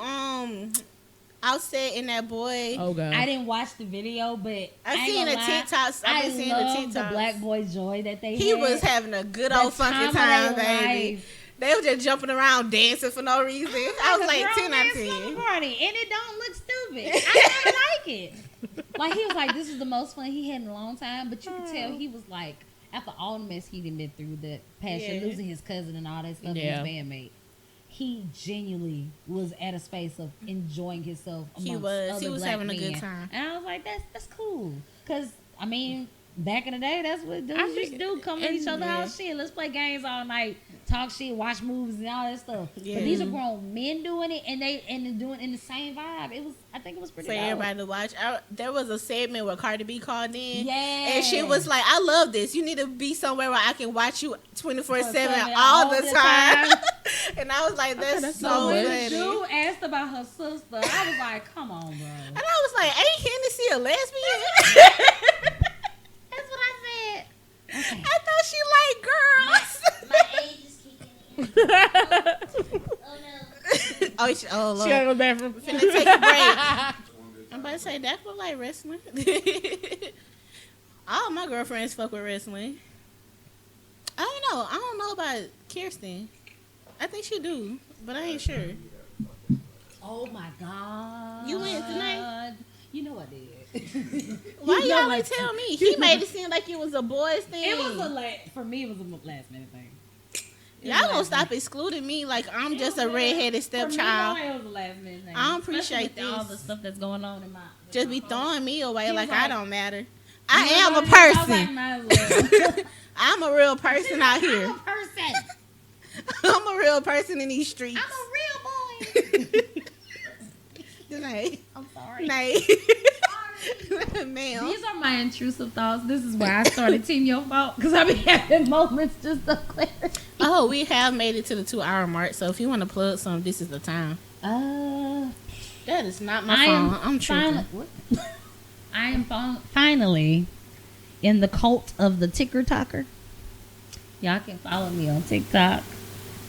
Outset and that boy? Oh god. I didn't watch the video, but I ain't seen gonna the lie, TikToks. I've been seeing the love TikToks. the Black Boy Joy that they He had. was having a good The old fucking time, of their baby. life. They were just jumping around dancing for no reason. I was like 10 out of 10. Party, and it don't look stupid. I kind of like it. Like, he was like, this is the most fun he had in a long time, but you could tell he was like, after all the mess he done been through, the passion, Yeah. losing his cousin and all that stuff, Yeah. with his bandmate, he genuinely was at a space of enjoying himself amongst He was. He other was black having a good men. time. And I was like, that's cool. Because, I mean, back in the day, that's what dudes I used to think- do. Come to and each other's yeah. house, shit. Let's play games all night, talk shit, watch movies, and all that stuff. Yeah. But these are grown men doing it, and they doing it in the same vibe. I think it was pretty For dope. everybody to watch. There was a segment where Cardi B called in. Yeah. And she was like, I love this. You need to be somewhere where I can watch you 24/7 24/7 all the the time. time. And I was like, that's, that's so so when much. funny. Dude asked about her sister, I was like, come on, bro. And I was like, ain't Hennessy a lesbian? That's what I said. Okay. I thought she liked girls. My age is kicking in. Oh, no. Oh, She Lord. gotta go to the bathroom. Finna take a break. I'm about to say that look like wrestling. All my girlfriends fuck with wrestling. I don't know. I don't know about Kirsten. I think she do, but I ain't sure. Oh, my God. You went tonight? You know I did. Why You know y'all I ain't did. tell me? He made it seem like it was a boys thing. It was for me, it was a last minute thing. It was Y'all a gonna last stop minute. excluding me like I'm It just was a redheaded For me, stepchild. no, it was a last minute thing. I don't appreciate Especially with all this. the stuff that's going on in my. Just be throwing me away He like was I like- don't matter. You I know am a what I mean? I was like, person. might as well. I'm a real person out I'm here. a person. I'm a real person in these streets. I'm a real boy. Nay. I'm sorry. Nay. Ma'am. These are my intrusive thoughts. This is why I started Team Your Fault, because I be having moments just of clarity. Oh, we have made it to the 2-hour mark, so if you want to plug some, this is the time. That is not my phone. I'm tripping. I am finally in the cult of the ticker talker. Y'all can follow me on TikTok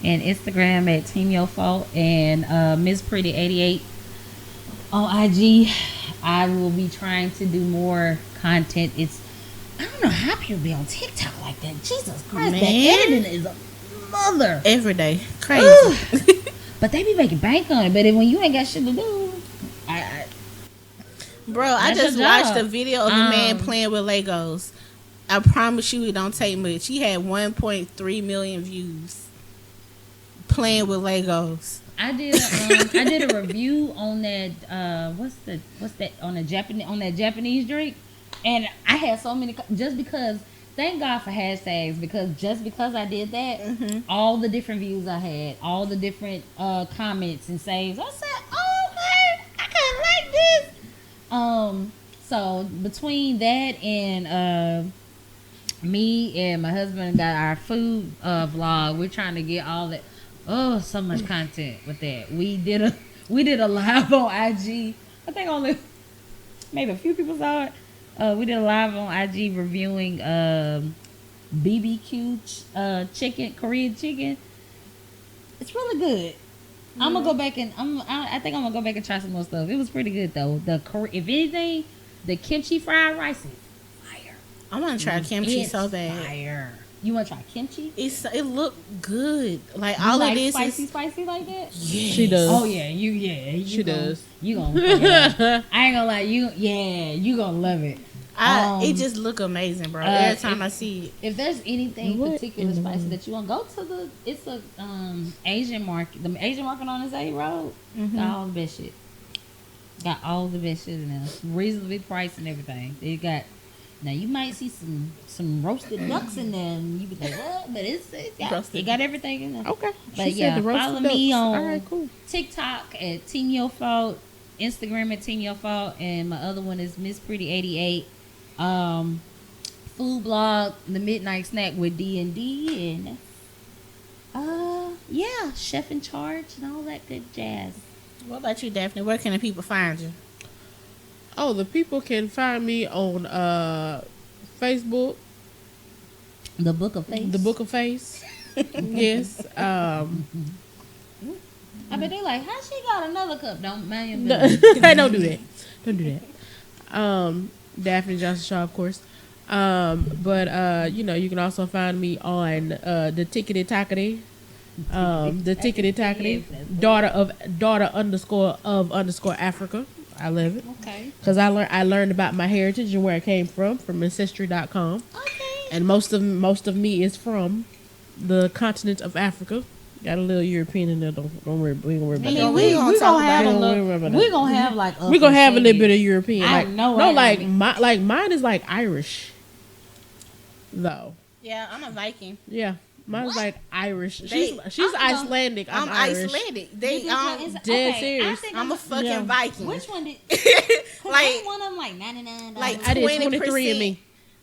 and Instagram at Team Your Fault and Miss Pretty 88 on IG. I will be trying to do more content. I don't know how people be on TikTok like that. Jesus Christ, that Man. editing is a mother. Every day. Crazy. Ooh. But they be making bank on it. But when you ain't got shit to do, Bro, I That's just your watched job. a video of a man playing with Legos. I promise you it don't take much. He had 1.3 million views playing with Legos. I did a review on that what's that on that Japanese drink, and I had so many just because. Thank God for hashtags, because just because I did that, all the different views I had, all the different comments and saves, I said, "Oh man, I kind of like this." So between that and me and my husband got our food vlog. We're trying to get all that. Oh, so much content with that. We did a live on IG. I think only maybe a few people saw it. We did a live on IG reviewing BBQ chicken, Korean chicken. It's really good. I'm gonna go back and I think I'm gonna go back and try some more stuff. It was pretty good though. If anything, the kimchi fried rice is fire. I want to try kimchi It's so bad. Fire. You want to try kimchi? It looked good. Like You all like of this spicy, is spicy like that? yes. She does. Oh yeah, She does. You gonna? fuck it up. I ain't gonna lie. You gonna love it. It just look amazing, bro. Every time I see it. If there's anything What particular in the spicy world? that you want, go to it's a Asian market. The Asian market on this A road got all the best shit. Got all the best shit in there. Reasonably priced and everything. They got. Now you might see some roasted ducks in there, and you be like, "What?" But it got everything in there. Okay. But She yeah, said the roasted follow me ducks. on All right, cool. TikTok at Team Your Fault, Instagram at Team Your Fault, and my other one is Miss Pretty 88. Food blog, The Midnight Snack with D&D, and yeah, Chef in Charge and all that good jazz. What about you, Daphne? Where can the people find you? Oh, the people can find me on Facebook, The Book of Face. The Book of Face. Yes. I bet they like, how she got another cup? Don't mind your No, business. don't do that. Don't do that. Daphne Johnson Shaw, of course. But you can also find me on the Tickety Tackety. The Tickety Tackety. Daughter_of_Africa. I love it. Okay. Because I learned about my heritage and where I came from Ancestry.com. Okay. And most of me is from the continent of Africa. Got a little European in there. Don't worry. We ain't gonna worry about that. we gonna talk about it. We're gonna have like We're gonna have a little bit of European. I Like, know. no, I like mine is like Irish, though. Yeah, I'm a Viking. Yeah, mine's What? like Irish. They- She's I'm Icelandic. I'm Irish. Icelandic. They Dead serious. I'm a fucking Yeah. Viking. Which one did? Like- Like one of them like $99. Like I did 20%. 23 in me.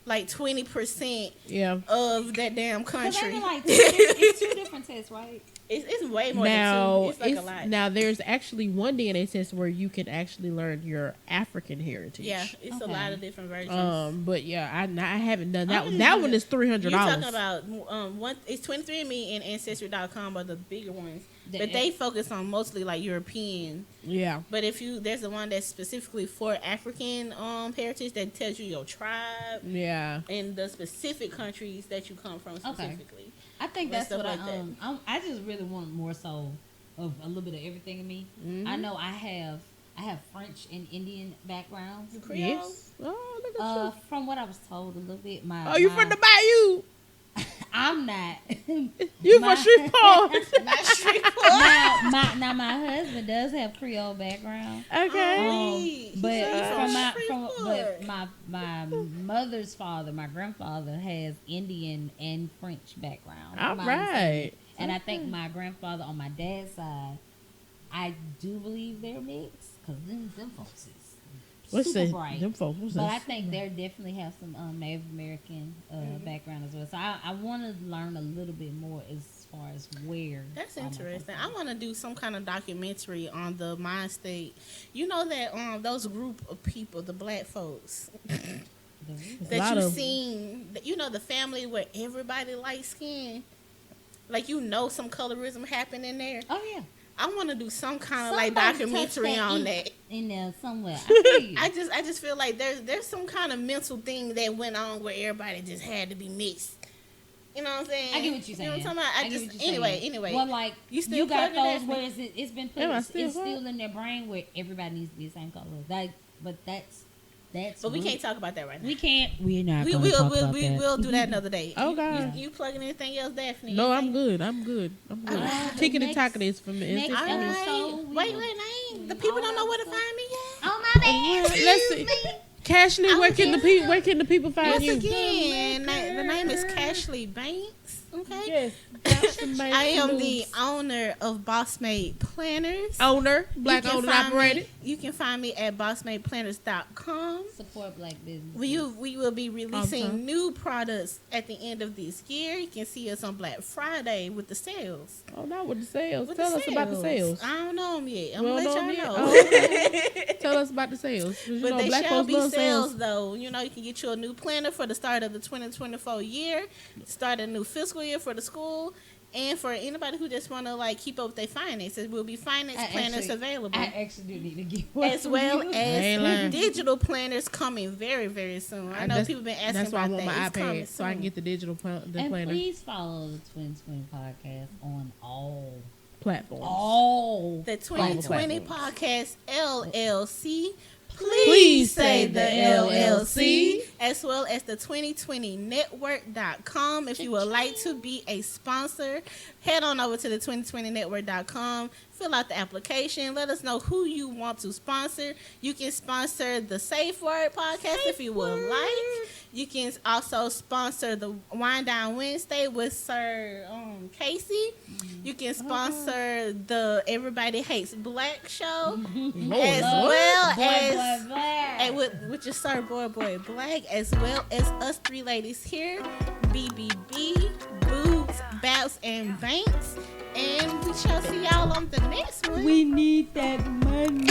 Like 20% Yeah. of that damn Because country. like it's two different tests, right? It's way more Now, than two. It's like a lot. now there's actually one DNA test where you can actually learn your African heritage. Yeah, it's a Okay. lot of different versions. But yeah, I haven't done that. I'm That one is $300. You're talking about one. It's 23andMe and Ancestry.com are the bigger ones, but they focus on mostly like European. Yeah. But if there's the one that's specifically for African heritage that tells you your tribe Yeah. and the specific countries that you come from specifically. I think Or that's what stuff like that. I just really want more so of a little bit of everything in me. Mm-hmm. I know I have French and Indian backgrounds. You Creole? Yes. Oh, look at you. From what I was told a little bit, Oh, you from the bayou? I'm not. You My- from Shreveport? Not Shreveport. now my husband does have Creole background. Okay. But Shreveport. my mother's father, my grandfather, has Indian and French background. All My right. understanding. And I think my grandfather on my dad's side, I do believe they're mixed because them folks is What's super that? bright. Them folks. What's But that? I think they definitely have some Native American background as well. So I want to learn a little bit more as far as where. That's all my interesting. folks I want to do some kind of documentary on the mind state. You know that those group of people, the black folks are. A that lot you of- seen, you know, the family where everybody light skin, like some colorism happened in there. Oh yeah. I want to do some kind of like Somebody documentary touched on ink that. in there somewhere. I feel you. I just feel like there's some kind of mental thing that went on where everybody just had to be mixed. You know what I'm saying? I get what you're saying. You know what I'm talking about? I get what you're saying. Anyway. Well, like You still you got plugging those that? where it's been put. Am I It's still still in their brain where everybody needs to be the same color. But that's. But we really- can't talk about that right now. We can't. We're not. We gonna will talk we'll, about we that. will do that another day. Okay. You plugging anything else, Daphne? No, I'm Anything? good. I'm good. All right. Tickety Next- Tackety is from the next All Ancestry. right. episode, we Wait, will- I ain't. The people don't know where to find me yet. Oh my bad. Let's see. Cashley, where can the people find Once you? again, the name is Cashley Banks. Okay. Yes. I am the owner of Boss Made Planners. owner, black You can owned and find me- operated. You can find me at bossmadeplanners.com. Support black business. We will be Awesome. releasing new products at the end of this year. You can see us on Black Friday with the sales. Oh, not with the sales. With Tell the us about the sales. I don't know them yet. I'm We gonna don't let know y'all them know. yet. Oh, okay. Tell us about the sales. 'Cause you But know, they black shall folks be love sales, though. You know, you can get you a new planner for the start of the 2024 year, start a new fiscal year for the school, and for anybody who just want to like keep up with their finances, will be finance planners available. I actually do need to get one As from well you. ain't lying. as digital planners coming very, very soon. I know That's- people been asking That's why I about want that. my It's coming iPad so I can soon. get the digital And planner please follow the 2020 podcast on all platforms. The Platforms. 2020 Podcast LLC. Please say the LLC. As well as the 2020network.com. If you would like to be a sponsor, head on over to the 2020network.com. Fill out the application. Let us know who you want to sponsor. You can sponsor the Safe Word podcast if you would like. You can also sponsor the Wind Down Wednesday with Sir Casey. You can sponsor the Everybody Hates Black show. As well as and with your Sir Boy Black, as well as us three ladies here, BBB, Boobs, BAPS, and Banks. And we shall see y'all on the next one. We need that money.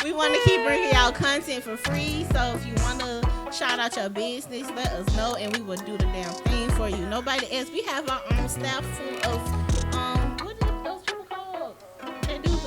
We want to keep bringing y'all content for free. So if you want to shout out your business, let us know, and we will do the damn thing for you. Nobody else. We have our own staff full of what are those people called? They do the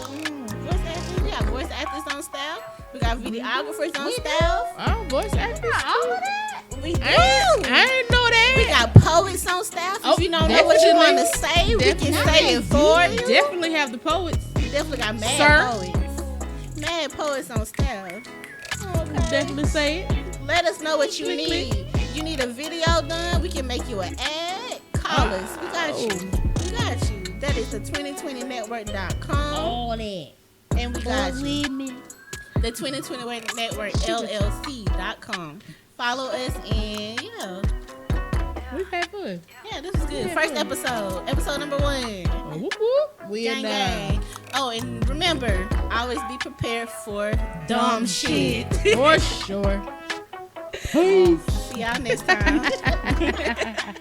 voice actors. We got voice actors on staff. We got videographers on staff. Oh, voice actors. All of that. We do. I didn't know that. We got poets on staff. If you don't know what you want to say, we can say it for you. Definitely have the poets. We definitely got mad poets. Mad poets on staff. Okay. Definitely say it. Let us know what you Click, need. You need a video done? We can make you an ad. Call us. We got you. We got you. That is the 2020network.com. All that. And we got you. With me. The 2020 Network LLC.com. Follow us and We had fun. yeah, this is good. First episode number 1. Whoop, whoop. We Gang, in gang. Oh, and remember, always be prepared for dumb shit. For sure. See y'all next time.